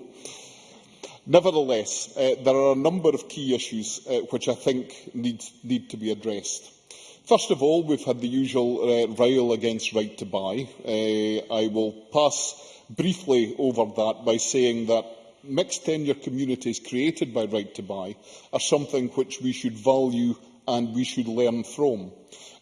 Nevertheless, there are a number of key issues which I think need to be addressed. First of all, we've had the usual rail against right to buy. I will pass briefly over that by saying that mixed tenure communities created by right to buy are something which we should value and we should learn from.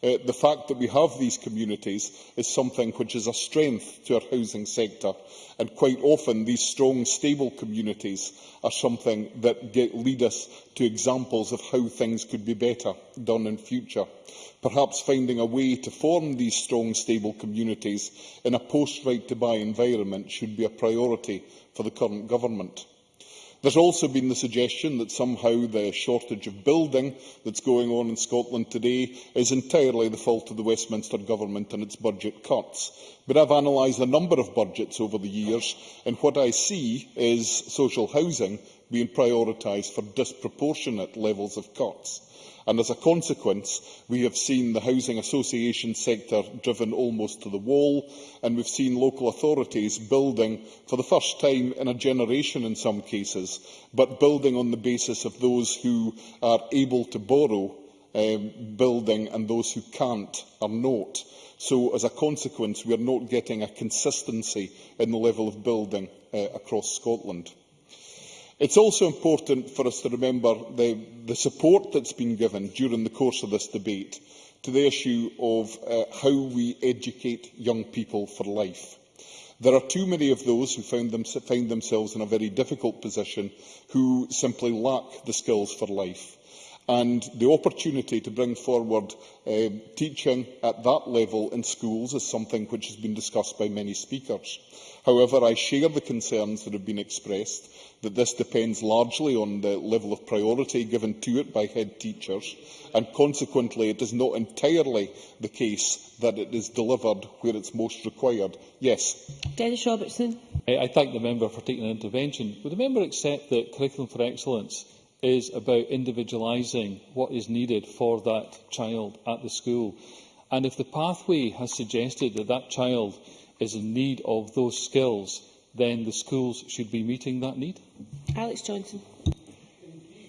The fact that we have these communities is something which is a strength to our housing sector, and quite often these strong, stable communities are something that lead us to examples of how things could be better done in future. Perhaps finding a way to form these strong, stable communities in a post-right-to-buy environment should be a priority for the current government. There's also been the suggestion that somehow the shortage of building that's going on in Scotland today is entirely the fault of the Westminster Government and its budget cuts. But I've analysed a number of budgets over the years, and what I see is social housing being prioritised for disproportionate levels of cuts. And as a consequence, we have seen the housing association sector driven almost to the wall, and we've seen local authorities building for the first time in a generation in some cases, but building on the basis of those who are able to borrow building and those who can't are not. So, as a consequence, we are not getting a consistency in the level of building across Scotland. It's also important for us to remember the support that's been given during the course of this debate to the issue of how we educate young people for life. There are too many of those who find themselves in a very difficult position who simply lack the skills for life. And the opportunity to bring forward teaching at that level in schools is something which has been discussed by many speakers. However, I share the concerns that have been expressed that this depends largely on the level of priority given to it by head teachers, and consequently it is not entirely the case that it is delivered where it's most required. Yes. Dennis Robertson. I thank the member for taking an intervention. Would the member accept that Curriculum for Excellence is about individualising what is needed for that child at the school? And if the pathway has suggested that that child is in need of those skills, then the schools should be meeting that need? Alex Johnson.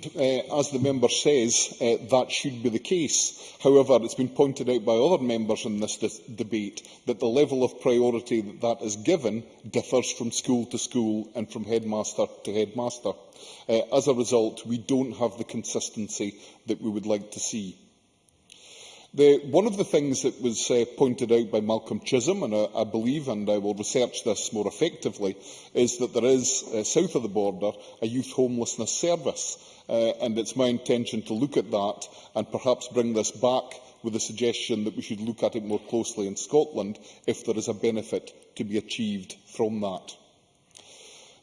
As the member says, that should be the case. However, it's been pointed out by other members in this debate that the level of priority that is given differs from school to school and from headmaster to headmaster. As a result, we don't have the consistency that we would like to see. One of the things that was pointed out by Malcolm Chisholm, and I believe, and I will research this more effectively, is that there is, south of the border, a youth homelessness service. And it's my intention to look at that and perhaps bring this back with a suggestion that we should look at it more closely in Scotland if there is a benefit to be achieved from that.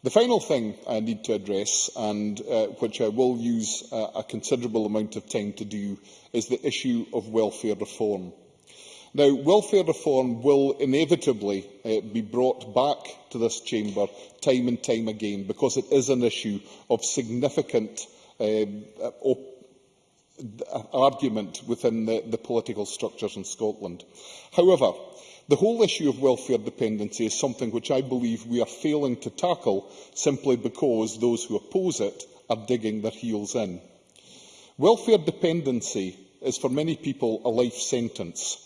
The final thing I need to address, and which I will use a considerable amount of time to do, is the issue of welfare reform. Now, welfare reform will inevitably be brought back to this chamber time and time again because it is an issue of significant argument within the political structures in Scotland. However, the whole issue of welfare dependency is something which I believe we are failing to tackle simply because those who oppose it are digging their heels in. Welfare dependency is for many people a life sentence,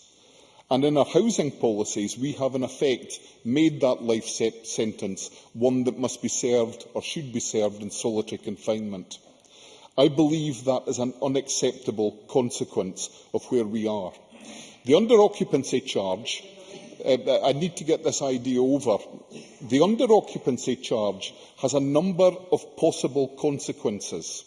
and in our housing policies we have in effect made that life sentence one that must be served or should be served in solitary confinement. I believe that is an unacceptable consequence of where we are. The under-occupancy charge, I need to get this idea over. The under-occupancy charge has a number of possible consequences,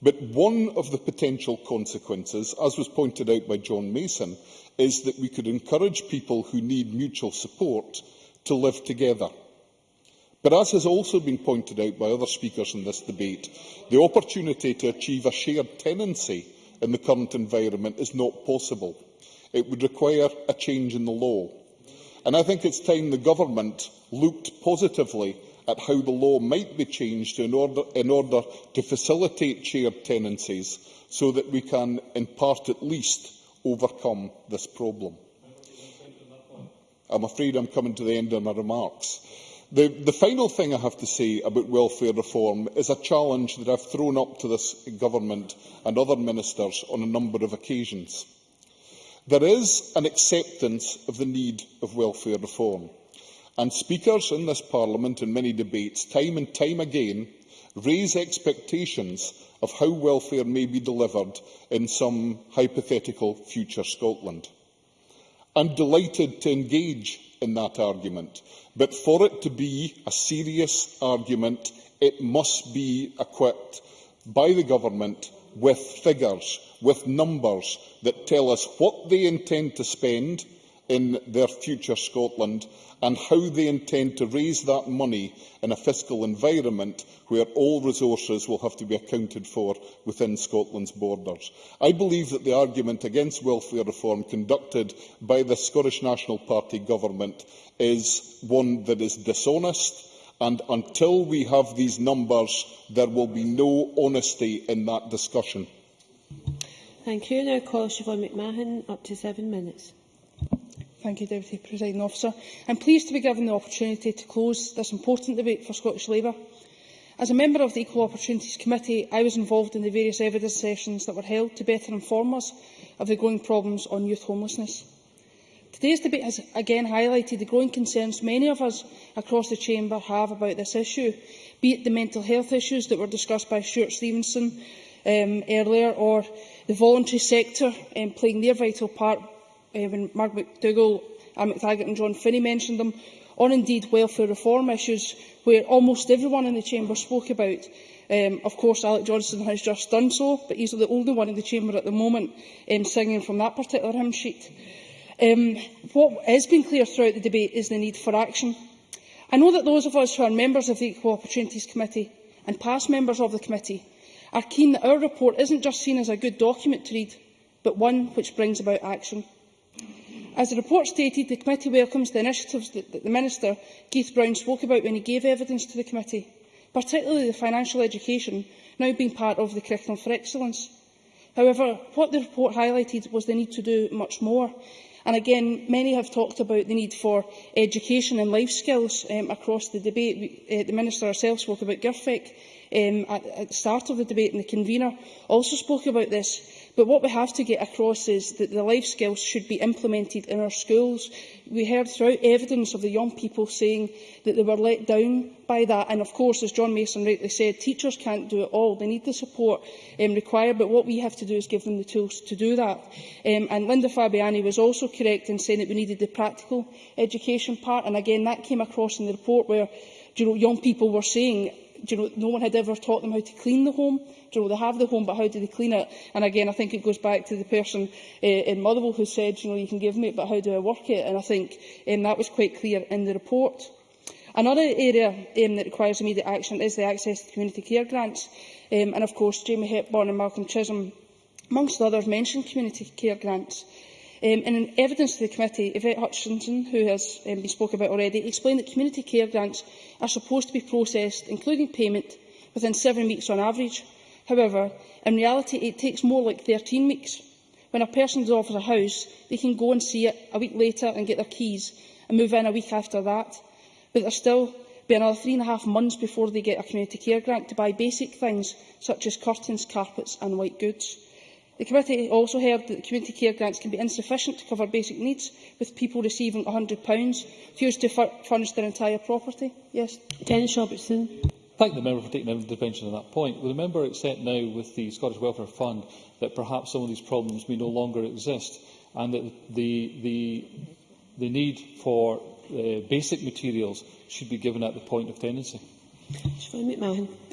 but one of the potential consequences, as was pointed out by John Mason, is that we could encourage people who need mutual support to live together. But as has also been pointed out by other speakers in this debate, the opportunity to achieve a shared tenancy in the current environment is not possible. It would require a change in the law. And I think it's time the Government looked positively at how the law might be changed in order to facilitate shared tenancies so that we can, in part at least, overcome this problem. I'm afraid I'm coming to the end of my remarks. The final thing I have to say about welfare reform is a challenge that I've thrown up to this Government and other ministers on a number of occasions. There is an acceptance of the need of welfare reform, and speakers in this Parliament in many debates, time and time again, raise expectations of how welfare may be delivered in some hypothetical future Scotland. I'm delighted to engage in that argument, but for it to be a serious argument, it must be equipped by the Government with figures, with numbers that tell us what they intend to spend in their future Scotland, and how they intend to raise that money in a fiscal environment where all resources will have to be accounted for within Scotland's borders. I believe that the argument against welfare reform conducted by the Scottish National Party government is one that is dishonest, and until we have these numbers, there will be no honesty in that discussion. Thank you. Now call Siobhan McMahon, up to 7 minutes. Thank you, Deputy Presiding Officer. I am pleased to be given the opportunity to close this important debate for Scottish Labour. As a member of the Equal Opportunities Committee, I was involved in the various evidence sessions that were held to better inform us of the growing problems on youth homelessness. Today's debate has again highlighted the growing concerns many of us across the Chamber have about this issue, be it the mental health issues that were discussed by Stuart Stevenson earlier, or the voluntary sector playing their vital part when Margaret McDougall, Anne McTaggart and John Finney mentioned them, or indeed welfare reform issues, where almost everyone in the Chamber spoke about. Of course, Alec Johnson has just done so, but he's the only one in the Chamber at the moment singing from that particular hymn sheet. What has been clear throughout the debate is the need for action. I know that those of us who are members of the Equal Opportunities Committee and past members of the committee are keen that our report isn't just seen as a good document to read, but one which brings about action. As the report stated, the committee welcomes the initiatives that the Minister, Keith Brown, spoke about when he gave evidence to the committee, particularly the financial education now being part of the curriculum for excellence. However, what the report highlighted was the need to do much more. And again, many have talked about the need for education and life skills across the debate. The Minister herself spoke about GIRFEC at the start of the debate, and the convener also spoke about this. But what we have to get across is that the life skills should be implemented in our schools. We heard throughout evidence of the young people saying that they were let down by that. And of course, as John Mason rightly said, teachers can't do it all. They need the support required, but what we have to do is give them the tools to do that. And Linda Fabiani was also correct in saying that we needed the practical education part. And again, that came across in the report where young people were saying no one had ever taught them how to clean the home. They have the home, but how do they clean it? And again, I think it goes back to the person in Motherwell who said, you can give me it, but how do I work it? And I think that was quite clear in the report. Another area that requires immediate action is the access to community care grants. And of course, Jamie Hepburn and Malcolm Chisholm, amongst others, mentioned community care grants. And in evidence to the committee, Yvette Hutchinson, who has been spoken about already, explained that community care grants are supposed to be processed, including payment, within 7 weeks on average. However, in reality, it takes more like 13 weeks. When a person is offered a house, they can go and see it a week later and get their keys and move in a week after that. But there'll still be another 3.5 months before they get a community care grant to buy basic things such as curtains, carpets and white goods. The committee also heard that community care grants can be insufficient to cover basic needs, with people receiving £100 used to furnish their entire property. Yes. Dennis Robertson. Thank the member for taking an intervention on that point. Will the member accept now with the Scottish Welfare Fund that perhaps some of these problems may no longer exist, and that the need for basic materials should be given at the point of tenancy?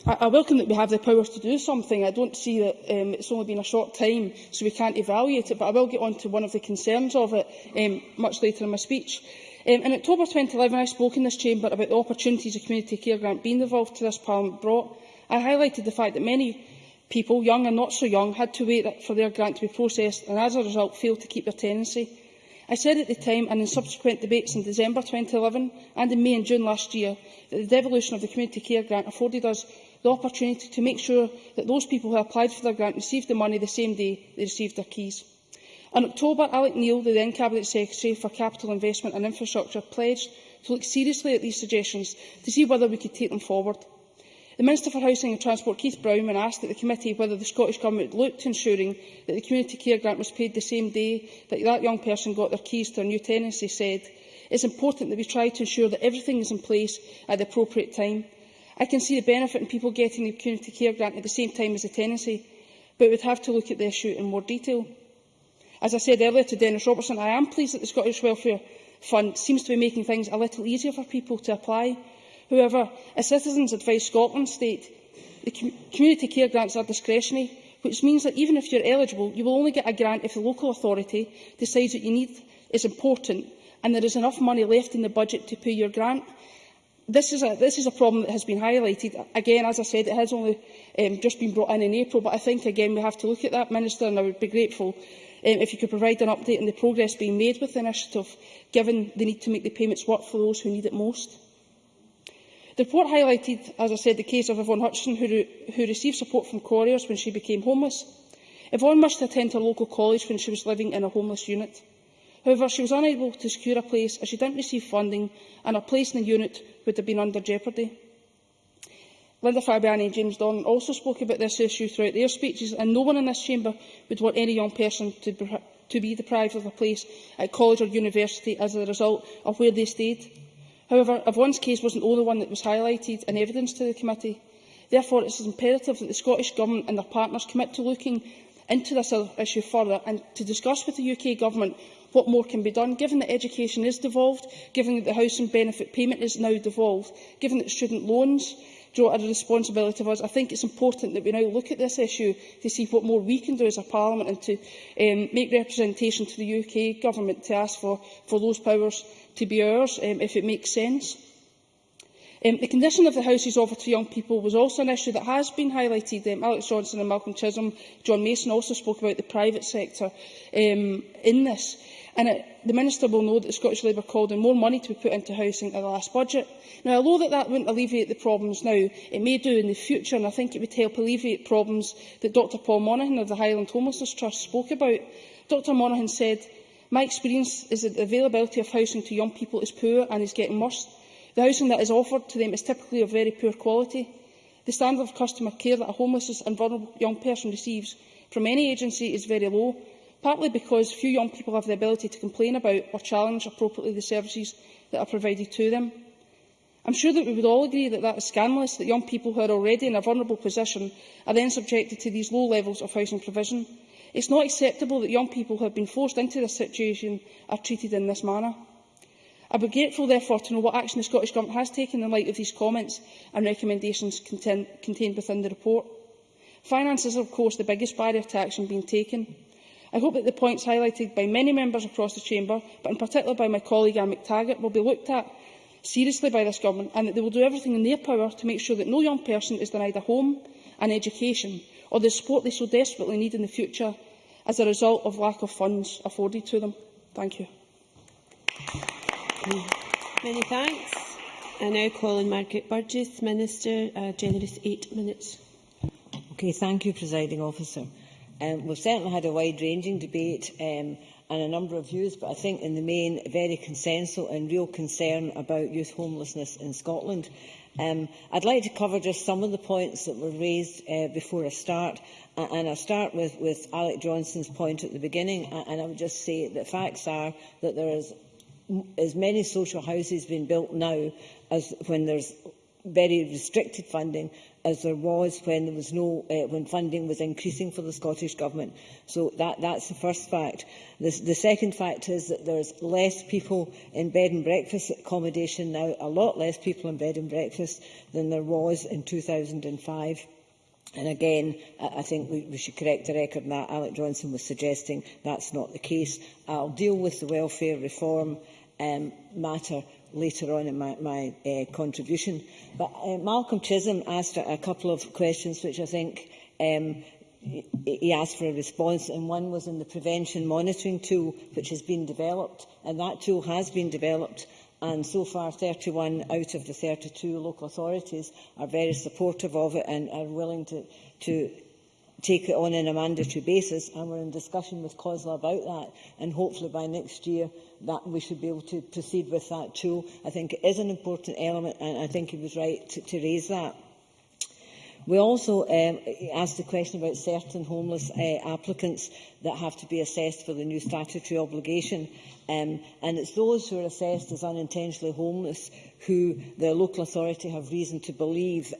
I welcome that we have the powers to do something. I don't see that it's only been a short time, so we can't evaluate it, but I will get on to one of the concerns of it much later in my speech. In October 2011, I spoke in this chamber about the opportunities a community care grant being devolved to this Parliament brought. I highlighted the fact that many people, young and not so young, had to wait for their grant to be processed and as a result failed to keep their tenancy. I said at the time, and in subsequent debates in December 2011 and in May and June last year, that the devolution of the community care grant afforded us the opportunity to make sure that those people who applied for their grant received the money the same day they received their keys. In October, Alec Neil, the then Cabinet Secretary for Capital Investment and Infrastructure, pledged to look seriously at these suggestions to see whether we could take them forward. The Minister for Housing and Transport, Keith Brown, when asked at the committee whether the Scottish Government would look to ensuring that the community care grant was paid the same day that young person got their keys to their new tenancy, said, "It's important that we try to ensure that everything is in place at the appropriate time. I can see the benefit in people getting the community care grant at the same time as the tenancy, but we would have to look at the issue in more detail." As I said earlier to Dennis Robertson, I am pleased that the Scottish Welfare Fund seems to be making things a little easier for people to apply. However, as Citizens Advice Scotland state, the community care grants are discretionary, which means that even if you are eligible, you will only get a grant if the local authority decides that you need is important and there is enough money left in the budget to pay your grant. This is a problem that has been highlighted. Again, as I said, it has only just been brought in April, but I think, again, we have to look at that, Minister, and I would be grateful if you could provide an update on the progress being made with the initiative, given the need to make the payments work for those who need it most. The report highlighted, as I said, the case of Yvonne Hutchinson, who received support from Colliers when she became homeless. Yvonne must attend her local college when she was living in a homeless unit. However, she was unable to secure a place as she did not receive funding, and her place in the unit would have been under jeopardy. Linda Fabiani and James Donnan also spoke about this issue throughout their speeches, and no one in this chamber would want any young person to be deprived of a place at college or university as a result of where they stayed. However, Yvonne's case was not the only one that was highlighted in evidence to the committee. Therefore, it is imperative that the Scottish Government and their partners commit to looking into this issue further and to discuss with the UK Government what more can be done, given that education is devolved, given that the housing benefit payment is now devolved, given that student loans are a responsibility of us. I think it is important that we now look at this issue to see what more we can do as a Parliament and to make representation to the UK Government to ask for those powers to be ours, if it makes sense. The condition of the houses offered to young people was also an issue that has been highlighted. Alex Johnson and Malcolm Chisholm, John Mason also spoke about the private sector in this. And the Minister will know that the Scottish Labour called on more money to be put into housing at the last budget. Now, although that wouldn't alleviate the problems now, it may do in the future, and I think it would help alleviate problems that Dr Paul Monaghan of the Highland Homelessness Trust spoke about. Dr Monaghan said, "My experience is that the availability of housing to young people is poor and is getting worse. The housing that is offered to them is typically of very poor quality. The standard of customer care that a homeless and vulnerable young person receives from any agency is very low, partly because few young people have the ability to complain about or challenge appropriately the services that are provided to them. I am sure that we would all agree that it is scandalous that young people who are already in a vulnerable position are then subjected to these low levels of housing provision. It is not acceptable that young people who have been forced into this situation are treated in this manner. I would be grateful, therefore, to know what action the Scottish Government has taken in light of these comments and recommendations contained within the report. Finance is, of course, the biggest barrier to action being taken. I hope that the points highlighted by many members across the chamber, but in particular by my colleague Anne McTaggart, will be looked at seriously by this Government, and that they will do everything in their power to make sure that no young person is denied a home, an education, or the support they so desperately need in the future as a result of lack of funds afforded to them. Thank you. Many thanks. I now call on Margaret Burgess, Minister, generous 8 minutes. Thank you, Presiding Officer. We've certainly had a wide-ranging debate and a number of views, but I think in the main very consensual and real concern about youth homelessness in Scotland. I'd like to cover just some of the points that were raised before I start, and I'll start with Alex Johnson's point at the beginning, and I would just say that facts are that there is as many social houses being built now as when there's very restricted funding as there was when there was no when funding was increasing for the Scottish Government. So that's the first fact. The second fact is that there's less people in bed and breakfast accommodation now, a lot less people in bed and breakfast than there was in 2005. And again, I think we should correct the record, and that Alex Johnson was suggesting that's not the case. I'll deal with the welfare reform matter later on in my contribution. But Malcolm Chisholm asked a couple of questions which I think he asked for a response, and one was in the prevention monitoring tool which has been developed, and that tool has been developed, and so far 31 out of the 32 local authorities are very supportive of it and are willing to take it on a mandatory basis, and we're in discussion with COSLA about that, and hopefully by next year that we should be able to proceed with that tool. I think it is an important element, and I think he was right to raise that. We also asked the question about certain homeless applicants that have to be assessed for the new statutory obligation, and it's those who are assessed as unintentionally homeless who the local authority have reason to believe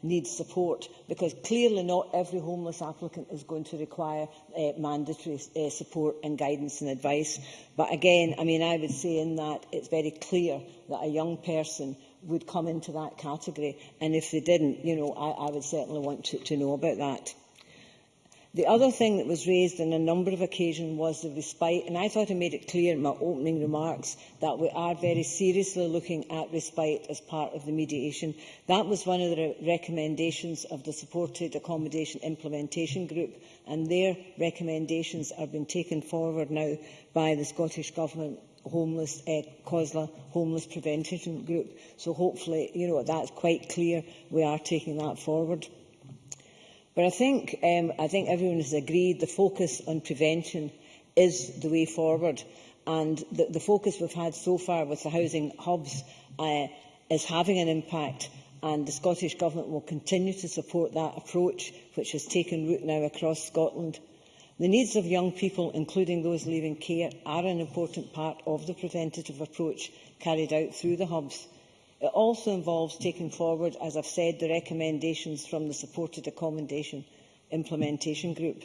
need support, because clearly not every homeless applicant is going to require mandatory support and guidance and advice. But again, I would say in that it's very clear that a young person would come into that category, and if they didn't, I would certainly want to know about that. The other thing that was raised on a number of occasions was the respite, and I thought I made it clear in my opening remarks that we are very seriously looking at respite as part of the mediation. That was one of the recommendations of the Supported Accommodation Implementation Group, and their recommendations are being taken forward now by the Scottish Government COSLA Homeless Prevention Group. So hopefully, that's quite clear. We are taking that forward. But I think everyone has agreed the focus on prevention is the way forward, and the focus we've had so far with the housing hubs is having an impact, and the Scottish Government will continue to support that approach, which has taken root now across Scotland. The needs of young people, including those leaving care, are an important part of the preventative approach carried out through the hubs. It also involves taking forward, as I've said, the recommendations from the Supported Accommodation Implementation Group.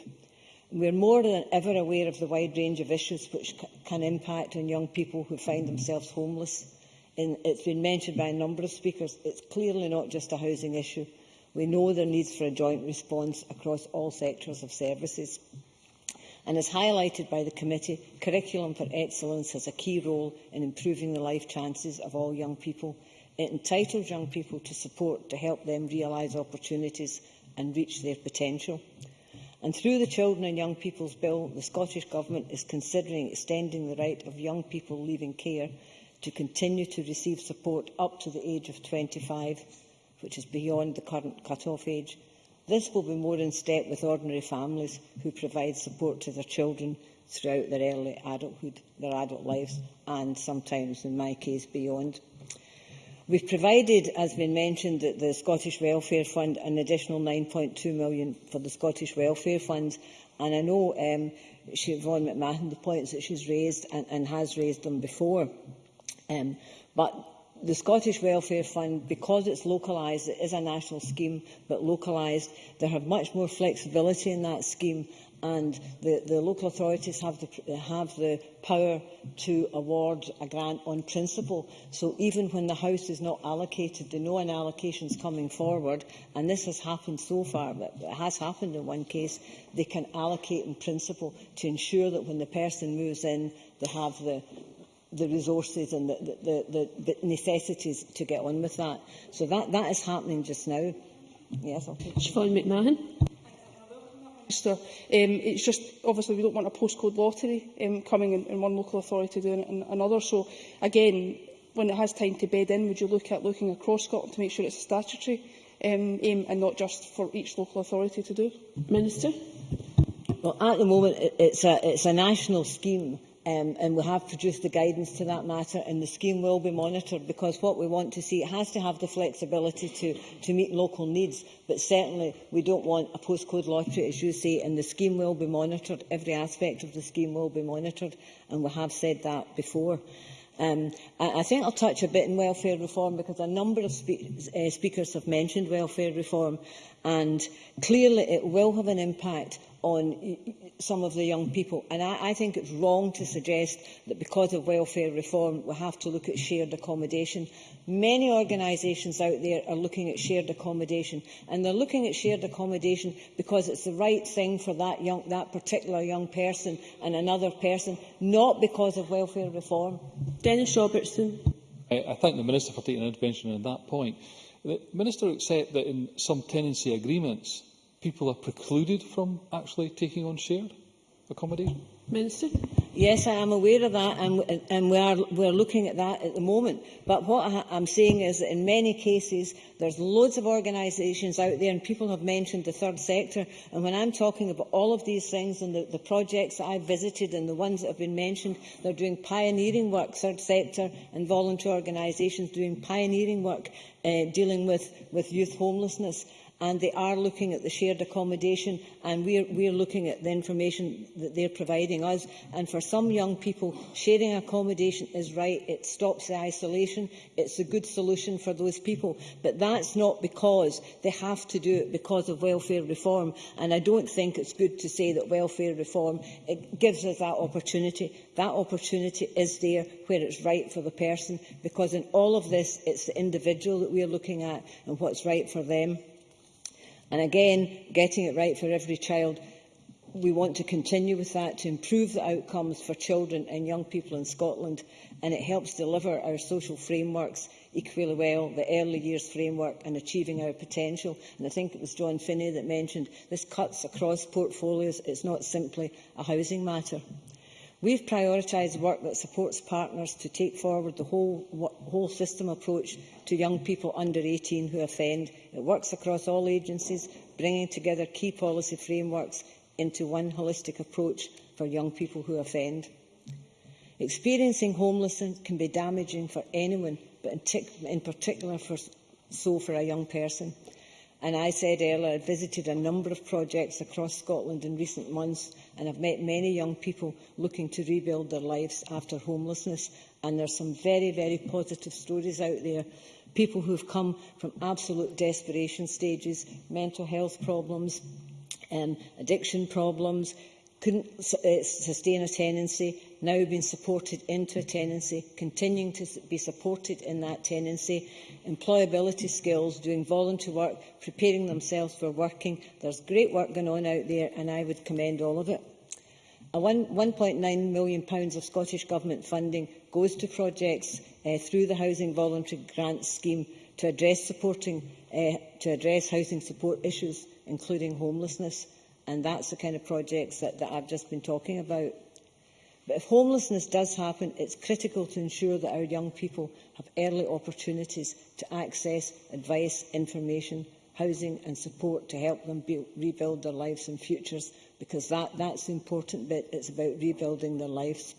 We are more than ever aware of the wide range of issues which can impact on young people who find themselves homeless. It's been mentioned by a number of speakers. It's clearly not just a housing issue. We know there needs for a joint response across all sectors of services. And as highlighted by the committee, Curriculum for Excellence has a key role in improving the life chances of all young people. It entitles young people to support to help them realise opportunities and reach their potential. And through the Children and Young People's Bill, the Scottish Government is considering extending the right of young people leaving care to continue to receive support up to the age of 25, which is beyond the current cut-off age. This will be more in step with ordinary families who provide support to their children throughout their early adulthood, their adult lives, and sometimes, in my case, beyond. We've provided, as has been mentioned, that the Scottish Welfare Fund an additional £9.2 million for the Scottish Welfare Fund, and I know Siobhan McMahon, the points that she's raised and has raised them before. But the Scottish Welfare Fund, because it's localised, it is a national scheme, but localised, they have much more flexibility in that scheme, and the local authorities have the power to award a grant on principle. So even when the house is not allocated, they know an allocation is coming forward, and this has happened so far, but it has happened in one case, they can allocate in principle to ensure that when the person moves in, they have the resources and the necessities to get on with that. So that is happening just now. Yes, I'll take it. Siobhan McMahon. It's just, obviously, we don't want a postcode lottery coming in one local authority doing it in another. So, again, when it has time to bed in, would you look at looking across Scotland to make sure it's a statutory aim and not just for each local authority to do? Minister? Well, at the moment, it's a national scheme. And we have produced the guidance to that matter, and the scheme will be monitored, because what we want to see, it has to have the flexibility to meet local needs, but certainly we don't want a postcode lottery, as you say, and the scheme will be monitored. Every aspect of the scheme will be monitored, and we have said that before. I think I'll touch a bit on welfare reform, because a number of speakers have mentioned welfare reform, and clearly it will have an impact on some of the young people. And I think it's wrong to suggest that because of welfare reform we have to look at shared accommodation. Many organisations out there are looking at shared accommodation, and they're looking at shared accommodation because it's the right thing for that particular young person and another person, not because of welfare reform. Dennis Robertson. I thank the Minister for taking an intervention on that point. The Minister accepts that in some tenancy agreements, people are precluded from actually taking on shared accommodation? Minister? Yes, I am aware of that, and we are looking at that at the moment. But what I'm saying is that in many cases there's loads of organisations out there, and people have mentioned the third sector, and when I'm talking about all of these things and the projects that I've visited and the ones that have been mentioned, they're doing pioneering work, third sector and voluntary organisations doing pioneering work dealing with youth homelessness. And they are looking at the shared accommodation, and we're looking at the information that they're providing us. And for some young people, sharing accommodation is right. It stops the isolation. It's a good solution for those people. But that's not because they have to do it because of welfare reform. And I don't think it's good to say that welfare reform gives us that opportunity. That opportunity is there where it's right for the person, because in all of this, it's the individual that we're looking at and what's right for them. And again, getting it right for every child. we want to continue with that to improve the outcomes for children and young people in Scotland, and it helps deliver our social frameworks equally well, the early years framework and achieving our potential. And I think it was John Finney that mentioned this cuts across portfolios. It's not simply a housing matter. We've prioritised work that supports partners to take forward the whole system approach to young people under 18 who offend. It works across all agencies, bringing together key policy frameworks into one holistic approach for young people who offend. Experiencing homelessness can be damaging for anyone, but in particular for a young person. And I said earlier, I visited a number of projects across Scotland in recent months, and I've met many young people looking to rebuild their lives after homelessness. And there's some very, very positive stories out there. People who have come from absolute desperation stages, mental health problems, addiction problems, couldn't sustain a tenancy, now being supported into a tenancy, continuing to be supported in that tenancy, employability skills, doing voluntary work, preparing themselves for working. There's great work going on out there, and I would commend all of it. £1.9 million of Scottish Government funding goes to projects through the Housing Voluntary Grant Scheme to address housing support issues, including homelessness. And that's the kind of projects that I've just been talking about. But if homelessness does happen, it's critical to ensure that our young people have early opportunities to access advice, information, housing and support to help them rebuild their lives and futures, because that's the important bit. It's about rebuilding their lives.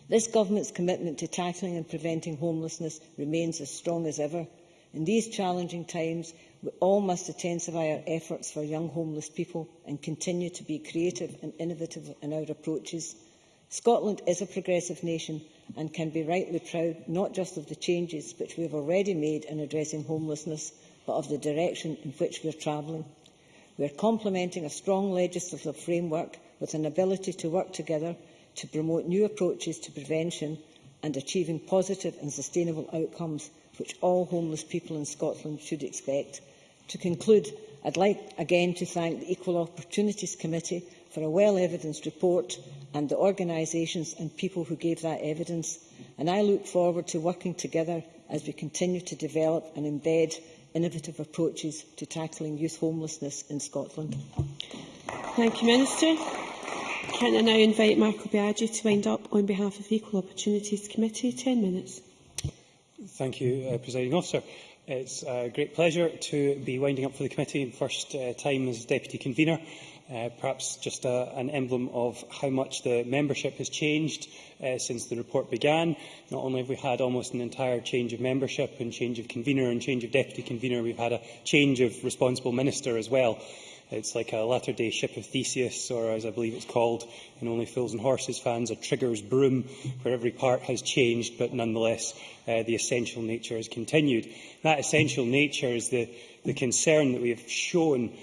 This Government's commitment to tackling and preventing homelessness remains as strong as ever. In these challenging times, we all must intensify our efforts for young homeless people and continue to be creative and innovative in our approaches. Scotland is a progressive nation and can be rightly proud not just of the changes which we have already made in addressing homelessness, but of the direction in which we are travelling. We are complementing a strong legislative framework with an ability to work together to promote new approaches to prevention and achieving positive and sustainable outcomes which all homeless people in Scotland should expect. To conclude, I'd like again to thank the Equal Opportunities Committee for a well-evidenced report and the organisations and people who gave that evidence. And I look forward to working together as we continue to develop and embed innovative approaches to tackling youth homelessness in Scotland. Thank you, Minister. Can I now invite Marco Biaggi to wind up on behalf of the Equal Opportunities Committee? 10 minutes. Thank you, Presiding Officer. It's a great pleasure to be winding up for the committee the first time as Deputy Convener. Perhaps just an emblem of how much the membership has changed since the report began. Not only have we had almost an entire change of membership and change of convener and change of deputy convener, we've had a change of responsible minister as well. It's like a latter-day ship of Theseus, or as I believe it's called in Only Fools and Horses fans, a trigger's broom, where every part has changed, but nonetheless the essential nature has continued. That essential nature is the concern that we have shown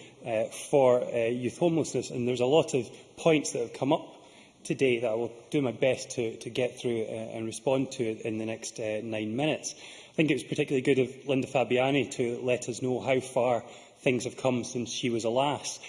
for youth homelessness, and there's a lot of points that have come up today that I will do my best to get through and respond to in the next 9 minutes. I think it was particularly good of Linda Fabiani to let us know how far things have come since she was a lass.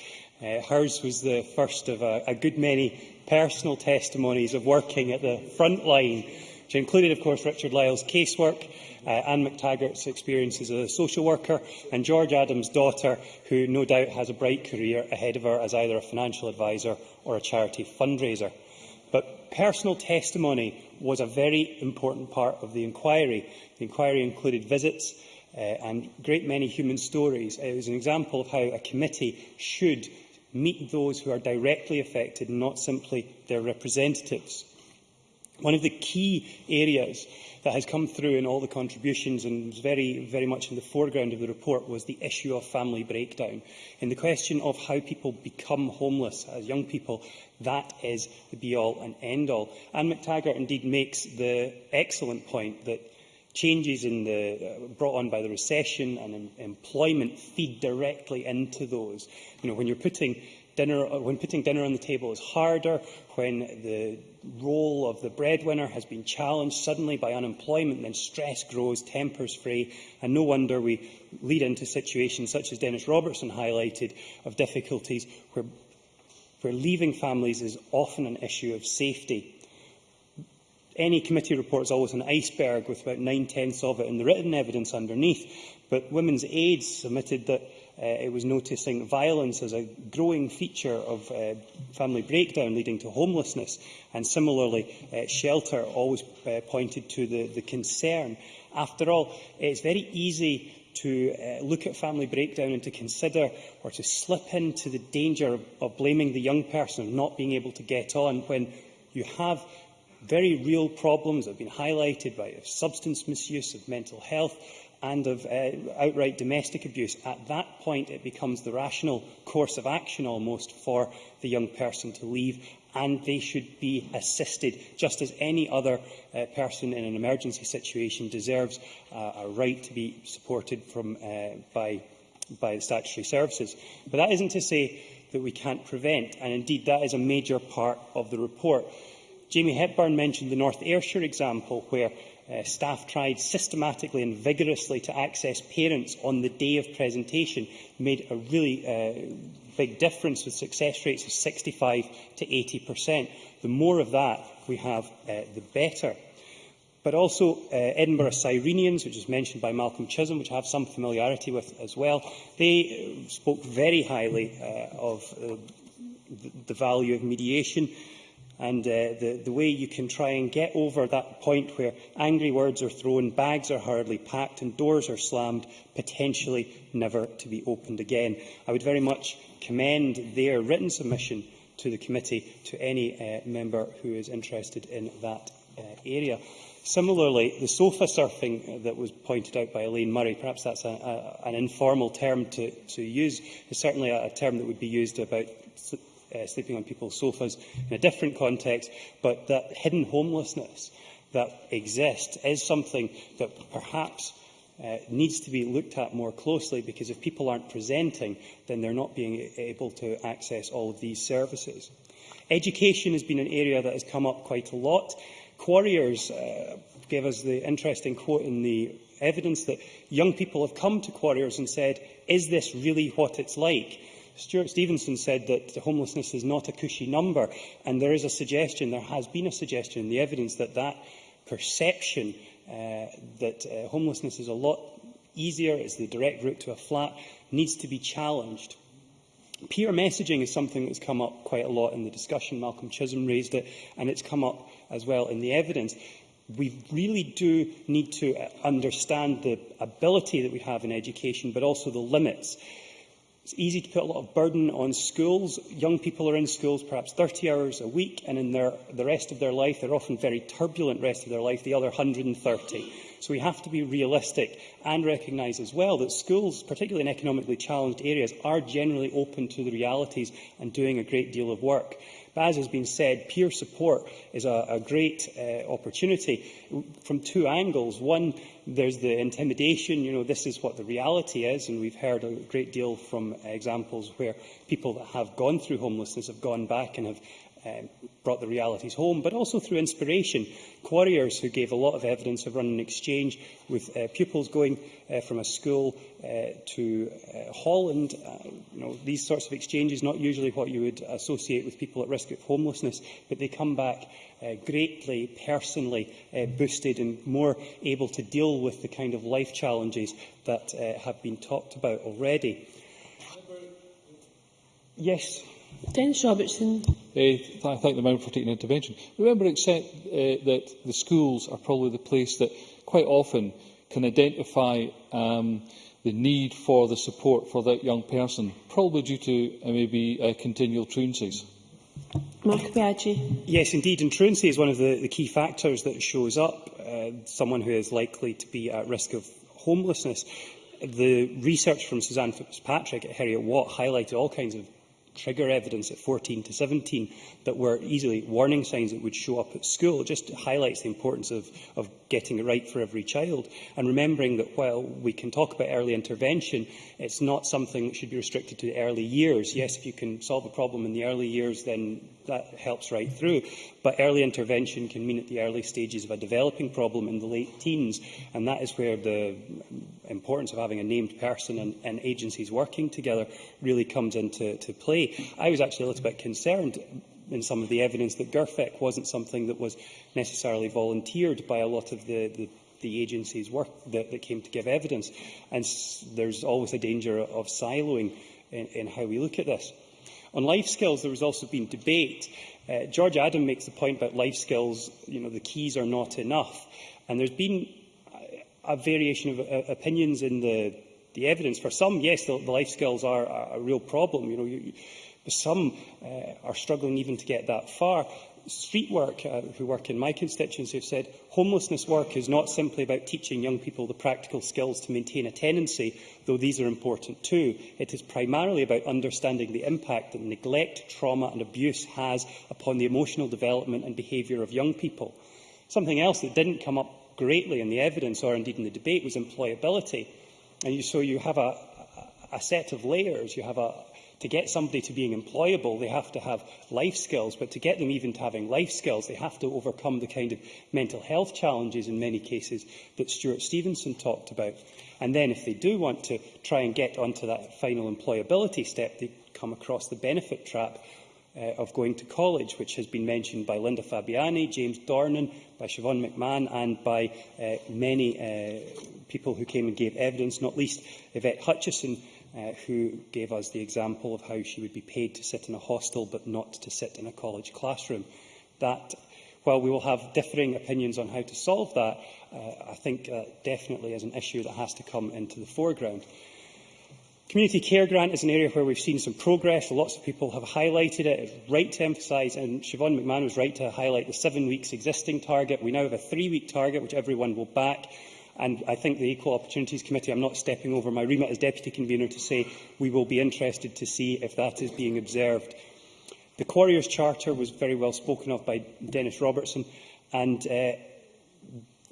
Hers was the first of a good many personal testimonies of working at the front line, which included, of course, Richard Lyle's casework, Anne McTaggart's experiences as a social worker, and George Adams' daughter, who no doubt has a bright career ahead of her as either a financial advisor or a charity fundraiser. But personal testimony was a very important part of the inquiry. The inquiry included visits and a great many human stories. It was an example of how a committee should meet those who are directly affected, not simply their representatives. One of the key areas that has come through in all the contributions and was very, very much in the foreground of the report was the issue of family breakdown. In the question of how people become homeless as young people, that is the be-all and end-all. Anne McTaggart indeed makes the excellent point that changes brought on by the recession and employment feed directly into those. When putting dinner on the table is harder, when the role of the breadwinner has been challenged suddenly by unemployment, then stress grows, tempers fray, and no wonder we lead into situations such as Dennis Robertson highlighted of difficulties where where leaving families is often an issue of safety. Any committee report is always an iceberg with about 9/10 of it in the written evidence underneath, but Women's Aid submitted that it was noticing violence as a growing feature of family breakdown leading to homelessness, and similarly Shelter always pointed to the concern. After all, it's very easy to look at family breakdown and to consider or to slip into the danger of blaming the young person of not being able to get on when you have very real problems that have been highlighted by substance misuse, of mental health and of outright domestic abuse. At that point, it becomes the rational course of action almost for the young person to leave, and they should be assisted, just as any other person in an emergency situation deserves a right to be supported by the statutory services. But that isn't to say that we can't prevent, and indeed that is a major part of the report. Jamie Hepburn mentioned the North Ayrshire example, where staff tried systematically and vigorously to access parents on the day of presentation, made a really big difference with success rates of 65 to 80%. The more of that we have, the better. But also Edinburgh Cyrenians, which is mentioned by Malcolm Chisholm, which I have some familiarity with as well, they spoke very highly of the value of mediation, and the way you can try and get over that point where angry words are thrown, bags are hurriedly packed and doors are slammed, potentially never to be opened again. I would very much commend their written submission to the committee to any member who is interested in that area. Similarly, the sofa surfing that was pointed out by Elaine Murray, perhaps that's an informal term to use, is certainly a term that would be used about sleeping on people's sofas in a different context, but that hidden homelessness that exists is something that perhaps needs to be looked at more closely, because if people aren't presenting, then they're not being able to access all of these services. Education has been an area that has come up quite a lot. Quarriers gave us the interesting quote in the evidence that young people have come to Quarriers and said, "Is this really what it's like?" Stuart Stevenson said that homelessness is not a cushy number, and there is a suggestion, there has been a suggestion in the evidence that that perception that homelessness is a lot easier, is the direct route to a flat, needs to be challenged. Peer messaging is something that's come up quite a lot in the discussion. Malcolm Chisholm raised it, and it's come up as well in the evidence. We really do need to understand the ability that we have in education, but also the limits. It's easy to put a lot of burden on schools. Young people are in schools perhaps 30 hours a week, and in the rest of their life, they're often very turbulent rest of their life, the other 130. So we have to be realistic and recognise as well that schools, particularly in economically challenged areas, are generally open to the realities and doing a great deal of work. But as has been said, peer support is a great opportunity from two angles. One, there's the intimidation, this is what the reality is, and we've heard a great deal from examples where people that have gone through homelessness have gone back and have brought the realities home, but also through inspiration. Quarriers, who gave a lot of evidence, have run an exchange with pupils going from a school to Holland. These sorts of exchanges, not usually what you would associate with people at risk of homelessness, but they come back greatly, personally boosted and more able to deal with the kind of life challenges that have been talked about already. Yes. Dennis Robertson. I thank the member for taking intervention. Remember, accept that the schools are probably the place that quite often can identify the need for the support for that young person, probably due to maybe continual truancies. Mark Biaggi. Yes, indeed, and truancy is one of the key factors that shows up someone who is likely to be at risk of homelessness. The research from Suzanne Fitzpatrick at Heriot Watt highlighted all kinds of trigger evidence at 14 to 17 that were easily warning signs that would show up at school. It just highlights the importance of getting it right for every child, and remembering that while we can talk about early intervention, it's not something that should be restricted to the early years. Yes, if you can solve a problem in the early years, then that helps right through. But early intervention can mean at the early stages of a developing problem in the late teens, and that is where the importance of having a named person and agencies working together really comes into play. I was actually a little bit concerned in some of the evidence that GIRFEC wasn't something that was necessarily volunteered by a lot of the agencies' work that came to give evidence. And there's always a danger of siloing in how we look at this. On life skills, there has also been debate. George Adam makes the point about life skills, the keys are not enough. And there's been a variation of opinions in the evidence. For some, yes, the life skills are a real problem. Some are struggling even to get that far. Street work, who work in my constituency, have said homelessness work is not simply about teaching young people the practical skills to maintain a tenancy, though these are important too. It is primarily about understanding the impact that neglect, trauma and abuse has upon the emotional development and behaviour of young people. Something else that didn't come up greatly in the evidence, or indeed in the debate, was employability. And so you have a set of layers. You have to get somebody to being employable, they have to have life skills, but to get them even to having life skills, they have to overcome the kind of mental health challenges in many cases that Stuart Stevenson talked about. And then if they do want to try and get onto that final employability step, they come across the benefit trap of going to college, which has been mentioned by Linda Fabiani, James Dornan, by Siobhan McMahon and by many people who came and gave evidence, not least Yvette Hutchison, who gave us the example of how she would be paid to sit in a hostel but not to sit in a college classroom. That, while we will have differing opinions on how to solve that, I think definitely is an issue that has to come into the foreground. Community care grant is an area where we've seen some progress. Lots of people have highlighted it. It's right to emphasise, and Siobhan McMahon was right to highlight the 7 weeks existing target. We now have a 3-week target, which everyone will back. And I think the Equal Opportunities Committee, I'm not stepping over my remit as Deputy Convener to say we will be interested to see if that is being observed. The Quarriers Charter was very well spoken of by Dennis Robertson, and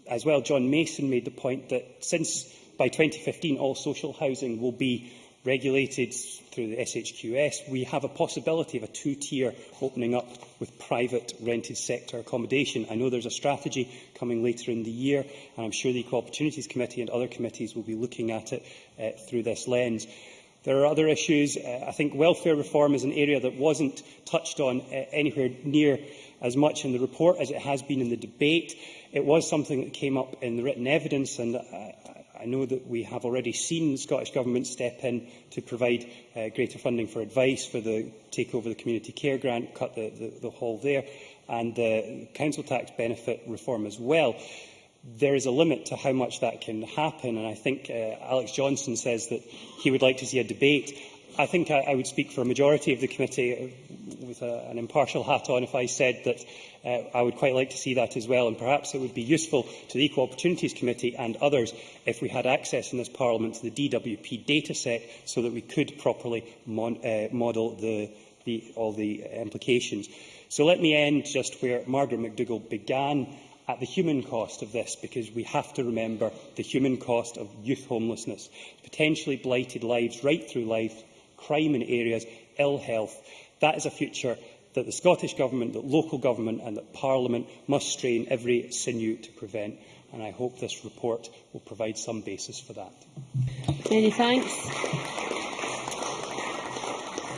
as well John Mason made the point that since by 2015 all social housing will be regulated through the SHQS, we have a possibility of a two-tier opening up with private rented sector accommodation. I know there's a strategy coming later in the year, and I'm sure the Equal Opportunities Committee and other committees will be looking at it through this lens. There are other issues. I think welfare reform is an area that wasn't touched on anywhere near as much in the report as it has been in the debate. It was something that came up in the written evidence, and I know that we have already seen the Scottish Government step in to provide greater funding for advice for the take over the community care grant, cut the hole there, and the council tax benefit reform as well. There is a limit to how much that can happen, and I think Alex Johnson says that he would like to see a debate. I think I would speak for a majority of the committee with an impartial hat on if I said that I would quite like to see that as well, and perhaps it would be useful to the Equal Opportunities Committee and others if we had access in this Parliament to the DWP data set so that we could properly model all the implications. So let me end just where Margaret McDougall began, at the human cost of this, because we have to remember the human cost of youth homelessness, potentially blighted lives right through life, crime in areas, ill health. That is a future that the Scottish Government, that local government and that Parliament must strain every sinew to prevent. And I hope this report will provide some basis for that. Many thanks.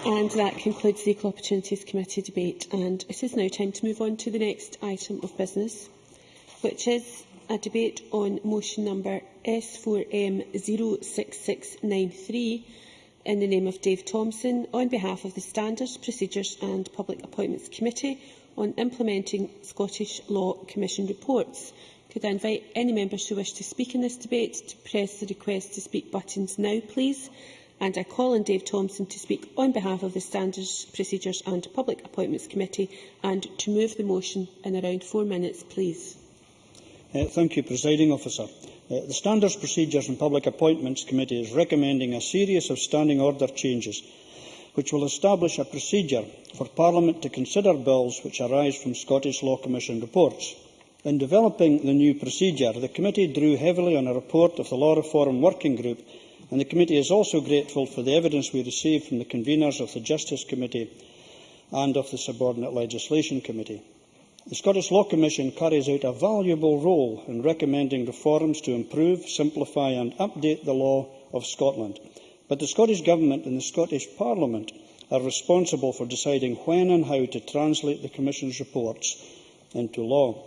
And that concludes the Equal Opportunities Committee debate. And it is now time to move on to the next item of business, which is a debate on motion number S4M 06693 in the name of Dave Thompson on behalf of the Standards, Procedures and Public Appointments Committee on implementing Scottish Law Commission reports. Could I invite any members who wish to speak in this debate to press the request to speak buttons now, please? And I call on Dave Thompson to speak on behalf of the Standards, Procedures and Public Appointments Committee and to move the motion in around 4 minutes, please. Thank you, Presiding Officer. The Standards, Procedures and Public Appointments Committee is recommending a series of standing order changes which will establish a procedure for Parliament to consider bills which arise from Scottish Law Commission reports. In developing the new procedure, the committee drew heavily on a report of the Law Reform Working Group, and the committee is also grateful for the evidence we received from the conveners of the Justice Committee and of the Subordinate Legislation Committee. The Scottish Law Commission carries out a valuable role in recommending reforms to improve, simplify and update the law of Scotland. But the Scottish Government and the Scottish Parliament are responsible for deciding when and how to translate the Commission's reports into law.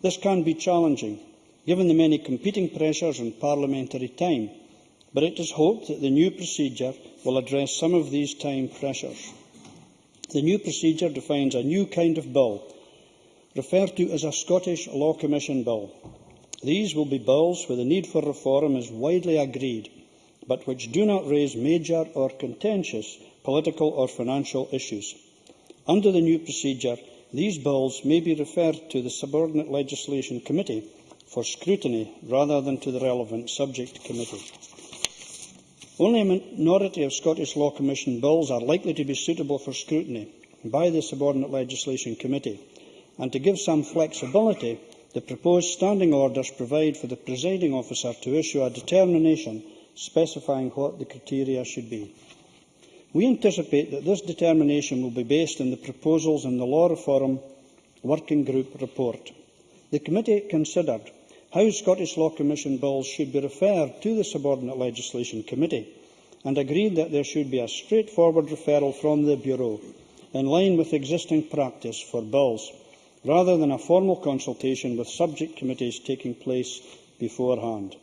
This can be challenging, given the many competing pressures on parliamentary time, but it is hoped that the new procedure will address some of these time pressures. The new procedure defines a new kind of bill, referred to as a Scottish Law Commission bill. These will be bills where the need for reform is widely agreed, but which do not raise major or contentious political or financial issues. Under the new procedure, these bills may be referred to the Subordinate Legislation Committee for scrutiny rather than to the relevant subject committee. Only a minority of Scottish Law Commission bills are likely to be suitable for scrutiny by the Subordinate Legislation Committee, and to give some flexibility, the proposed standing orders provide for the presiding officer to issue a determination specifying what the criteria should be. We anticipate that this determination will be based on the proposals in the Law Reform Working Group report. The committee considered how Scottish Law Commission bills should be referred to the Subordinate Legislation Committee and agreed that there should be a straightforward referral from the Bureau, in line with existing practice for bills, rather than a formal consultation with subject committees taking place beforehand.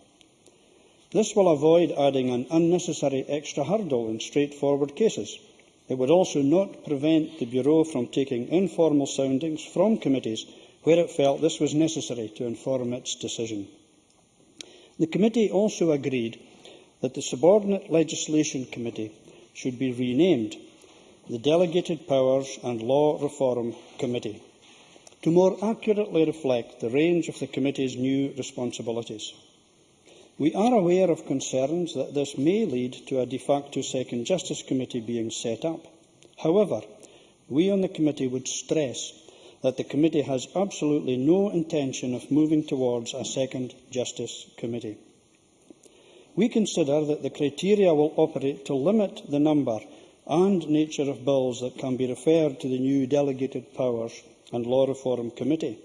This will avoid adding an unnecessary extra hurdle in straightforward cases. It would also not prevent the Bureau from taking informal soundings from committees where it felt this was necessary to inform its decision. The committee also agreed that the Subordinate Legislation Committee should be renamed the Delegated Powers and Law Reform Committee, to more accurately reflect the range of the committee's new responsibilities. We are aware of concerns that this may lead to a de facto Second Justice Committee being set up. However, we on the committee would stress that the committee has absolutely no intention of moving towards a Second Justice Committee. We consider that the criteria will operate to limit the number and nature of bills that can be referred to the new Delegated Powers and Law Reform Committee,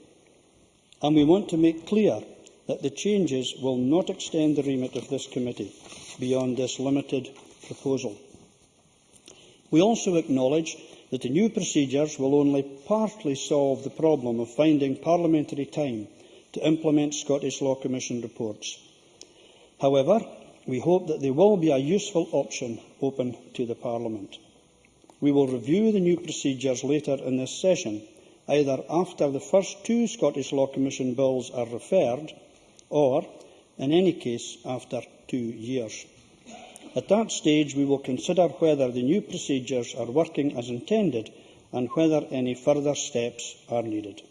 and we want to make clear that the changes will not extend the remit of this committee beyond this limited proposal. We also acknowledge that the new procedures will only partly solve the problem of finding parliamentary time to implement Scottish Law Commission reports. However, we hope that they will be a useful option open to the Parliament. We will review the new procedures later in this session, either after the first two Scottish Law Commission bills are referred, or, in any case, after 2 years. At that stage, we will consider whether the new procedures are working as intended and whether any further steps are needed.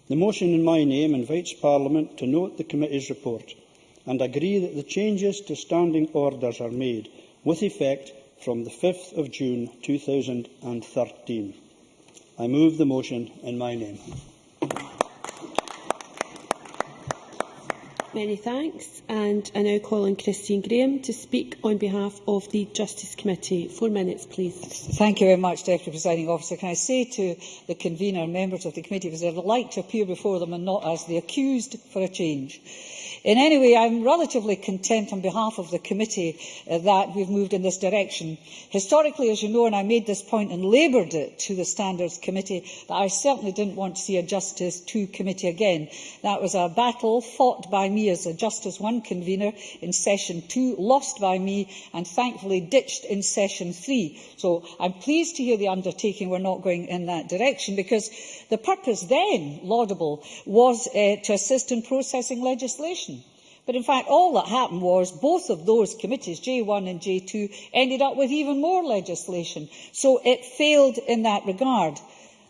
The motion in my name invites Parliament to note the committee's report and agree that the changes to standing orders are made with effect from the 5th of June 2013. I move the motion in my name. Many thanks. And I now call on Christine Graham to speak on behalf of the Justice Committee. 4 minutes, please. Thank you very much, Deputy Presiding Officer. Can I say to the convener and members of the committee, it was a delight to appear before them and not as the accused for a change. In any way, I am relatively content on behalf of the committee that we have moved in this direction. Historically, as you know, and I made this point and laboured it to the Standards Committee, that I certainly did not want to see a Justice 2 committee again. That was a battle fought by me as a Justice 1 convener in Session 2, lost by me and thankfully ditched in Session 3. So I am pleased to hear the undertaking we are not going in that direction, because the purpose then, laudable, was to assist in processing legislation. But in fact, all that happened was both of those committees, J1 and J2, ended up with even more legislation. So it failed in that regard.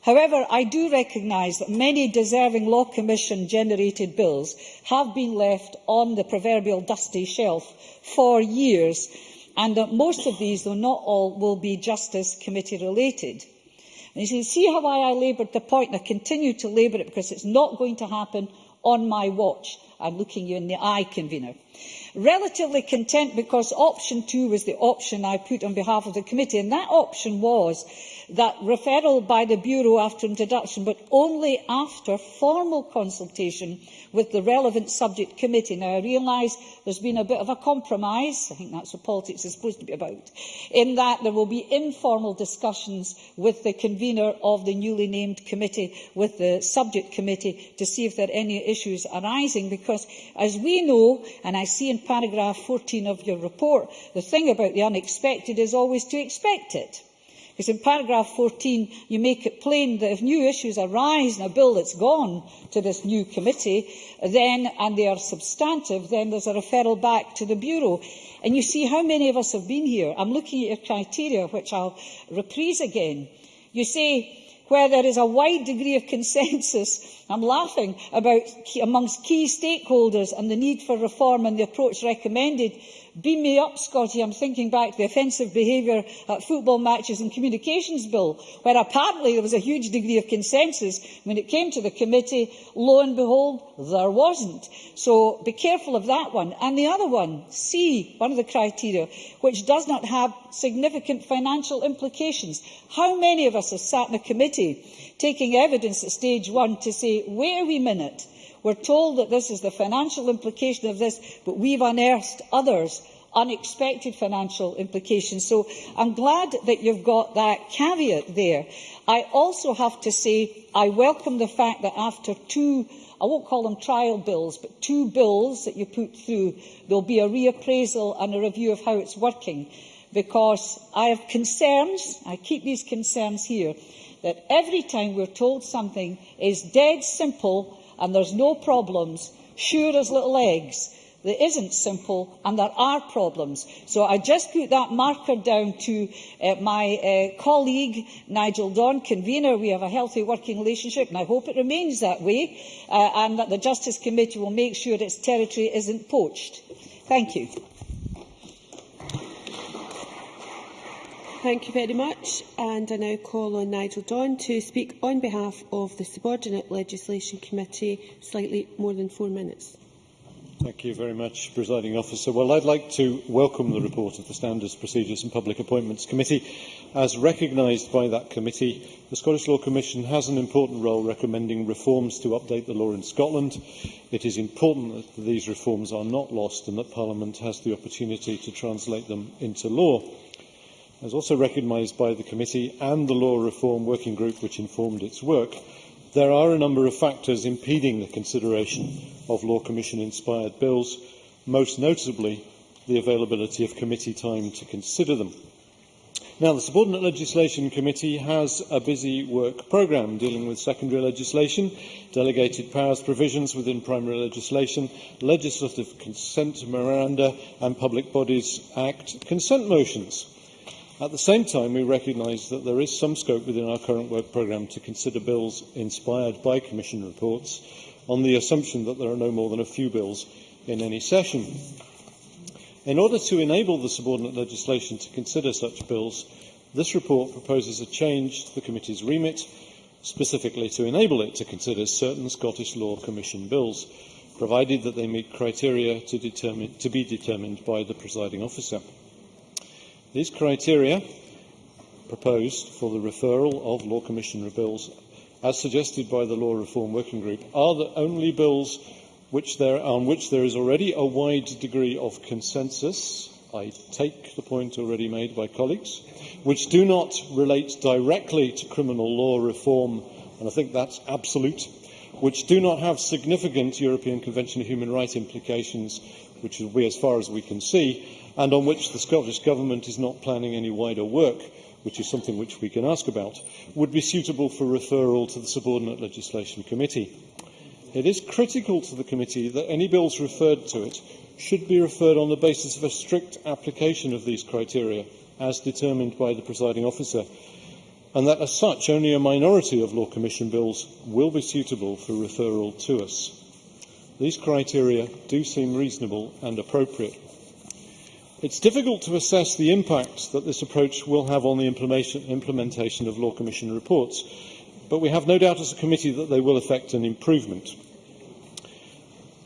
However, I do recognise that many deserving Law Commission-generated bills have been left on the proverbial dusty shelf for years, and that most of these, though not all, will be Justice Committee related. And you can see why I laboured the point, and I continue to labour it, because it's not going to happen on my watch. I'm looking you in the eye, Convener. Relatively content because option 2 was the option I put on behalf of the committee, and that option was that referral by the Bureau after introduction, but only after formal consultation with the relevant subject committee. Now, I realise there's been a bit of a compromise, I think that's what politics is supposed to be about, in that there will be informal discussions with the convener of the newly named committee, with the subject committee, to see if there are any issues arising, because, as we know, and I see in paragraph 14 of your report, the thing about the unexpected is always to expect it. Because in paragraph 14, you make it plain that if new issues arise in a bill that's gone to this new committee, then, and they are substantive, then there's a referral back to the Bureau. And you see how many of us have been here. I'm looking at your criteria, which I'll reprise again. You say, where there is a wide degree of consensus, I'm laughing, amongst key stakeholders and the need for reform and the approach recommended. Beam me up, Scotty. I'm thinking back to the offensive behaviour at football matches and communications bill, where apparently there was a huge degree of consensus. When it came to the committee, lo and behold, there wasn't. So be careful of that one. And the other one, C, one of the criteria, which does not have significant financial implications. How many of us have sat in a committee taking evidence at stage 1 to say, wait a wee minute, we're told that this is the financial implication of this, but we've unearthed others, unexpected financial implications. So I'm glad that you've got that caveat there. I also have to say I welcome the fact that after 2, I won't call them trial bills, but 2 bills that you put through, there will be a reappraisal and a review of how it's working. Because I have concerns, I keep these concerns here, that every time we're told something is dead simple and there's no problems, sure as little eggs, that isn't simple and there are problems. So I just put that marker down to my colleague Nigel Dawn, convener. We have a healthy working relationship and I hope it remains that way, and that the Justice Committee will make sure its territory isn't poached. Thank you. Thank you very much. And I now call on Nigel Dawn to speak on behalf of the Subordinate Legislation Committee, slightly more than 4 minutes. Thank you very much, Presiding Officer. Well, I'd like to welcome the report of the Standards, Procedures and Public Appointments Committee. As recognised by that committee, the Scottish Law Commission has an important role recommending reforms to update the law in Scotland. It is important that these reforms are not lost and that Parliament has the opportunity to translate them into law. As also recognised by the committee and the Law Reform Working Group which informed its work, there are a number of factors impeding the consideration of Law Commission-inspired bills, most notably the availability of committee time to consider them. Now, the Subordinate Legislation Committee has a busy work programme dealing with secondary legislation, delegated powers provisions within primary legislation, legislative consent memoranda and Public Bodies Act consent motions. At the same time, we recognise that there is some scope within our current work programme to consider bills inspired by Commission reports, on the assumption that there are no more than a few bills in any session. In order to enable the subordinate legislation to consider such bills, this report proposes a change to the committee's remit, specifically to enable it to consider certain Scottish Law Commission bills, provided that they meet criteria to be determined by the presiding officer. These criteria proposed for the referral of Law Commission bills, as suggested by the Law Reform Working Group, are the only bills on which there is already a wide degree of consensus. I take the point already made by colleagues, which do not relate directly to criminal law reform, and I think that's absolute, which do not have significant European Convention of Human Rights implications, which will be as far as we can see, and on which the Scottish Government is not planning any wider work, which is something which we can ask about, would be suitable for referral to the Subordinate Legislation Committee. It is critical to the committee that any bills referred to it should be referred on the basis of a strict application of these criteria, as determined by the presiding officer, and that, as such, only a minority of Law Commission bills will be suitable for referral to us. These criteria do seem reasonable and appropriate. It's difficult to assess the impact that this approach will have on the implementation of Law Commission reports, but we have no doubt as a committee that they will effect an improvement.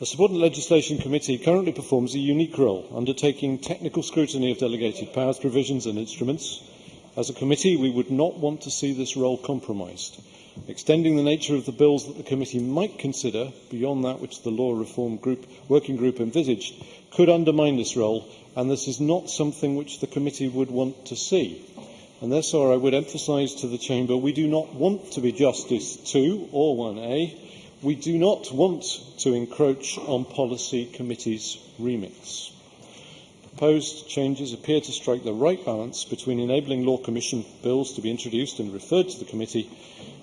The Subordinate Legislation Committee currently performs a unique role, undertaking technical scrutiny of delegated powers provisions and instruments. As a committee, we would not want to see this role compromised. Extending the nature of the bills that the committee might consider beyond that which the Law Reform Working Group envisaged could undermine this role, and this is not something which the committee would want to see. And therefore I would emphasise to the Chamber we do not want to be Justice 2 or 1A. We do not want to encroach on policy committees' remits. Proposed changes appear to strike the right balance between enabling Law Commission bills to be introduced and referred to the committee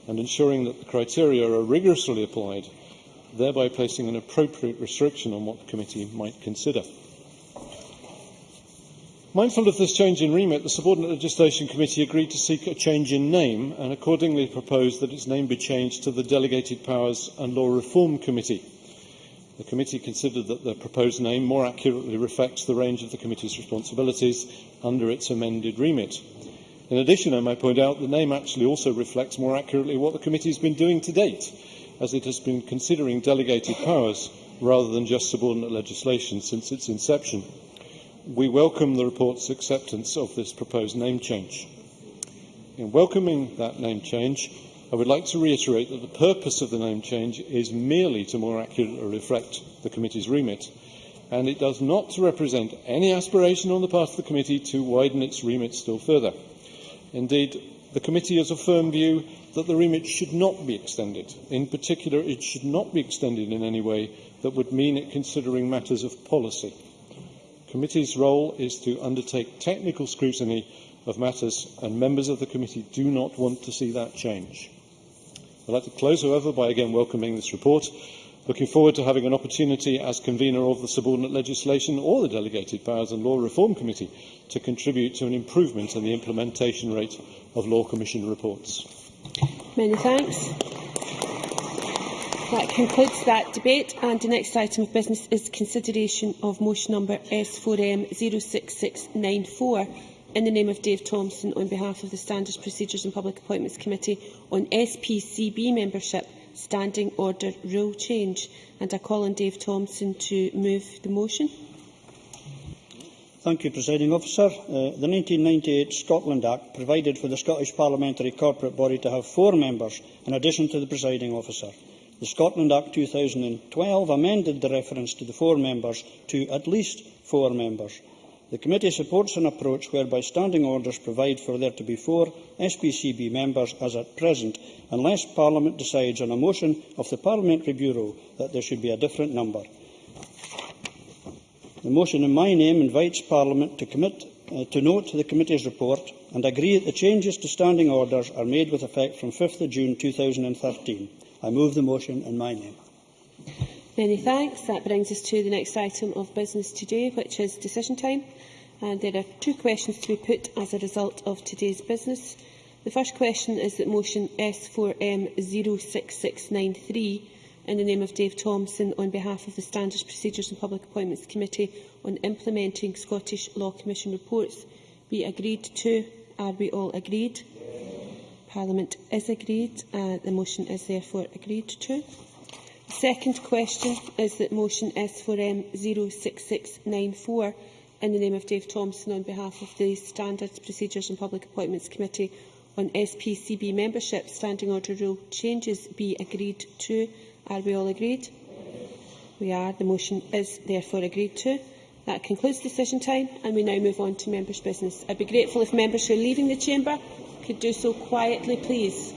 and ensuring that the criteria are rigorously applied, thereby placing an appropriate restriction on what the committee might consider. Mindful of this change in remit, the Subordinate Legislation Committee agreed to seek a change in name and accordingly proposed that its name be changed to the Delegated Powers and Law Reform Committee. The committee considered that the proposed name more accurately reflects the range of the committee's responsibilities under its amended remit. In addition, I might point out the name actually also reflects more accurately what the committee has been doing to date, as it has been considering delegated powers rather than just subordinate legislation since its inception. We welcome the report's acceptance of this proposed name change. In welcoming that name change, I would like to reiterate that the purpose of the name change is merely to more accurately reflect the committee's remit, and it does not represent any aspiration on the part of the committee to widen its remit still further. Indeed, the committee has a firm view that the remit should not be extended. In particular, it should not be extended in any way that would mean it considering matters of policy. The committee's role is to undertake technical scrutiny of matters, and members of the committee do not want to see that change. I'd like to close, however, by again welcoming this report, looking forward to having an opportunity as convener of the Subordinate Legislation or the Delegated Powers and Law Reform Committee to contribute to an improvement in the implementation rate of Law Commission reports. Many thanks. That concludes that debate, and the next item of business is consideration of motion number S4M 06694 in the name of Dave Thompson on behalf of the Standards, Procedures and Public Appointments Committee on SPCB membership standing order rule change. And I call on Dave Thompson to move the motion. Thank you, Presiding Officer. The 1998 Scotland Act provided for the Scottish Parliamentary Corporate Body to have 4 members in addition to the Presiding Officer. The Scotland Act 2012 amended the reference to the 4 members to at least 4 members. The committee supports an approach whereby standing orders provide for there to be 4 SPCB members as at present, unless Parliament decides on a motion of the Parliamentary Bureau that there should be a different number. The motion in my name invites Parliament to note the committee's report and agree that the changes to standing orders are made with effect from 5 June 2013. I move the motion in my name. Many thanks. That brings us to the next item of business today, which is decision time. And there are 2 questions to be put as a result of today's business. The first question is that motion S4M 06693 in the name of Dave Thompson on behalf of the Standards, Procedures and Public Appointments Committee on implementing Scottish Law Commission reports be agreed to. Are we all agreed? Parliament is agreed. The motion is therefore agreed to. The second question is that motion S4M 06694 in the name of Dave Thompson on behalf of the Standards, Procedures and Public Appointments Committee on SPCB membership standing order rule changes be agreed to. Are we all agreed? We are. The motion is therefore agreed to. That concludes decision time, and we now move on to members' business. I'd be grateful if members who are leaving the chamber could do so quietly, please.